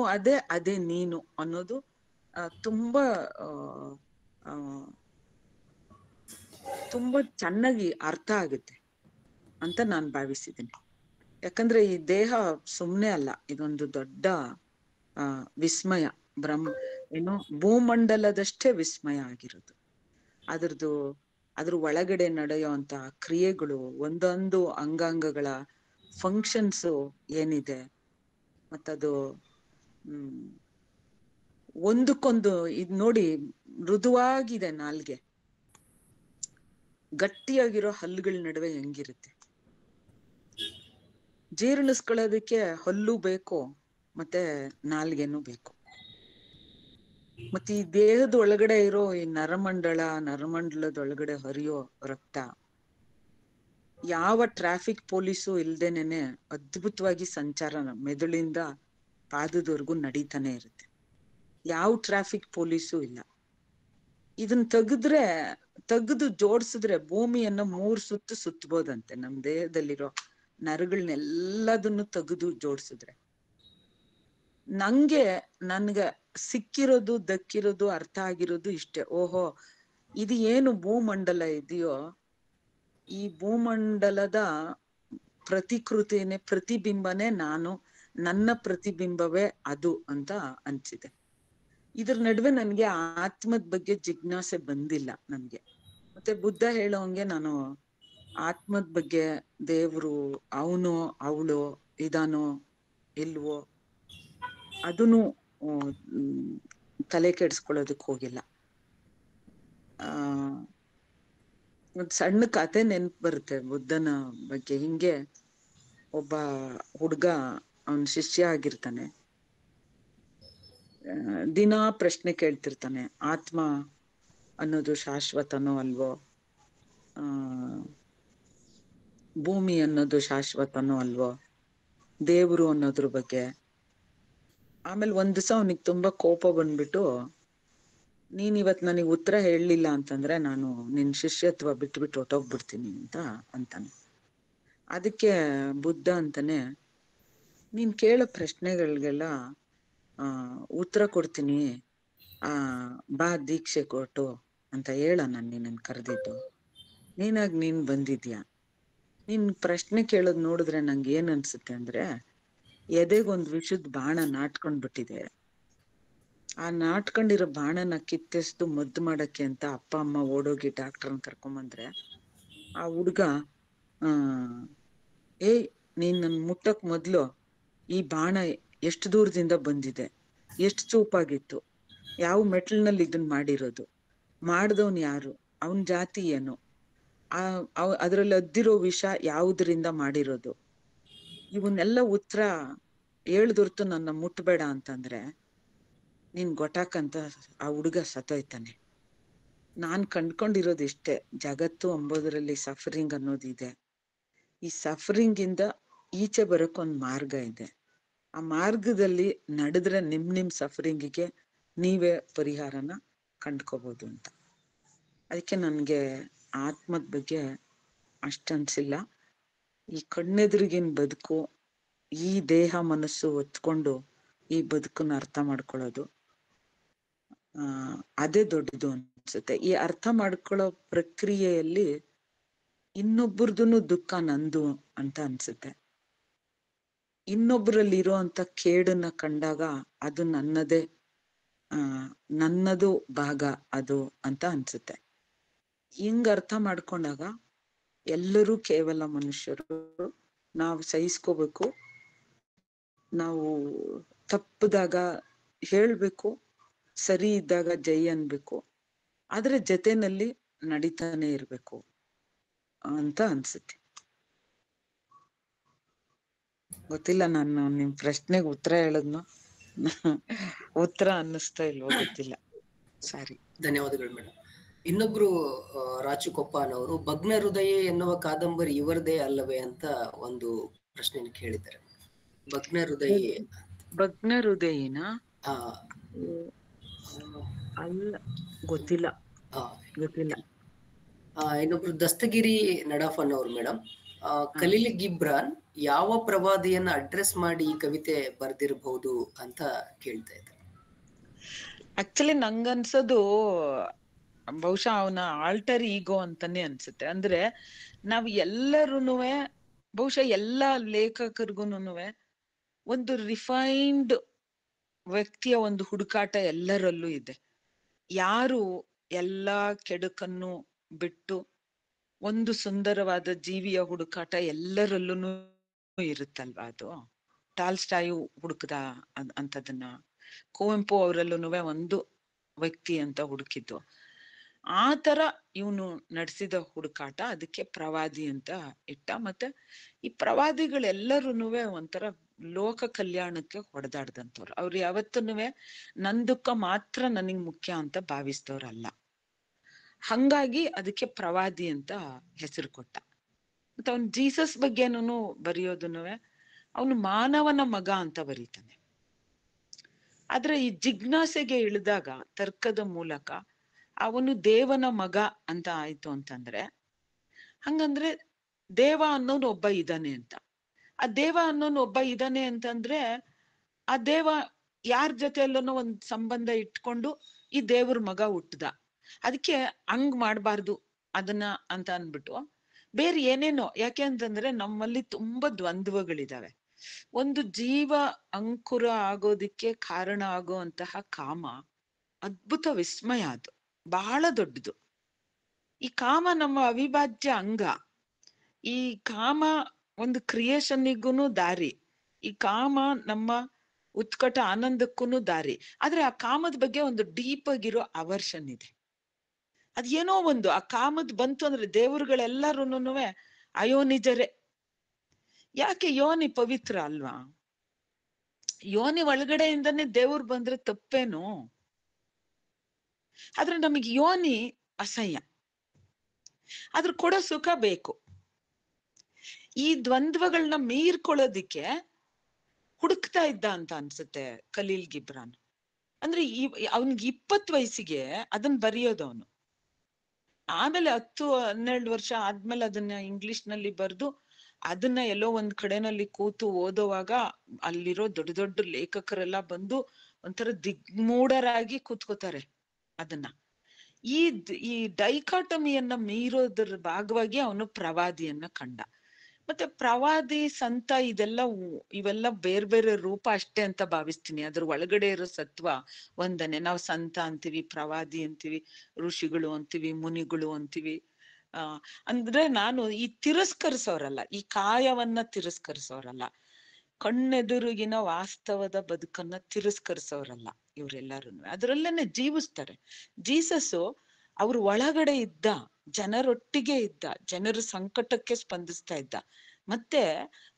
ಅದೇ ನೀನು ಅನ್ನೋದು ತುಂಬಾ ಚೆನ್ನಾಗಿ ಅರ್ಥ ಆಗುತ್ತೆ ಅಂತ ನಾನು ಭಾವಿಸಿದ್ದೀನಿ. ಯಾಕಂದ್ರೆ ಈ ದೇಹ ಸುಮ್ನೆ ಅಲ್ಲ, ಇದೊಂದು ದೊಡ್ಡ ವಿಸ್ಮಯ. ಭೂಮಂಡಲದಷ್ಟೇ ವಿಸ್ಮಯ ಆಗಿರೋದು. ಅದ್ರ ಒಳಗಡೆ ನಡೆಯುವಂತ ಕ್ರಿಯೆಗಳು, ಒಂದೊಂದು ಅಂಗಾಂಗಗಳ ಫಂಕ್ಷನ್ಸ್ ಏನಿದೆ, ಮತ್ತದು ಒಂದಕ್ಕೊಂದು ಇದ್ ನೋಡಿ, ಮೃದುವಾಗಿದೆ ನಾಲ್ಗೆ, ಗಟ್ಟಿಯಾಗಿರೋ ಹಲ್ಲುಗಳ ನಡುವೆ ಹೆಂಗಿರುತ್ತೆ. ಜೀರ್ಣಿಸ್ಕೊಳ್ಳೋದಕ್ಕೆ ಹಲ್ಲು ಬೇಕು, ಮತ್ತೆ ನಾಲ್ಗೆನೂ ಬೇಕು. ಮತ್ತೆ ಈ ದೇಹದ ಒಳಗಡೆ ಇರೋ ಈ ನರಮಂಡಲದೊಳಗಡೆ ಹರಿಯೋ ರಕ್ತ ಯಾವ ಟ್ರಾಫಿಕ್ ಪೊಲೀಸು ಇಲ್ದೇನೆ ಅದ್ಭುತವಾಗಿ ಸಂಚಾರ ಮೆದುಳಿಂದ ಪಾದದವರೆಗೂ ನಡೀತಾನೆ ಇರುತ್ತೆ. ಯಾವ ಟ್ರಾಫಿಕ್ ಪೊಲೀಸು ಇಲ್ಲ. ಇದನ್ನ ತೆಗೆದು ಜೋಡಿಸಿದ್ರೆ ಭೂಮಿಯನ್ನ 3 ಸುತ್ತು ಸುತ್ತಬೋದಂತೆ. ನಮ್ ದೇಹದಲ್ಲಿರೋ ನರಗಳನ್ನೆಲ್ಲದನ್ನು ತೆಗೆದು ಜೋಡಿಸಿದ್ರೆ. ನನ್ಗೆ ಸಿಕ್ಕಿರೋದು, ದಕ್ಕಿರೋದು, ಅರ್ಥ ಆಗಿರೋದು ಇಷ್ಟೇ. ಓಹೋ, ಇದು ಏನು ಭೂಮಂಡಲ ಇದೆಯೋ, ಈ ಭೂಮಂಡಲದ ಪ್ರತಿಬಿಂಬನೇ ನಾನು, ನನ್ನ ಪ್ರತಿಬಿಂಬವೇ ಅದು ಅಂತ ಅನ್ಸಿದೆ. ಇದ್ರ ನಡುವೆ ನನ್ಗೆ ಆತ್ಮದ ಬಗ್ಗೆ ಜಿಜ್ಞಾಸೆ ಬಂದಿಲ್ಲ ನನ್ಗೆ. ಮತ್ತೆ ಬುದ್ಧ ಹೇಳೋಂಗೆ ನಾನು ಆತ್ಮದ ಬಗ್ಗೆ, ದೇವ್ರು ಅವನು ಅವಳು ಇದಾನೋ ಇಲ್ವೋ ಅದನ್ನು ತಲೆ ಕೆಡಿಸ್ಕೊಳ್ಳೋದಕ್ಕೆ ಹೋಗಿಲ್ಲ. ಒಂದ್ ಸಣ್ಣ ಕತೆ ನೆನ್ಪು ಬರುತ್ತೆ ಬುದ್ಧನ ಬಗ್ಗೆ. ಹಿಂಗೆ ಒಬ್ಬ ಹುಡ್ಗ, ಅವನ್ ಶಿಷ್ಯ ಆಗಿರ್ತಾನೆ. ದಿನಾ ಪ್ರಶ್ನೆ ಕೇಳ್ತಿರ್ತಾನೆ, ಆತ್ಮ ಅನ್ನೋದು ಶಾಶ್ವತನೋ ಅಲ್ವೋ, ಭೂಮಿ ಅನ್ನೋದು ಶಾಶ್ವತನೋ ಅಲ್ವೋ, ದೇವ್ರು ಅನ್ನೋದ್ರ ಬಗ್ಗೆ. ಆಮೇಲೆ ಒಂದ್ ದಿವಸ ಅವನಿಗೆ ತುಂಬಾ ಕೋಪ ಬಂದ್ಬಿಟ್ಟು, ನೀನ್ ಇವತ್ ನನಗೆ ಉತ್ತರ ಹೇಳಲಿಲ್ಲ ಅಂತಂದ್ರೆ ನಾನು ನಿನ್ ಶಿಷ್ಯತ್ವ ಬಿಟ್ಬಿಟ್ಟು ಹೊಟ್ಟೋಗ್ಬಿಡ್ತೀನಿ ಅಂತ ಅಂತಾನೆ. ಅದಕ್ಕೆ ಬುದ್ಧ ಅಂತಾನೆ, ನೀನ್ ಕೇಳೋ ಪ್ರಶ್ನೆಗಳಿಗೆಲ್ಲ ಉತ್ತರ ಕೊಡ್ತೀನಿ, ಬಾ ದೀಕ್ಷೆ ಕೊಟ್ಟು ಅಂತ ಹೇಳ ನಾನು ನಿನ್ನನ್ ಕರೆದಿದ್ದು. ನೀನಾಗ್ ನೀನ್ ಬಂದಿದ್ಯಾ. ನೀನ್ ಪ್ರಶ್ನೆ ಕೇಳೋದ್ ನೋಡಿದ್ರೆ ನಂಗೆ ಏನ್ ಅನ್ಸುತ್ತೆ ಅಂದ್ರೆ, ಎದೆಗೊಂದ್ ವಿಷದ್ ಬಾಣ ನಾಟ್ಕೊಂಡ್ಬಿಟ್ಟಿದೆ. ಆ ನಾಟ್ಕೊಂಡಿರೋ ಬಾಣನ ಕಿತ್ತೆಸ್ದು ಮದ್ದು ಮಾಡಕ್ಕೆ ಅಂತ ಅಪ್ಪ ಅಮ್ಮ ಓಡೋಗಿ ಡಾಕ್ಟರ್ನ ಕರ್ಕೊಂಬಂದ್ರೆ, ಆ ಹುಡ್ಗ ಏಯ್ ನೀನ್ ನನ್ ಮುಟ್ಟಕ್ ಮೊದ್ಲು ಈ ಬಾಣ ಎಷ್ಟು ದೂರದಿಂದ ಬಂದಿದೆ, ಎಷ್ಟು ಚೂಪಾಗಿತ್ತು, ಯಾವ ಮೆಟ್ಲಿನಲ್ಲಿ ಇದನ್ ಮಾಡಿರೋದು, ಮಾಡ್ದವನ್ ಯಾರು, ಅವನ್ ಜಾತಿ ಏನು, ಅದ್ರಲ್ಲಿ ಅದ್ದಿರೋ ವಿಷ ಯಾವುದರಿಂದ ಮಾಡಿರೋದು, ಇವನ್ನೆಲ್ಲ ಉತ್ತರ ಹೇಳ್ದೊರ್ತು ನನ್ನ ಮುಟ್ಬೇಡ ಅಂತಂದ್ರೆ ನೀನ್ ಗೊಟಾಕಂತ ಆ ಹುಡುಗ ಸತ್ತೋಯ್ತಾನೆ. ನಾನ್ ಕಂಡ್ಕೊಂಡಿರೋದು ಇಷ್ಟೇ, ಜಗತ್ತು ಅಂಬೋದ್ರಲ್ಲಿ ಸಫರಿಂಗ್ ಅನ್ನೋದಿದೆ. ಈ ಸಫರಿಂಗ್ ಇಂದ ಈಚೆ ಬರೋಕ್ಕೊಂದ್ ಮಾರ್ಗ ಇದೆ. ಆ ಮಾರ್ಗದಲ್ಲಿ ನಡೆದ್ರೆ ನಿಮ್ ಸಫರಿಂಗಿಗೆ ನೀವೇ ಪರಿಹಾರನ ಕಂಡ್ಕೋಬಹುದು ಅಂತ. ಅದಕ್ಕೆ ನನ್ಗೆ ಆತ್ಮದ ಬಗ್ಗೆ ಅಷ್ಟನ್ಸಿಲ್ಲ. ಈ ಕಣ್ಣೆದುರಿಗಿನ ಬದುಕು, ಈ ದೇಹ ಮನಸ್ಸು ಹೊತ್ಕೊಂಡು ಈ ಬದುಕನ್ನ ಅರ್ಥ ಮಾಡ್ಕೊಳ್ಳೋದು, ಅದೇ ದೊಡ್ಡದು ಅನ್ಸುತ್ತೆ. ಈ ಅರ್ಥ ಮಾಡ್ಕೊಳ್ಳೋ ಪ್ರಕ್ರಿಯೆಯಲ್ಲಿ ಇನ್ನೊಬ್ಬರದೂನು ದುಃಖ ನಂದು ಅಂತ ಅನ್ಸುತ್ತೆ. ಇನ್ನೊಬ್ಬರಲ್ಲಿ ಇರೋಂಥ ಕೇಡನ್ನ ಕಂಡಾಗ ಅದು ನನ್ನದು ಭಾಗ ಅದು ಅಂತ ಅನ್ಸುತ್ತೆ. ಹಿಂಗ ಅರ್ಥ ಮಾಡ್ಕೊಂಡಾಗ ಎಲ್ಲರೂ ಕೇವಲ ಮನುಷ್ಯರು, ನಾವು ಸಹಿಸ್ಕೋಬೇಕು, ನಾವು ತಪ್ಪದಾಗ ಹೇಳ್ಬೇಕು, ಸರಿ ಇದ್ದಾಗ ಜೈ ಅನ್ಬೇಕು, ಆದ್ರೆ ಜೊತೆನಲ್ಲಿ ನಡೀತಾನೆ ಇರ್ಬೇಕು ಅಂತ ಅನ್ಸುತ್ತೆ. ಗೊತ್ತಿಲ್ಲ, ನಾನು ನಿಮ್ ಪ್ರಶ್ನೆಗೆ ಉತ್ತರ ಹೇಳದ್ನು ಉತ್ತರ ಅನ್ನಿಸ್ತಾ ಇಲ್ವೋ ಗೊತ್ತಿಲ್ಲ, ಸಾರಿ. ಧನ್ಯವಾದಗಳು ಮೇಡಮ್. ಇನ್ನೊಬ್ರು ರಾಚುಕೊಪ್ಪ ಅನ್ನೋರು, ಭಗ್ನ ಹೃದಯ ಎನ್ನುವ ಕಾದಂಬರಿ ಇವರದೇ ಅಲ್ಲವೇ ಅಂತ ಒಂದು ಪ್ರಶ್ನೆ ಕೇಳಿದ್ದಾರೆ. ಭಗ್ನ ಹೃದಯನ ಅಲ್ಲ, ಗೊತ್ತಿಲ್ಲ. ಇನ್ನೊಬ್ರು ದಸ್ತಗಿರಿ ನಡಾಫ್ ಅನ್ನೋರು ಮೇಡಮ್, ಖಲೀಲ್ ಗಿಬ್ರಾನ್ ಯಾವ ಪ್ರವಾದಿಯನ್ನ ಅಡ್ರೆಸ್ ಮಾಡಿ ಈ ಕವಿತೆ ಬರ್ದಿರಬಹುದು ಅಂತ ಕೇಳ್ತಾ ಇದ್ದಾರೆ. ಆಕ್ಚುಲಿ ನಂಗನ್ಸೋದು ಬಹುಶಃ ಅವನ ಆಲ್ಟರ್ ಈಗೋ ಅಂತಾನೆ ಅನ್ಸುತ್ತೆ. ಅಂದ್ರೆ ನಾವ್ ಎಲ್ಲರೂನುವೆ, ಬಹುಶಃ ಎಲ್ಲಾ ಲೇಖಕರಿಗೂನುವೆ ಒಂದು ರಿಫೈನ್ಡ್ ವ್ಯಕ್ತಿಯ ಒಂದು ಹುಡುಕಾಟ ಎಲ್ಲರಲ್ಲೂ ಇದೆ. ಯಾರು ಎಲ್ಲಾ ಕೆಡುಕನ್ನು ಬಿಟ್ಟು ಒಂದು ಸುಂದರವಾದ ಜೀವಿಯ ಹುಡುಕಾಟ ಎಲ್ಲರಲ್ಲೂ ಇರುತ್ತಲ್ವಾ. ಅದು ಟಾಲ್ಸ್ಟಾಯು ಹುಡುಕದ ಅಂತದನ್ನ, ಕುವೆಂಪು ಅವರಲ್ಲೂ ಒಂದು ವ್ಯಕ್ತಿ ಅಂತ ಹುಡುಕಿದ್ದು. ಆ ತರ ಇವನು ನಡೆಸಿದ ಹುಡುಕಾಟ, ಅದಕ್ಕೆ ಪ್ರವಾದಿ ಅಂತ ಇಟ್ಟ. ಮತ್ತೆ ಈ ಪ್ರವಾದಿಗಳೆಲ್ಲರೂನುವೆ ಒಂಥರ ಲೋಕ ಕಲ್ಯಾಣಕ್ಕೆ ಹೊಡೆದಾಡ್ದಂಥವ್ರು. ಅವ್ರು ಯಾವತ್ತೂನುವೆ ನನ್ ದುಃಖ ಮಾತ್ರ ನನಗ್ ಮುಖ್ಯ ಅಂತ ಭಾವಿಸ್ತವ್ರಲ್ಲ. ಹಂಗಾಗಿ ಅದಕ್ಕೆ ಪ್ರವಾದಿ ಅಂತ ಹೆಸರು ಕೊಟ್ಟ. ಮತ್ತೆ ಅವನ್ ಜೀಸಸ್ ಬಗ್ಗೆನೂ ಬರೆಯೋದನ್ನುವೆ ಅವನು ಮಾನವನ ಮಗ ಅಂತ ಬರೀತಾನೆ. ಆದ್ರೆ ಈ ಜಿಜ್ಞಾಸೆಗೆ ಇಳಿದಾಗ ತರ್ಕದ ಮೂಲಕ ಅವನು ದೇವನ ಮಗ ಅಂತ ಆಯ್ತು ಅಂತಂದ್ರೆ, ಹಂಗಂದ್ರೆ ದೇವ ಅನ್ನೋನು ಒಬ್ಬ ಇದ್ದಾನೆ ಅಂತ. ಆ ದೇವ ಅನ್ನೋನು ಒಬ್ಬ ಇದ್ದಾನೆ ಅಂತಂದ್ರೆ ಆ ದೇವ ಯಾರ ಜೊತೆ ಎಲ್ಲನೋ ಒಂದ್ ಸಂಬಂಧ ಇಟ್ಕೊಂಡು ಈ ದೇವ್ರ ಮಗ ಹುಟ್ಟದ. ಅದಕ್ಕೆ ಹಂಗ್ ಮಾಡ್ಬಾರ್ದು ಅದನ್ನ ಅಂತ ಅನ್ಬಿಟ್ಟು ಬೇರೆ ಏನೇನೋ. ಯಾಕೆ ಅಂತಂದ್ರೆ ನಮ್ಮಲ್ಲಿ ತುಂಬಾ ದ್ವಂದ್ವಗಳಿದಾವೆ. ಒಂದು ಜೀವ ಅಂಕುರ ಆಗೋದಿಕ್ಕೆ ಕಾರಣ ಆಗುವಂತಹ ಕಾಮ ಅದ್ಭುತ ವಿಸ್ಮಯ, ಅದು ಬಹಳ ದೊಡ್ಡದು. ಈ ಕಾಮ ನಮ್ಮ ಅವಿಭಾಜ್ಯ ಅಂಗ. ಈ ಕಾಮ ಒಂದು ಕ್ರಿಯೇಷನ್ನಿಗೂ ದಾರಿ, ಈ ಕಾಮ ನಮ್ಮ ಉತ್ಕಟ ಆನಂದಕ್ಕೂ ದಾರಿ. ಆದ್ರೆ ಆ ಕಾಮದ ಬಗ್ಗೆ ಒಂದು ಡೀಪ್ ಆಗಿರೋ ಅವರ್ಷನ್ ಇದೆ. ಅದೇನೋ ಒಂದು ಆ ಕಾಮದ್ ಬಂತು ಅಂದ್ರೆ ದೇವರುಗಳೆಲ್ಲರೂನುವೆ ಅಯೋನಿಜರೇ. ಯಾಕೆ? ಯೋನಿ ಪವಿತ್ರ ಅಲ್ವಾ? ಯೋನಿ ಒಳಗಡೆಯಿಂದನೇ ದೇವ್ರು ಬಂದ್ರೆ ತಪ್ಪೇನು? ಆದ್ರೆ ನಮಗೆ ಯೋನಿ ಅಸಹ್ಯ, ಆದ್ರೆ ಕೊಡೋ ಸುಖ ಬೇಕು. ಈ ದ್ವಂದ್ವಗಳನ್ನ ಮೀರ್ಕೊಳ್ಳೋದಿಕ್ಕೆ ಬರಿತಾ ಇದ್ದ ಅಂತ ಅನ್ಸುತ್ತೆ ಖಲೀಲ್ ಗಿಬ್ರಾನ್. ಅಂದ್ರೆ ಅವನ್ಗೆ 20 ವಯಸ್ಸಿಗೆ ಅದನ್ನ ಬರೆಯೋದು ಅವನು. ಆಮೇಲೆ 10-12 ವರ್ಷ ಆದ್ಮೇಲೆ ಅದನ್ನ ಇಂಗ್ಲಿಷ್ ನಲ್ಲಿ ಬರ್ದು ಅದನ್ನ ಎಲ್ಲೋ ಒಂದ್ ಕಡೆನಲ್ಲಿ ಕೂತು ಓದುವಾಗ ಅಲ್ಲಿರೋ ದೊಡ್ಡ ದೊಡ್ಡ ಲೇಖಕರೆಲ್ಲ ಬಂದು ಒಂಥರ ದಿಗ್ಮೂಢರಾಗಿ ಕೂತ್ಕೋತಾರೆ ಅದನ್ನ. ಈ ಡೈಕಾಟಮಿಯನ್ನ ಮೀರೋದ್ರ ಭಾಗವಾಗಿ ಅವನು ಪ್ರವಾದಿಯನ್ನ ಕಂಡ. ಮತ್ತೆ ಪ್ರವಾದಿ, ಸಂತ ಇವೆಲ್ಲ ಬೇರೆ ಬೇರೆ ರೂಪ ಅಷ್ಟೇ ಅಂತ ಭಾವಿಸ್ತೀನಿ. ಅದ್ರ ಒಳಗಡೆ ಇರೋ ಸತ್ವ ಒಂದನೆ. ನಾವು ಸಂತ ಅಂತೀವಿ, ಪ್ರವಾದಿ ಅಂತೀವಿ, ಋಷಿಗಳು ಅಂತೀವಿ, ಮುನಿಗಳು ಅಂತೀವಿ. ಅಂದ್ರೆ ನಾನು ಈ ತಿರಸ್ಕರಿಸೋರಲ್ಲ, ಈ ಕಾಯವನ್ನ ತಿರಸ್ಕರಿಸೋರಲ್ಲ, ಕಣ್ಣೆದುರುಗಿನ ವಾಸ್ತವದ ಬದುಕನ್ನ ತಿರಸ್ಕರಿಸೋರಲ್ಲ ಇವರೆಲ್ಲರೂ. ಅದರಲ್ಲೇನೆ ಜೀವಿಸ್ತಾರೆ. ಜೀಸಸ್ ಅವ್ರ ಒಳಗಡೆ ಇದ್ದ, ಜನರೊಟ್ಟಿಗೆ ಇದ್ದ, ಜನರ ಸಂಕಟಕ್ಕೆ ಸ್ಪಂದಿಸ್ತಾ ಇದ್ದ. ಮತ್ತೆ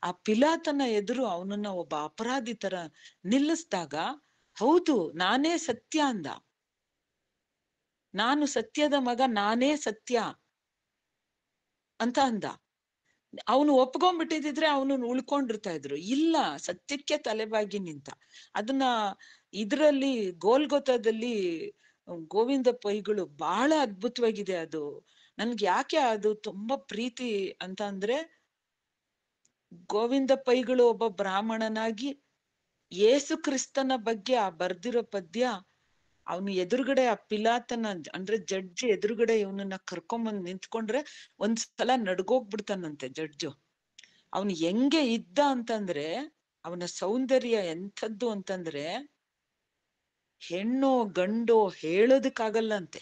ಆ ಪಿಲಾತನ ಎದುರು ಅವನನ್ನ ಒಬ್ಬ ಅಪರಾಧಿ ತರ ನಿಲ್ಲಿಸಿದಾಗ, ಹೌದು ನಾನೇ ಸತ್ಯ ಅಂದ. ನಾನು ಸತ್ಯದ ಮಗ, ನಾನೇ ಸತ್ಯ ಅಂತ ಅಂದ. ಅವನು ಒಪ್ಕೊಂಡ್ಬಿಟ್ಟಿದ್ರೆ ಅವನು ಉಳ್ಕೊಂಡಿರ್ತಾ ಇದ್ರು. ಇಲ್ಲ, ಸತ್ಯಕ್ಕೆ ತಲೆಬಾಗಿ ನಿಂತ. ಅದನ್ನ ಇದ್ರಲ್ಲಿ ಗೋಲ್ಗೊಥದಲ್ಲಿ ಗೋವಿಂದ ಪೈಗಳು ಬಹಳ ಅದ್ಭುತವಾಗಿದೆ. ಅದು ನನ್ಗೆ ಯಾಕೆ ಅದು ತುಂಬಾ ಪ್ರೀತಿ ಅಂತ ಅಂದ್ರೆ, ಗೋವಿಂದ ಪೈಗಳು ಒಬ್ಬ ಬ್ರಾಹ್ಮಣನಾಗಿ ಯೇಸು ಕ್ರಿಸ್ತನ ಬಗ್ಗೆ ಆ ಬರ್ದಿರೋ ಪದ್ಯ ಅವನು ಎದುರುಗಡೆ ಆ ಪಿಲಾತನ ಅಂದ್ರೆ ಜಡ್ಜ್ ಎದುರುಗಡೆ ಇವನನ್ನ ಕರ್ಕೊಂಬಂದ್ ನಿಂತ್ಕೊಂಡ್ರೆ ಒಂದ್ಸಲ ನಡ್ಗೋಗ್ಬಿಡ್ತಾನಂತೆ ಜಡ್ಜು. ಅವನು ಹೆಂಗೆ ಇದ್ದ ಅಂತಂದ್ರೆ, ಅವನ ಸೌಂದರ್ಯ ಎಂಥದ್ದು ಅಂತಂದ್ರೆ ಹೆಣ್ಣೋ ಗಂಡೋ ಹೇಳೋದಕ್ಕಾಗಲ್ಲಂತೆ.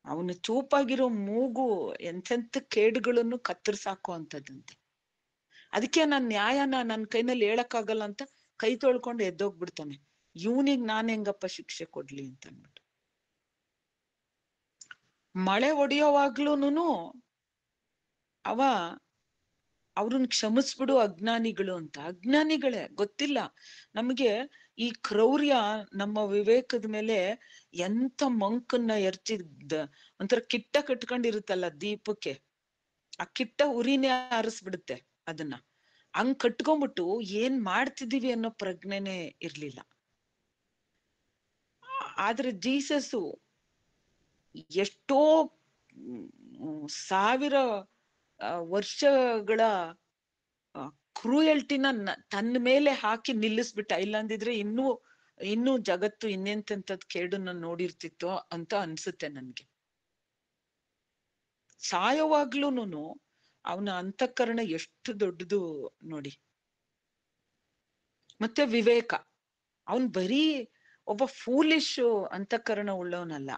ಅವನು ಚೂಪಾಗಿರೋ ಮೂಗು ಎಂತೆಂಥ ಕೇಡುಗಳನ್ನು ಕತ್ತರಿಸಾಕೋ ಅಂತದಂತೆ. ಅದಕ್ಕೆ ನಾನ್ ನ್ಯಾಯನ ನನ್ನ ಕೈನಲ್ಲಿ ಹೇಳಕ್ಕಾಗಲ್ಲ ಅಂತ ಕೈ ತೊಳ್ಕೊಂಡು ಎದ್ದೋಗ್ಬಿಡ್ತಾನೆ. ಇವನಿಗ್ ನಾನ್ ಹೆಂಗಪ್ಪ ಶಿಕ್ಷೆ ಕೊಡ್ಲಿ ಅಂತ ಅಂದ್ಬಿಟ್ಟು. ಮಳೆ ಹೊಡೆಯೋವಾಗ್ಲೂನು ಅವ್ರನ್ನ ಕ್ಷಮಿಸ್ಬಿಡು ಅಜ್ಞಾನಿಗಳು ಅಂತ. ಅಜ್ಞಾನಿಗಳೇ, ಗೊತ್ತಿಲ್ಲ ನಮ್ಗೆ. ಈ ಕ್ರೌರ್ಯ ನಮ್ಮ ವಿವೇಕದ ಮೇಲೆ ಎಂತ ಮಂಕನ್ನ ಎರಚಿದ್ದ. ಒಂಥರ ಕಿಟ್ಟ ಕಟ್ಕೊಂಡಿರುತ್ತಲ್ಲ ದೀಪಕ್ಕೆ, ಆ ಕಿಟ್ಟ ಉರಿನೇ ಆರಿಸ್ಬಿಡುತ್ತೆ ಅದನ್ನ. ಹಂಗ್ ಕಟ್ಕೊಂಡ್ಬಿಟ್ಟು ಏನ್ ಮಾಡ್ತಿದೀವಿ ಅನ್ನೋ ಪ್ರಜ್ಞೆನೇ ಇರ್ಲಿಲ್ಲ. ಆದ್ರೆ ಜೀಸಸ್ಸು ಎಷ್ಟೋ ಸಾವಿರ ವರ್ಷಗಳ ಕ್ರೂಯಲ್ಟಿನ ತನ್ನ ಮೇಲೆ ಹಾಕಿ ನಿಲ್ಲಿಸ್ಬಿಟ್ಟ. ಇಲ್ಲಾಂದಿದ್ರೆ ಇನ್ನೂ ಜಗತ್ತು ಇನ್ನೆಂತೆಂಥದ್ ಕೇಡನ್ನ ನೋಡಿರ್ತಿತ್ತೋ ಅಂತ ಅನ್ಸುತ್ತೆ ನನ್ಗೆ. ಸಾಯೋವಾಗ್ಲೂನು ಅವನ ಅಂತಃಕರಣ ಎಷ್ಟು ದೊಡ್ಡದು ನೋಡಿ. ಮತ್ತೆ ವಿವೇಕ, ಅವನ್ ಬರೀ ಒಬ್ಬ ಫೂಲಿಶ್ ಅಂತಃಕರಣ ಉಳ್ಳವನಲ್ಲ.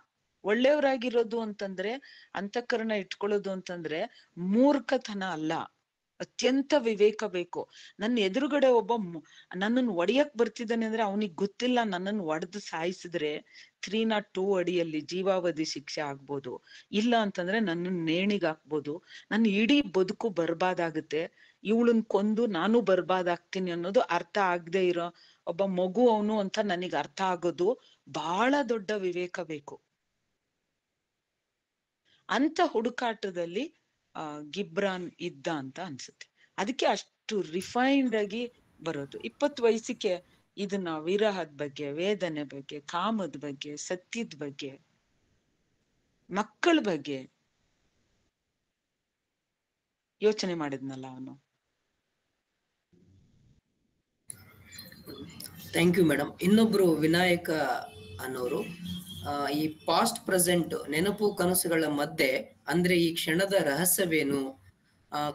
ಒಳ್ಳೆಯವರಾಗಿರೋದು ಅಂತಂದ್ರೆ, ಅಂತಃಕರಣ ಇಟ್ಕೊಳ್ಳೋದು ಅಂತಂದ್ರೆ ಮೂರ್ಖತನ ಅಲ್ಲ, ಅತ್ಯಂತ ವಿವೇಕ ಬೇಕು. ನನ್ನ ಎದುರುಗಡೆ ಒಬ್ಬ ನನ್ನನ್ನು ಒಡೆಯಕ್ ಬರ್ತಿದ್ದಾನೆ ಅಂದ್ರೆ ಅವನಿಗೆ ಗೊತ್ತಿಲ್ಲ ನನ್ನನ್ನು ಒಡೆದು ಸಾಯಿಸಿದ್ರೆ 302 ಅಡಿಯಲ್ಲಿ ಜೀವಾವಧಿ ಶಿಕ್ಷೆ ಆಗ್ಬೋದು, ಇಲ್ಲ ಅಂತಂದ್ರೆ ನನ್ನನ್ನು ನೇಣಿಗೆ ಹಾಕ್ಬೋದು, ನನ್ನ ಇಡೀ ಬದುಕು ಬರ್ಬಾದಾಗುತ್ತೆ, ಇವಳನ್ ಕೊಂದು ನಾನು ಬರ್ಬಾದಾಗ್ತೀನಿ ಅನ್ನೋದು ಅರ್ಥ ಆಗದೆ ಇರೋ ಒಬ್ಬ ಮಗು ಅವನು ಅಂತ ನನಗೆ ಅರ್ಥ ಆಗೋದು ಬಹಳ ದೊಡ್ಡ ವಿವೇಕ ಬೇಕು. ಅಂತ ಹುಡುಕಾಟದಲ್ಲಿ ಗಿಬ್ರಾನ್ ಇದ್ದ ಅಂತ ಅನ್ಸುತ್ತೆ. ಅದಕ್ಕೆ ಅಷ್ಟು ರಿಫೈನ್ಡ್ ಆಗಿ ಬರೋದು. 20 ವಯಸ್ಸಿಗೆ ಇದನ್ನ ವಿರಹದ ಬಗ್ಗೆ, ವೇದನೆ ಬಗ್ಗೆ, ಕಾಮದ ಬಗ್ಗೆ, ಸತ್ಯದ ಬಗ್ಗೆ, ಮಕ್ಕಳ ಬಗ್ಗೆ ಯೋಚನೆ ಮಾಡಿದ್ನಲ್ಲ ಅವನು. Thank you madam. ಇನ್ನೊಬ್ರು ವಿನಾಯಕ ಅನ್ನೋರು, ಈ ಪಾಸ್ಟ್ ಪ್ರೆಸೆಂಟ್ ನೆನಪು ಕನಸುಗಳ ಮಧ್ಯೆ ಅಂದ್ರೆ ಈ ಕ್ಷಣದ ರಹಸ್ಯವೇನು,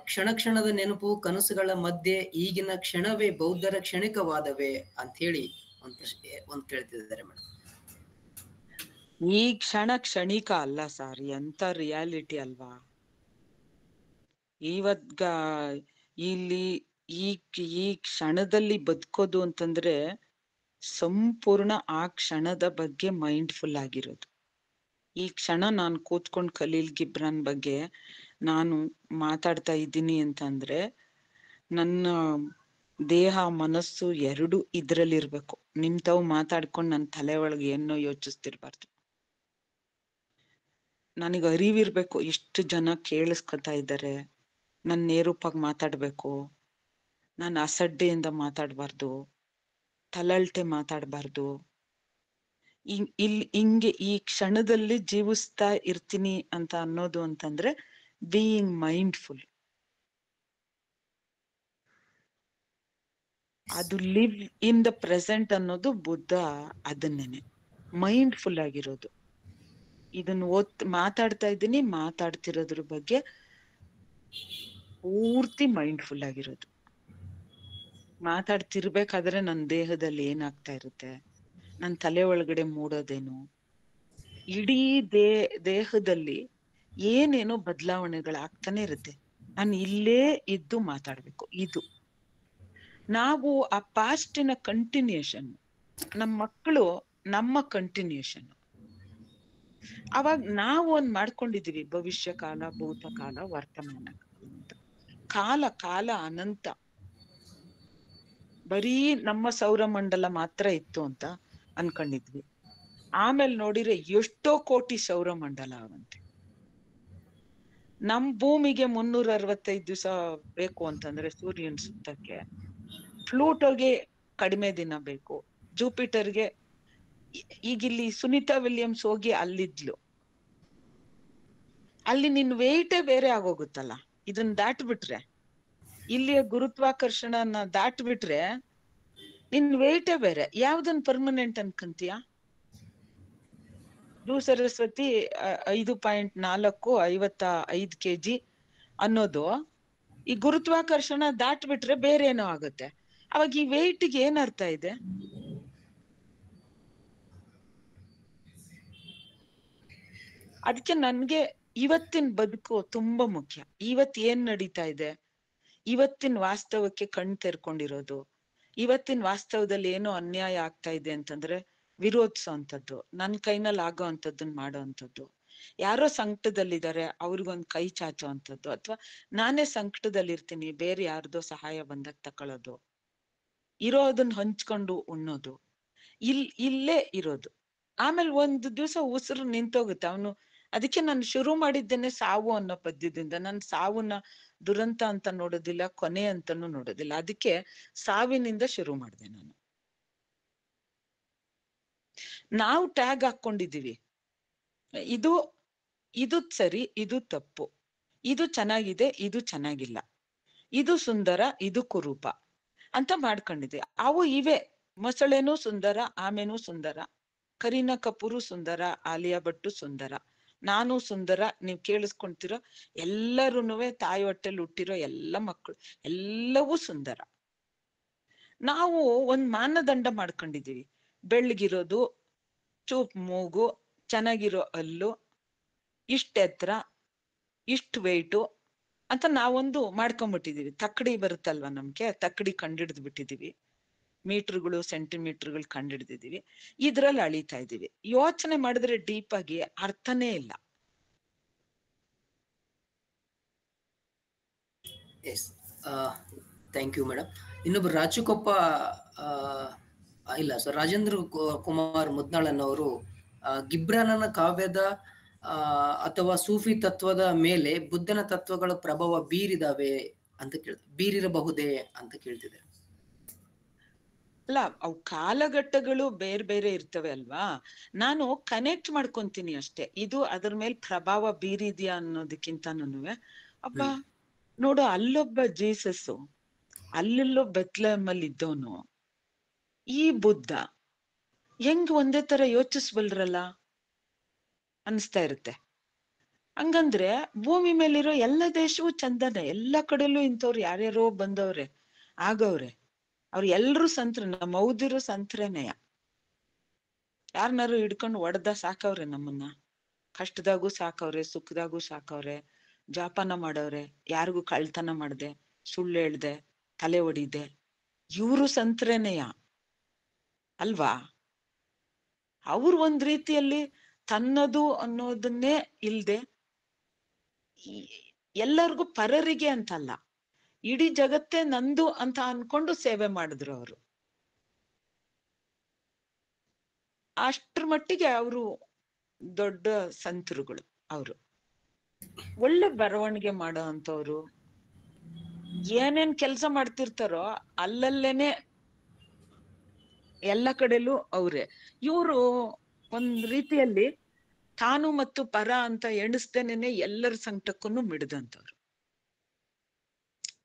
ಕ್ಷಣ ಕ್ಷಣದ ನೆನಪು ಕನಸುಗಳ ಮಧ್ಯೆ ಈಗಿನ ಕ್ಷಣವೇ ಬೌದ್ಧರ ಕ್ಷಣಿಕವಾದವೇ ಅಂತ ಹೇಳಿ ಒಂದ್ ಕೇಳ್ತಿದ್ದಾರೆ ಮೇಡಮ್. ಈ ಕ್ಷಣ ಕ್ಷಣಿಕ ಅಲ್ಲ ಸರ್, ಎಂತ ರಿಯಾಲಿಟಿ ಅಲ್ವಾ. ಇವತ್ಗ ಇಲ್ಲಿ ಈ ಕ್ಷಣದಲ್ಲಿ ಬದುಕೋದು ಅಂತಂದ್ರೆ ಸಂಪೂರ್ಣ ಆ ಕ್ಷಣದ ಬಗ್ಗೆ ಮೈಂಡ್ಫುಲ್ ಆಗಿರೋದು. ಈ ಕ್ಷಣ ನಾನು ಕೂತ್ಕೊಂಡ್ ಖಲೀಲ್ ಗಿಬ್ರಾನ್ ಬಗ್ಗೆ ನಾನು ಮಾತಾಡ್ತಾ ಇದ್ದೀನಿ ಅಂತಂದ್ರೆ ನನ್ನ ದೇಹ ಮನಸ್ಸು ಎರಡು ಇದ್ರಲ್ಲಿರ್ಬೇಕು. ನಿಮ್ತಾವ್ ಮಾತಾಡ್ಕೊಂಡು ನನ್ನ ತಲೆ ಒಳಗೆ ಏನೋ ಯೋಚಿಸ್ತಿರ್ಬಾರ್ದು. ನನಗೆ ಅರಿವಿರ್ಬೇಕು ಎಷ್ಟು ಜನ ಕೇಳಿಸ್ಕೊತಾ ಇದ್ದಾರೆ, ನನ್ನ ನೇರೂಪಾಗಿ ಮಾತಾಡ್ಬೇಕು, ನಾನು ಅಸಡ್ಡೆಯಿಂದ ಮಾತಾಡ್ಬಾರ್ದು, ತಲಳ್ಟೆ ಮಾತಾಡ್ಬಾರ್ದು, ಹಿಂಗೆ ಈ ಕ್ಷಣದಲ್ಲಿ ಜೀವಿಸ್ತಾ ಇರ್ತೀನಿ ಅಂತ ಅನ್ನೋದು ಅಂತಂದ್ರೆ ಬೀಯಿಂಗ್ ಮೈಂಡ್ಫುಲ್. ಅದು ಲಿವ್ ಇನ್ ದ ಪ್ರೆಸೆಂಟ್ ಅನ್ನೋದು ಬುದ್ಧ ಅದನ್ನೇನೆ, ಮೈಂಡ್ಫುಲ್ ಆಗಿರೋದು. ಇದನ್ನ ಮಾತಾಡ್ತಾ ಇದ್ದೀನಿ, ಮಾತಾಡ್ತಿರೋದ್ರ ಬಗ್ಗೆ ಪೂರ್ತಿ ಮೈಂಡ್ಫುಲ್ ಆಗಿರೋದು. ಮಾತಾಡ್ತಿರ್ಬೇಕಾದ್ರೆ ನನ್ನ ದೇಹದಲ್ಲಿ ಏನಾಗ್ತಾ ಇರುತ್ತೆ, ನನ್ನ ತಲೆ ಒಳಗಡೆ ಮೂಡೋದೇನು, ಇಡೀ ದೇಹದಲ್ಲಿ ಏನೇನೋ ಬದಲಾವಣೆಗಳಾಗ್ತಾನೆ ಇರುತ್ತೆ. ನಾನು ಇಲ್ಲೇ ಇದ್ದು ಮಾತಾಡ್ಬೇಕು. ಇದು ನಾವು ಆ ಪಾಸ್ಟಿನ ಕಂಟಿನ್ಯೂಷನ್, ನಮ್ಮ ಮಕ್ಕಳು ನಮ್ಮ ಕಂಟಿನ್ಯೂಷನ್. ಅವಾಗ ನಾವು ಒಂದ್ ಮಾಡ್ಕೊಂಡಿದೀವಿ, ಭವಿಷ್ಯ ಕಾಲ, ಭೂತಕಾಲ, ವರ್ತಮಾನ ಅಂತ. ಕಾಲ ಅನಂತ. ಬರೀ ನಮ್ಮ ಸೌರಮಂಡಲ ಮಾತ್ರ ಇತ್ತು ಅಂತ ಅನ್ಕೊಂಡಿದ್ವಿ. ಆಮೇಲೆ ನೋಡಿದ್ರೆ ಎಷ್ಟೋ ಕೋಟಿ ಸೌರಮಂಡಲ ಅವಂತೆ. ನಮ್ ಭೂಮಿಗೆ 365 ದಿವಸ ಬೇಕು ಅಂತಂದ್ರೆ ಸೂರ್ಯನ್ ಸುತ್ತಕ್ಕೆ, ಫ್ಲೂಟೋಗೆ ಕಡಿಮೆ ದಿನ ಬೇಕು, ಜೂಪಿಟರ್ಗೆ. ಈಗಿಲ್ಲಿ ಸುನೀತಾ ವಿಲಿಯಮ್ಸ್ ಹೋಗಿ ಅಲ್ಲಿದ್ಲು, ಅಲ್ಲಿ ನಿನ್ ವೆಯ್ಟೇ ಬೇರೆ ಆಗೋಗುತ್ತಲ್ಲ. ಇದನ್ನ ದಾಟ್ಬಿಟ್ರೆ, ಇಲ್ಲಿಯ ಗುರುತ್ವಾಕರ್ಷಣನ ದಾಟ್ಬಿಟ್ರೆ ನಿನ್ ವೆಯ್ಟೇ ಬೇರೆ. ಯಾವ್ದನ್ ಪರ್ಮನೆಂಟ್ ಅನ್ಕಂತೀಯ? ಸರಸ್ವತಿ 5.4 55 kg ಅನ್ನೋದು ಈ ಗುರುತ್ವಾಕರ್ಷಣ ದಾಟ್ಬಿಟ್ರೆ ಬೇರೆ ಏನೋ ಆಗುತ್ತೆ. ಅವಾಗ ಈ ವೆಯ್ಟ್ಗೆ ಏನ್ ಅರ್ಥ ಇದೆ? ಅದಕ್ಕೆ ನನ್ಗೆ ಇವತ್ತಿನ ಬದುಕು ತುಂಬಾ ಮುಖ್ಯ. ಇವತ್ ಏನ್ ನಡೀತಾ ಇದೆ, ಇವತ್ತಿನ ವಾಸ್ತವಕ್ಕೆ ಕಣ್ ತೆರ್ಕೊಂಡಿರೋದು, ಇವತ್ತಿನ ವಾಸ್ತವದಲ್ಲಿ ಏನೋ ಅನ್ಯಾಯ ಆಗ್ತಾ ಇದೆ ಅಂತಂದ್ರೆ ವಿರೋಧಿಸೋ ಅಂತದ್ದು, ನನ್ ಕೈನಲ್ಲಿ ಆಗೋ ಅಂತದ್ದನ್ನ ಮಾಡೋ ಅಂತದ್ದು. ಯಾರೋ ಸಂಕಟದಲ್ಲಿದ್ದಾರೆ, ಅವ್ರಿಗೊಂದ್ ಕೈ ಚಾಚೋ ಅಂತದ್ದು, ಅಥವಾ ನಾನೇ ಸಂಕಟದಲ್ಲಿರ್ತೀನಿ, ಬೇರೆ ಯಾರ್ದೋ ಸಹಾಯ ಬಂದಾಗ ತಕೊಳ್ಳೋದು, ಇರೋದನ್ನ ಹಂಚ್ಕೊಂಡು ಉಣ್ಣೋದು, ಇಲ್ಲೇ ಇರೋದು. ಆಮೇಲೆ ಒಂದು ದಿವಸ ಉಸಿರು ನಿಂತೋಗುತ್ತೆ ಅವನು. ಅದಕ್ಕೆ ನಾನು ಶುರು ಮಾಡಿದ್ದೇನೆ ಸಾವು ಅನ್ನೋ ಪದ್ಯದಿಂದ. ನಾನು ಸಾವನ್ನ ದುರಂತ ಅಂತ ನೋಡೋದಿಲ್ಲ, ಕೊನೆ ಅಂತಾನು ನೋಡೋದಿಲ್ಲ. ಅದಕ್ಕೆ ಸಾವಿನಿಂದ ಶುರು ಮಾಡಿದೆ ನಾನು. ನಾವು ಟ್ಯಾಗ್ ಹಾಕೊಂಡಿದೀವಿ, ಇದು ಸರಿ, ಇದು ತಪ್ಪು, ಇದು ಚೆನ್ನಾಗಿದೆ, ಇದು ಚೆನ್ನಾಗಿಲ್ಲ, ಇದು ಸುಂದರ, ಇದು ಕುರೂಪ ಅಂತ ಮಾಡ್ಕೊಂಡಿದೆ. ಅವು ಇವೆ. ಮೊಸಳೆನೂ ಸುಂದರ, ಆಮೆನೂ ಸುಂದರ, ಕರೀನಾ ಕಪೂರು ಸುಂದರ, ಆಲಿಯಾ ಭಟ್ಟು ಸುಂದರ, ನಾನು ಸುಂದರ. ನೀವ್ ಕೇಳಿಸ್ಕೊಂತಿರೋ ಎಲ್ಲರೂನುವೆ ತಾಯಿ ಹೊಟ್ಟೆಲ್ ಹುಟ್ಟಿರೋ ಎಲ್ಲ ಮಕ್ಕಳು ಎಲ್ಲವೂ ಸುಂದರ. ನಾವು ಒಂದ್ ಮಾನದಂಡ ಮಾಡ್ಕೊಂಡಿದೀವಿ. ಬೆಳ್ಳಗಿರೋದು, ಚೂಪ್ ಮೂಗು, ಚೆನ್ನಾಗಿರೋ ಹಲ್ಲು, ಇಷ್ಟ ಎತ್ತರ, ಇಷ್ಟು ವೆಯ್ಟು ಅಂತ ನಾವೊಂದು ಮಾಡ್ಕೊಂಡ್ಬಿಟ್ಟಿದೀವಿ. ತಕ್ಕಡಿ ಬರುತ್ತಲ್ವಾ ನಮ್ಗೆ, ತಕ್ಕಡಿ ಕಂಡಿಡ್ದು ಬಿಟ್ಟಿದೀವಿ. ಮೀಟರ್ಗಳು, ಸೆಂಟಿಮೀಟರ್ಗಳು ಕಂಡಿಡ್ದಿದೀವಿ. ಇದ್ರಲ್ಲಿ ಅಳಿತಾ ಇದೀವಿ. ಯೋಚನೆ ಮಾಡಿದ್ರೆ ಡೀಪ್ ಆಗಿ ಅರ್ಥನೇ ಇಲ್ಲ. Yes, thank you madam. ಇನ್ನೊಬ್ರು ರಾಚುಕೊಪ್ಪ ಇಲ್ಲ ಸರ್, ರಾಜೇಂದ್ರ ಕುಮಾರ್ ಮುದ್ನಾಳನ್ ಅವರು ಗಿಬ್ರಾನನ ಕಾವ್ಯದ ಅಥವಾ ಸೂಫಿ ತತ್ವದ ಮೇಲೆ ಬುದ್ಧನ ತತ್ವಗಳ ಪ್ರಭಾವ ಬೀರಿರಬಹುದೇ ಅಂತ ಕೇಳ್ತಿದ್ದಾರೆ. ಅಲ್ಲ, ಅವು ಕಾಲಘಟ್ಟಗಳು ಬೇರೆ ಬೇರೆ ಇರ್ತವೆ ಅಲ್ವಾ. ನಾನು ಕನೆಕ್ಟ್ ಮಾಡ್ಕೊಂತೀನಿ ಅಷ್ಟೇ. ಇದು ಅದ್ರ ಮೇಲೆ ಪ್ರಭಾವ ಬೀರಿದ್ಯಾ ಅನ್ನೋದಕ್ಕಿಂತನೂ ಅಬ್ಬ ನೋಡು, ಅಲ್ಲೊಬ್ಬ ಜೀಸಸ್ಸು, ಅಲ್ಲೆಲ್ಲೋ ಬೆತ್ಲೆಹೇಮಲ್ಲಿ ಇದ್ದವನು, ಈ ಬುದ್ಧ ಹೆಂಗ್ ಒಂದೇ ತರ ಯೋಚಿಸ್ಬಲ್ರಲ್ಲ ಅನ್ಸ್ತಾ ಇರುತ್ತೆ. ಹಂಗಂದ್ರೆ ಭೂಮಿ ಮೇಲಿರೋ ಎಲ್ಲ ದೇಶವೂ ಚಂದನೆ, ಎಲ್ಲ ಕಡೆಯಲ್ಲೂ ಇಂಥವ್ರು ಯಾರ್ಯಾರೋ ಬಂದವ್ರೆ, ಆಗವ್ರೆ. ಅವ್ರು ಎಲ್ರೂ ಸಂತ್ರ, ನಮ್ಮ ಹೌದಿರೋ ಸಂತ್ರೇನೆಯ. ಯಾರನ್ನಾರು ಹಿಡ್ಕೊಂಡು ಒಡೆದ ಸಾಕವ್ರೆ ನಮ್ಮನ್ನ. ಕಷ್ಟದಾಗೂ ಸಾಕವ್ರೆ, ಸುಖದಾಗೂ ಸಾಕವ್ರೆ, ಜಾಪಾನ ಮಾಡವ್ರೆ, ಯಾರಿಗೂ ಕಳ್ತನ ಮಾಡ್ದೆ, ಸುಳ್ಳು ಹೇಳ್ದೆ, ತಲೆ ಹೊಡಿದೆ. ಇವರು ಸಂತ್ರೇನೆಯ ಅಲ್ವಾ? ಅವ್ರು ಒಂದ್ ರೀತಿಯಲ್ಲಿ ತನ್ನದು ಅನ್ನೋದನ್ನೇ ಇಲ್ದೆ ಎಲ್ಲರಿಗೂ ಪರರಿಗೆ ಅಂತಲ್ಲ, ಇಡೀ ಜಗತ್ತೇ ನಂದು ಅಂತ ಅನ್ಕೊಂಡು ಸೇವೆ ಮಾಡಿದ್ರು ಅವರು. ಅಷ್ಟ್ರ ಮಟ್ಟಿಗೆ ಅವರು ದೊಡ್ಡ ಸಂತರುಗಳು. ಅವರು ಒಳ್ಳೆ ಬರವಣಿಗೆ ಮಾಡೋ ಅಂತವ್ರು, ಏನೇನ್ ಕೆಲಸ ಮಾಡ್ತಿರ್ತಾರೋ ಅಲ್ಲಲ್ಲೇನೆ ಎಲ್ಲ ಕಡೆಲೂ ಅವ್ರೆ. ಇವರು ಒಂದ್ ರೀತಿಯಲ್ಲಿ ತಾನು ಮತ್ತು ಪರ ಅಂತ ಎಣಿಸ್ದೇನೆ ಎಲ್ಲರ ಸಂಕಟಕ್ಕೂ ಮಿಡ್ದಂತವ್ರು.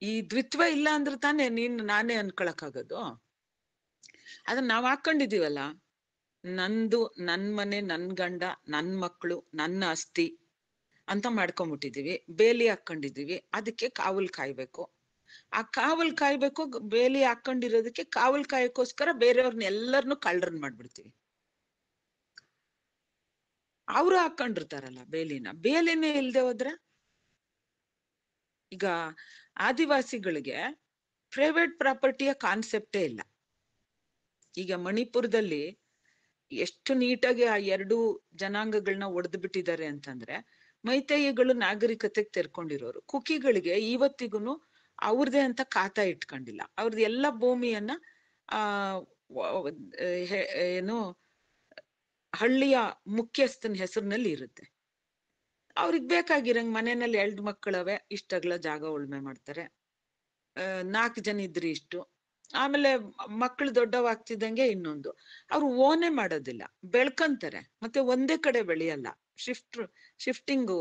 ಈ ದ್ವಿತ್ವ ಇಲ್ಲ ಅಂದ್ರೆ ತಾನೇ ನಾನೇ ಅನ್ಕೊಳಕ್ಕಾಗೋದು. ಅದನ್ನ ನಾವ್ ಹಾಕೊಂಡಿದೀವಲ್ಲ, ನಂದು, ನನ್ ಮನೆ, ನನ್ ಗಂಡ, ನನ್ ಮಕ್ಳು, ನನ್ನ ಆಸ್ತಿ ಅಂತ ಮಾಡ್ಕೊಂಡ್ಬಿಟ್ಟಿದೀವಿ. ಬೇಲಿ ಹಾಕೊಂಡಿದೀವಿ, ಅದಕ್ಕೆ ಕಾವಲ್ ಕಾಯ್ಬೇಕು. ಆ ಕಾವಲ್ ಕಾಯ್ಬೇಕು, ಬೇಲಿ ಹಾಕೊಂಡಿರೋದಕ್ಕೆ ಕಾವಲ್ ಕಾಯಕ್ಕೋಸ್ಕರ ಬೇರೆಯವ್ರನ್ನ ಎಲ್ಲರನ್ನು ಕಳ್ಳರನ್ ಮಾಡ್ಬಿಡ್ತೀವಿ. ಅವ್ರು ಹಾಕೊಂಡಿರ್ತಾರಲ್ಲ ಬೇಲಿನೇ ಇಲ್ದೆ ಹೋದ್ರೆ. ಈಗ ಆದಿವಾಸಿಗಳಿಗೆ ಪ್ರೈವೇಟ್ ಪ್ರಾಪರ್ಟಿಯ ಕಾನ್ಸೆಪ್ಟೇ ಇಲ್ಲ. ಈಗ ಮಣಿಪುರದಲ್ಲಿ ಎಷ್ಟು ನೀಟಾಗಿ ಆ ಎರಡು ಜನಾಂಗಗಳನ್ನ ಒಡೆದು ಬಿಟ್ಟಿದ್ದಾರೆ ಅಂತಂದ್ರೆ, ಮೈತೈಗಳು ನಾಗರಿಕತೆಗೆ ತೆರ್ಕೊಂಡಿರೋರು, ಕುಕಿಗಳಿಗೆ ಇವತ್ತಿಗೂ ಅವ್ರದೇ ಅಂತ ಖಾತಾ ಇಟ್ಕೊಂಡಿಲ್ಲ. ಅವ್ರದ್ದು ಎಲ್ಲ ಭೂಮಿಯನ್ನ ಏನು ಹಳ್ಳಿಯ ಮುಖ್ಯಸ್ಥನ ಹೆಸರಿನಲ್ಲಿ ಇರುತ್ತೆ. ಅವ್ರಿಗೆ ಬೇಕಾಗಿರಂಗ್ ಮನೆಯಲ್ಲಿ 2 ಮಕ್ಕಳವೆ, ಇಷ್ಟಗ್ಲ ಜಾಗ ಉಳ್ಮೆ ಮಾಡ್ತಾರೆ. 4 ಜನ ಇದ್ರಿ ಇಷ್ಟು. ಆಮೇಲೆ ಮಕ್ಕಳು ದೊಡ್ಡವಾಗ್ತಿದ್ದಂಗೆ ಇನ್ನೊಂದು. ಅವ್ರು ಓನೇ ಮಾಡೋದಿಲ್ಲ, ಬೆಳ್ಕಂತಾರೆ. ಮತ್ತೆ ಒಂದೇ ಕಡೆ ಬೆಳೆಯಲ್ಲ, ಶಿಫ್ಟಿಂಗ್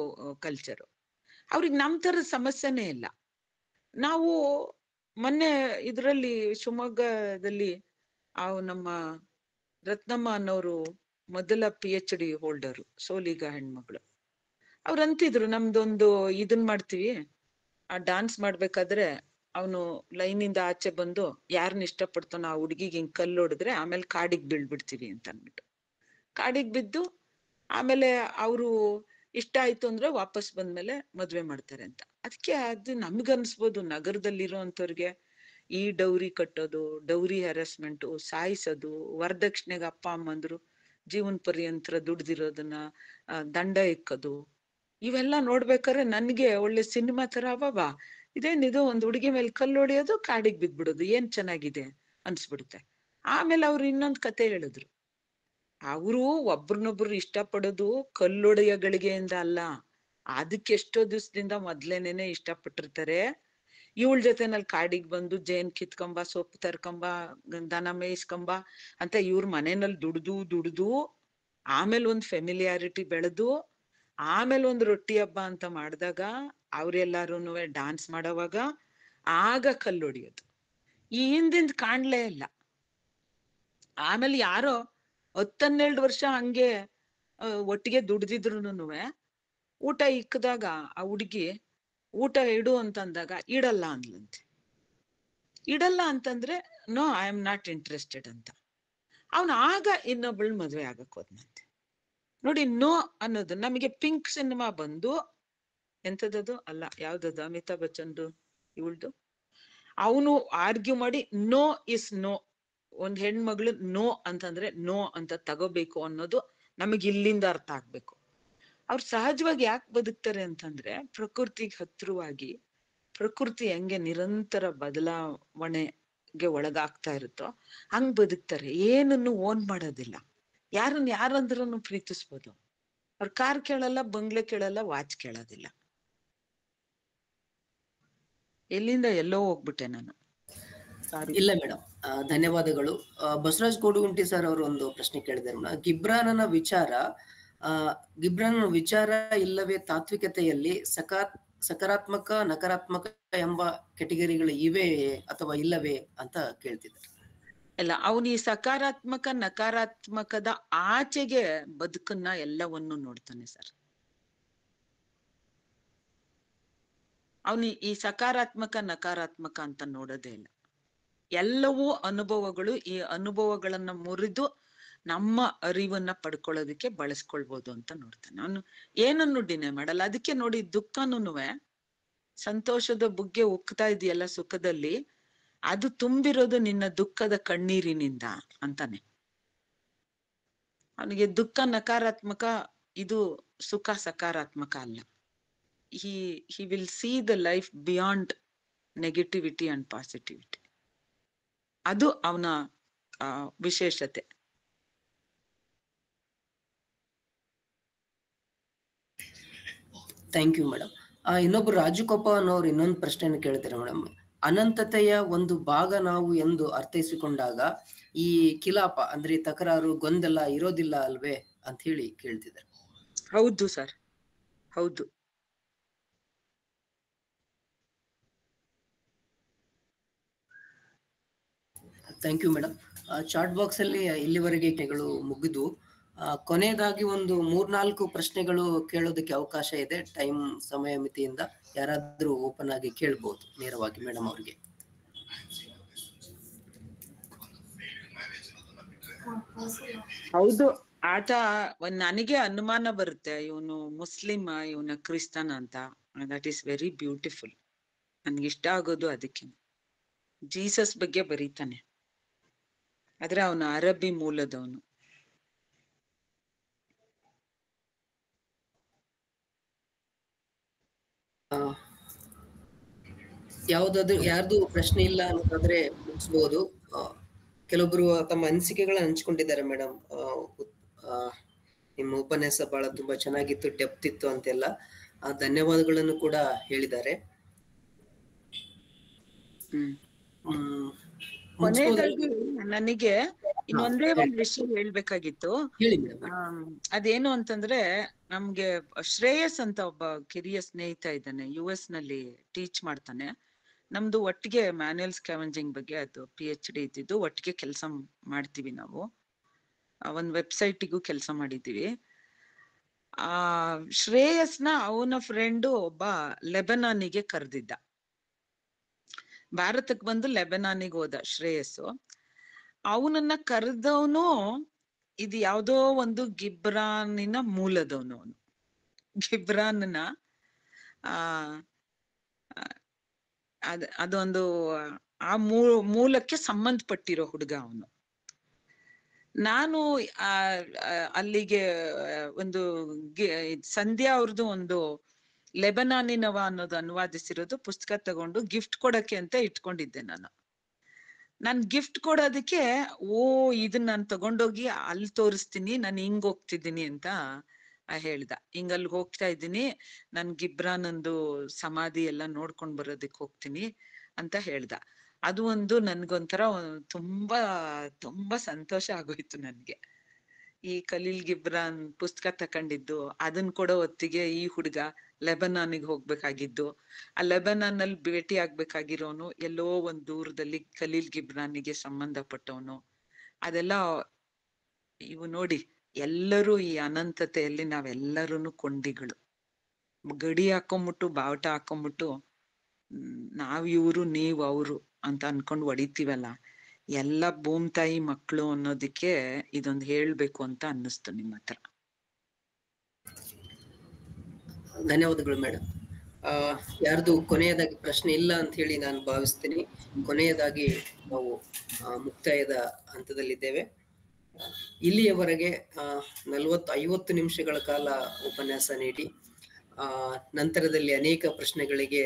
ಕಲ್ಚರು. ಅವ್ರಿಗೆ ನಮ್ ತರದ ಸಮಸ್ಯೆನೇ ಇಲ್ಲ. ನಾವು ಮೊನ್ನೆ ಇದ್ರಲ್ಲಿ ಶಿವಮೊಗ್ಗದಲ್ಲಿ ನಮ್ಮ ರತ್ನಮ್ಮ ಅನ್ನೋರು ಮೊದಲ PhD ಹೋಲ್ಡರು, ಸೋಲಿಗ ಹೆಣ್ಮಕ್ಳು. ಅವ್ರು ಅಂತಿದ್ರು, ನಮ್ದೊಂದು ಇದನ್ ಮಾಡ್ತೀವಿ, ಆ ಡಾನ್ಸ್ ಮಾಡ್ಬೇಕಾದ್ರೆ ಅವನು ಲೈನಿಂದ ಆಚೆ ಬಂದು ಯಾರನ್ನ ಇಷ್ಟಪಡ್ತಾನೋ ಆ ಹುಡ್ಗಿಗೆ ಹಿಂಗ್ ಕಲ್ಲು ಹೊಡೆದ್ರೆ ಆಮೇಲೆ ಕಾಡಿಗೆ ಬೀಳ್ಬಿಡ್ತೀವಿ ಅಂತ ಅಂದ್ಬಿಟ್ಟು. ಕಾಡಿಗೆ ಬಿದ್ದು ಆಮೇಲೆ ಅವರು ಇಷ್ಟ ಆಯ್ತು ಅಂದ್ರೆ ವಾಪಸ್ ಬಂದ್ಮೇಲೆ ಮದ್ವೆ ಮಾಡ್ತಾರೆ ಅಂತ. ಅದಕ್ಕೆ ಅದು ನಮ್ಗನ್ಸ್ಬೋದು, ನಗರದಲ್ಲಿರೋ ಅಂಥವ್ರಿಗೆ ಈ ಡೌರಿ ಕಟ್ಟೋದು, ಡೌರಿ ಹ್ಯಾರಸ್ಮೆಂಟು, ಸಾಯಿಸೋದು, ವರದಕ್ಷಿಣೆಗೆ ಅಪ್ಪ ಅಮ್ಮಂದ್ರು ಜೀವನ ಪರ್ಯಂತರ ದುಡ್ದಿರೋದನ್ನ ದಂಡ ಇಕ್ಕೋದು, ಇವೆಲ್ಲ ನೋಡ್ಬೇಕಾದ್ರೆ ನನ್ಗೆ ಒಳ್ಳೆ ಸಿನಿಮಾ ತರ ಅವ. ಇದೇನಿದು, ಒಂದ್ ಹುಡುಗಿ ಮೇಲೆ ಕಲ್ಲು ಹೊಡೆಯೋದು, ಕಾಡಿಗೆ ಬಿದ್ಬಿಡೋದು, ಏನ್ ಚೆನ್ನಾಗಿದೆ ಅನ್ಸ್ಬಿಡುತ್ತೆ. ಆಮೇಲೆ ಅವ್ರು ಇನ್ನೊಂದ್ ಕತೆ ಹೇಳಿದ್ರು. ಅವರು ಒಬ್ರನ್ನೊಬ್ರು ಇಷ್ಟಪಡೋದು ಕಲ್ಲೊಡೆಯ ಗಳಿಗೆಯಿಂದ ಅಲ್ಲ, ಅದಕ್ಕೆ ಎಷ್ಟೋ ದಿವಸದಿಂದ ಮೊದ್ಲೇನೇನೆ ಇಷ್ಟಪಟ್ಟಿರ್ತಾರೆ. ಇವಳ ಜೊತೆನಲ್ಲಿ ಕಾಡಿಗೆ ಬಂದು ಜೇನ್ ಕಿತ್ಕೊಂಬ, ಸೊಪ್ಪು ತರ್ಕೊಂಬ, ದನ ಮೇಯಿಸ್ಕೊಂಬ ಅಂತ ಇವ್ರ ಮನೆಯಲ್ಲಿ ದುಡ್ದು ಆಮೇಲೆ ಒಂದ್ ಫೆಮಿಲಿಯಾರಿಟಿ ಬೆಳೆದು ಆಮೇಲೆ ಒಂದ್ ರೊಟ್ಟಿ ಹಬ್ಬ ಅಂತ ಮಾಡಿದಾಗ ಅವ್ರೆಲ್ಲಾರುನು ಡಾನ್ಸ್ ಮಾಡೋವಾಗ ಆಗ ಕಲ್ಲೊಡಿಯೋದು. ಈ ಹಿಂದಿಂದ ಕಾಣ್ಲೇ ಇಲ್ಲ. ಆಮೇಲೆ ಯಾರೋ 10-12 ವರ್ಷ ಹಂಗೆ ಒಟ್ಟಿಗೆ ದುಡ್ದಿದ್ರುನು ಊಟ ಇಕ್ಕದಾಗ ಆ ಹುಡುಗಿ ಊಟ ಇಡು ಅಂತಂದಾಗ ಇಡಲ್ಲ ಅಂದ್ಲಂತೆ. ಇಡಲ್ಲ ಅಂತಂದ್ರೆ no, I am not interested ಅಂತ. ಅವನು ಆಗ ಇನ್ನೊಬ್ಬಳು ಮದ್ವೆ ಆಗಕ್ ಹೋದ್ನಂತೆ. ನೋಡಿ, ನೋ ಅನ್ನೋದು ನಮಗೆ ಪಿಂಕ್ ಸಿನಿಮಾ ಬಂದು ಎಂತದದು ಅಲ್ಲ, ಯಾವ್ದದು ಅಮಿತಾಬ್ ಬಚ್ಚನ್ದು ಇವಳ್ದು, ಅವನು ಆರ್ಗ್ಯೂ ಮಾಡಿ ನೋ ಇಸ್ ನೋ. ಒಂದ್ ಹೆಣ್ಮಗಳು ನೋ ಅಂತಂದ್ರೆ ನೋ ಅಂತ ತಗೋಬೇಕು ಅನ್ನೋದು ನಮಗ್ ಇಲ್ಲಿಂದ ಅರ್ಥ ಆಗ್ಬೇಕು. ಅವ್ರು ಸಹಜವಾಗಿ ಯಾಕೆ ಬದುಕ್ತಾರೆ ಅಂತಂದ್ರೆ, ಪ್ರಕೃತಿಗೆ ಹತ್ರವಾಗಿ, ಪ್ರಕೃತಿ ಹೆಂಗೆ ನಿರಂತರ ಬದಲಾವಣೆಗೆ ಒಳಗಾಗ್ತಾ ಇರುತ್ತೋ ಹಂಗ್ ಬದುಕ್ತಾರೆ. ಏನನ್ನು ಓನ್ ಮಾಡೋದಿಲ್ಲ. ಯಾರಂದ್ರೂ ಪ್ರೀತಿಸ್ಬೋದು. ಅವ್ರ ಕಾರ್ ಕೇಳಲ್ಲ, ಬಂಗ್ಲೆ ಕೇಳಲ್ಲ, ವಾಚ್ ಕೇಳೋದಿಲ್ಲ. ಎಲ್ಲಿಂದ ಎಲ್ಲೋ ಹೋಗ್ಬಿಟ್ಟೆ ನಾನು. ಇಲ್ಲ ಮೇಡಮ್, ಧನ್ಯವಾದಗಳು. ಬಸವರಾಜ್ ಕೋಡುಗುಂಟಿ ಸರ್ ಅವರು ಒಂದು ಪ್ರಶ್ನೆ ಕೇಳಿದ್ದಾರೆ ಮೇಡಮ್. ಗಿಬ್ರಾನನ ವಿಚಾರ ಇಲ್ಲವೇ ತಾತ್ವಿಕತೆಯಲ್ಲಿ ಸಕಾರಾತ್ಮಕ ನಕಾರಾತ್ಮಕ ಎಂಬ ಕೆಟಗರಿಗಳು ಇವೆ ಅಥವಾ ಇಲ್ಲವೇ ಅಂತ ಕೇಳ್ತಿದ್ದಾರೆ. ಇಲ್ಲ, ಅವನು ಈ ಸಕಾರಾತ್ಮಕ ನಕಾರಾತ್ಮಕದ ಆಚೆಗೆ ಬದುಕನ್ನ ಎಲ್ಲವನ್ನು ನೋಡ್ತಾನೆ ಸರ್. ಅವನು ಈ ಸಕಾರಾತ್ಮಕ ನಕಾರಾತ್ಮಕ ಅಂತ ನೋಡೋದೇ ಇಲ್ಲ. ಎಲ್ಲವೂ ಅನುಭವಗಳು. ಈ ಅನುಭವಗಳನ್ನ ಮುರಿದು ನಮ್ಮ ಅರಿವನ್ನ ಪಡ್ಕೊಳ್ಳೋದಕ್ಕೆ ಬಳಸ್ಕೊಳ್ಬೋದು ಅಂತ ನೋಡ್ತಾನೆ. ಅವನು ಏನನ್ನು ಡಿನೇ ಮಾಡಲ್ಲ. ಅದಕ್ಕೆ ನೋಡಿ, ದುಃಖನೂ ಸಂತೋಷದ ಬುಗ್ಗೆ ಉಕ್ತಾ ಇದೆಯಲ್ಲ ಸುಖದಲ್ಲಿ, ಅದು ತುಂಬಿರೋದು ನಿನ್ನ ದುಃಖದ ಕಣ್ಣೀರಿನಿಂದ ಅಂತಾನೆ. ಅವನಿಗೆ ದುಃಖ ನಕಾರಾತ್ಮಕ, ಇದು ಸುಖ ಸಕಾರಾತ್ಮಕ ಅಲ್ಲ. he will see the life beyond negativity and positivity. ಅದು ಅವನ ವಿಶೇಷತೆ. Thank you madam. ಇನ್ನೊಬ್ರು ರಾಜು ಕೊಪ್ಪ ಅನ್ನೋರು ಇನ್ನೊಂದು ಪ್ರಶ್ನೆಯನ್ನು ಕೇಳ್ತಾರೆ ಮೇಡಮ್. ಅನಂತತೆಯ ಒಂದು ಭಾಗ ನಾವು ಎಂದು ಅರ್ಥೈಸಿಕೊಂಡಾಗ ಈ ಕಿಲಾಪ ಅಂದ್ರೆ ತಕರಾರು ಗೊಂದಲ ಇರೋದಿಲ್ಲ ಅಲ್ವೇ ಅಂತ ಹೇಳಿ ಕೇಳ್ತಿದ್ದಾರೆ. ಹೌದು ಸರ್, ಹೌದು. Thank you madam. Chat box ಅಲ್ಲಿ ಇಲ್ಲಿವರೆಗೆ ಮುಗಿದು ಕೊನೆಯದಾಗಿ ಒಂದು 3-4 ಪ್ರಶ್ನೆಗಳು ಕೇಳೋದಕ್ಕೆ ಅವಕಾಶ ಇದೆ. ಟೈಮ್ ಸಮಯ ಮಿತಿಯಿಂದ ಯಾರಾದ್ರೂ ಓಪನ್ ಆಗಿ ಕೇಳ್ಬಹುದು ನೇರವಾಗಿ ಮೇಡಮ್ ಅವ್ರಿಗೆ. ಹೌದು, ಆತ ನನಗೆ ಅನುಮಾನ ಬರುತ್ತೆ, ಇವನು ಮುಸ್ಲಿಂ ಇವನ ಕ್ರಿಸ್ತನ ಅಂತ. That is very beautiful. ನನ್ಗೆ ಇಷ್ಟ ಆಗೋದು ಅದಕ್ಕೆ. ಜೀಸಸ್ ಬಗ್ಗೆ ಬರೀತಾನೆ, ಆದ್ರೆ ಅವನು ಅರಬ್ಬಿ ಮೂಲದವನು. ಯಾರ್ದು ಪ್ರಶ್ನೆ ಇಲ್ಲ ಅನ್ನೋದಾದ್ರೆ ಮುಗಿಸ್ಬೋದು. ಕೆಲವೊಬ್ರು ತಮ್ಮ ಅನಿಸಿಕೆಗಳನ್ನ ಹಂಚ್ಕೊಂಡಿದ್ದಾರೆ ಮೇಡಮ್. ನಿಮ್ಮ ಉಪನ್ಯಾಸ ಬಹಳ ತುಂಬಾ ಚೆನ್ನಾಗಿತ್ತು, ಡೆಪ್ತ್ ಇತ್ತು ಅಂತೆಲ್ಲ ಧನ್ಯವಾದಗಳನ್ನು ಕೂಡ ಹೇಳಿದ್ದಾರೆ. ಕೊನೆಯದಾಗಿ ನನಗೆ ಇನ್ನೊಂದೇ ಒಂದು ವಿಷಯ ಹೇಳ್ಬೇಕಾಗಿತ್ತು. ಅದೇನು ಅಂತಂದ್ರೆ, ನಮ್ಗೆ ಶ್ರೇಯಸ್ ಅಂತ ಒಬ್ಬ ಕಿರಿಯ ಸ್ನೇಹಿತ ಇದ್ದಾನೆ, US ನಲ್ಲಿ ಟೀಚ್ ಮಾಡ್ತಾನೆ. ನಮ್ದು ಒಟ್ಟಿಗೆ ಮ್ಯಾನ್ಯಲ್ ಸ್ಕ್ಯಾವೆಂಜಿಂಗ್ ಬಗ್ಗೆ ಅದು PhD ಇದ್ದಿದ್ದು, ಒಟ್ಟಿಗೆ ಕೆಲಸ ಮಾಡ್ತೀವಿ ನಾವು. ಒಂದ್ ವೆಬ್ಸೈಟಿಗೂ ಕೆಲಸ ಮಾಡಿದ್ದೀವಿ. ಶ್ರೇಯಸ್ನ ಅವನ ಫ್ರೆಂಡು ಒಬ್ಬ ಲೆಬನಾನಿಗೆ ಕರೆದಿದ್ದ. ಭಾರತಕ್ಕೆ ಬಂದು ಲೆಬನಾನಿಗೆ ಹೋದ ಶ್ರೇಯಸ್ಸು. ಅವನನ್ನ ಕರೆದವನು ಇದು ಯಾವ್ದೋ ಒಂದು ಗಿಬ್ರಾನಿನ ಮೂಲದವನು. ಅವನು ಗಿಬ್ರಾನ್ನ ಅದೊಂದು ಆ ಮೂಲಕ್ಕೆ ಸಂಬಂಧಪಟ್ಟಿರೋ ಹುಡುಗ ಅವನು. ನಾನು ಅಲ್ಲಿಗೆ ಒಂದು ಸಂಧ್ಯಾ ಅವ್ರದ್ದು ಒಂದು ಲೆಬನಾನಿನವ ಅನ್ನೋದು ಅನುವಾದಿಸಿರೋದು ಪುಸ್ತಕ ತಗೊಂಡು ಗಿಫ್ಟ್ ಕೊಡಕ್ಕೆ ಅಂತ ಇಟ್ಕೊಂಡಿದ್ದೆ ನಾನು ಗಿಫ್ಟ್ ಕೊಡೋದಕ್ಕೆ ಇದನ್ನ ನಾನು ತಗೊಂಡೋಗಿ ಅಲ್ಲಿ ತೋರಿಸ್ತೀನಿ, ನಾನು ಹಿಂಗ್ ಹೋಗ್ತಿದ್ದೀನಿ ಅಂತ ಹೇಳ್ದ. ಹಿಂಗ ಅಲ್ಲಿ ಹೋಗ್ತಾ ಇದ್ದೀನಿ, ನನ್ ಗಿಬ್ರಾನಂದು ಸಮಾಧಿ ಎಲ್ಲ ನೋಡ್ಕೊಂಡ್ ಬರೋದಕ್ಕೆ ಹೋಗ್ತೀನಿ ಅಂತ ಹೇಳ್ದ. ಅದು ಒಂದು ನನ್ಗೊಂಥರ ತುಂಬಾ ತುಂಬಾ ಸಂತೋಷ ಆಗೋಯ್ತು ನನ್ಗೆ. ಈ ಖಲೀಲ್ ಗಿಬ್ರಾನ್ ಪುಸ್ತಕ ತಕೊಂಡಿದ್ದು, ಅದನ್ ಕೊಡೋ ಹೊತ್ತಿಗೆ ಈ ಹುಡುಗ ಲೆಬನಾನಿಗೆ ಹೋಗ್ಬೇಕಾಗಿದ್ದು, ಆ ಲೆಬನಾನ್ ಅಲ್ಲಿ ಭೇಟಿ ಆಗ್ಬೇಕಾಗಿರೋನು ಎಲ್ಲೋ ಒಂದ್ ದೂರದಲ್ಲಿ ಖಲೀಲ್ ಗಿಬ್ರಾನಿಗೆ ಸಂಬಂಧಪಟ್ಟವನು. ಅದೆಲ್ಲ ಇವು ನೋಡಿ, ಎಲ್ಲರೂ ಈ ಅನಂತತೆಯಲ್ಲಿ ನಾವೆಲ್ಲರೂ ಕೊಂಡಿಗಳು. ಗಡಿ ಹಾಕೊಂಬಿಟ್ಟು ಬಾವುಟ ಹಾಕೊಂಬಿಟ್ಟು ನಾವ್ ಇವ್ರು ನೀವ್ ಅವ್ರು ಅಂತ ಅನ್ಕೊಂಡ್ ಹೊಡಿತೀವಲ್ಲ, ಎಲ್ಲ ಭೂಮಿ ತಾಯಿ ಮಕ್ಕಳು ಅನ್ನೋದಕ್ಕೆ ಇದೊಂದು ಹೇಳ್ಬೇಕು ಅಂತ ಅನ್ನಿಸ್ತು ನಿಮ್ಮ ಹತ್ರ. ಧನ್ಯವಾದಗಳು ಮೇಡಮ್. ಯಾರ್ದು ಕೊನೆಯದಾಗಿ ಪ್ರಶ್ನೆ ಇಲ್ಲ ಅಂತ ಹೇಳಿ ನಾನು ಭಾವಿಸ್ತೀನಿ. ಕೊನೆಯದಾಗಿ ನಾವು ಮುಕ್ತಾಯದ ಹಂತದಲ್ಲಿದ್ದೇವೆ. ಇಲ್ಲಿಯವರೆಗೆ 40-50 ನಿಮಿಷಗಳ ಕಾಲ ಉಪನ್ಯಾಸ ನೀಡಿ ನಂತರದಲ್ಲಿ ಅನೇಕ ಪ್ರಶ್ನೆಗಳಿಗೆ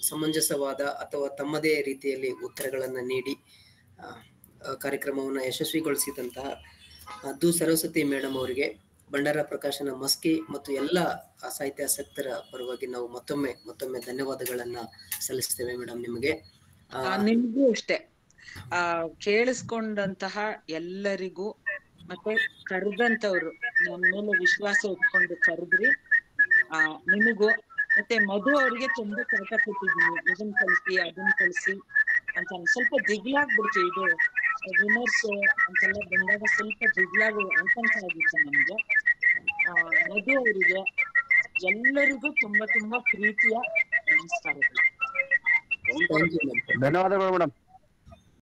ಸಮಂಜಸವಾದ ಅಥವಾ ತಮ್ಮದೇ ರೀತಿಯಲ್ಲಿ ಉತ್ತರಗಳನ್ನ ನೀಡಿ ಕಾರ್ಯಕ್ರಮವನ್ನು ಯಶಸ್ವಿಗೊಳಿಸಿದಂತಹ ದು ಸರಸ್ವತಿ ಮೇಡಮ್ ಅವರಿಗೆ, ಭಂಡಾರ ಪ್ರಕಾಶನ ಮಸ್ಕಿ ಮತ್ತು ಎಲ್ಲ ಸಾಹಿತ್ಯಾಸಕ್ತರ ಪರವಾಗಿ ನಾವು ಮತ್ತೊಮ್ಮೆ ಧನ್ಯವಾದಗಳನ್ನ ಸಲ್ಲಿಸ್ತೇವೆ ಮೇಡಮ್ ನಿಮಗೆ. ನಿಮ್ಗೂ ಅಷ್ಟೇ. ಕೇಳಿಸ್ಕೊಂಡಂತಹ ಎಲ್ಲರಿಗೂ ಮತ್ತೆ ಕರೆದಂತವ್ರು ನನ್ನ ಮೇಲೆ ವಿಶ್ವಾಸ ಇಟ್ಕೊಂಡು ಕರೆದ್ರಿ, ನಿಮಗೂ ಮತ್ತೆ ಮಧು ಅವ್ರಿಗೆ ತುಂಬಾ ಕಷ್ಟ ಕೊಟ್ಟಿದ್ದೀನಿ, ಇದನ್ ಕಳಿಸಿ ಅದನ್ನ ಕಳಿಸಿ ಅಂತ. ಸ್ವಲ್ಪ ದಿಗ್ಲಾಗ್ಬಿಡ್ತು, ಇದು ವಿಮರ್ಶೆ ಅಂತೆಲ್ಲ ಬಂದಾಗ ಸ್ವಲ್ಪ ದಿಗ್ಲಾಗು ಆತಂಕ ಆಗಿತ್ತು ನಮ್ಗೆ. ಮಧು ಅವರಿಗೆ ಎಲ್ಲರಿಗೂ ತುಂಬಾ ತುಂಬಾ ಪ್ರೀತಿಯ ನಮಸ್ಕಾರಗಳು. ಧನ್ಯವಾದಗಳು ಮೇಡಮ್.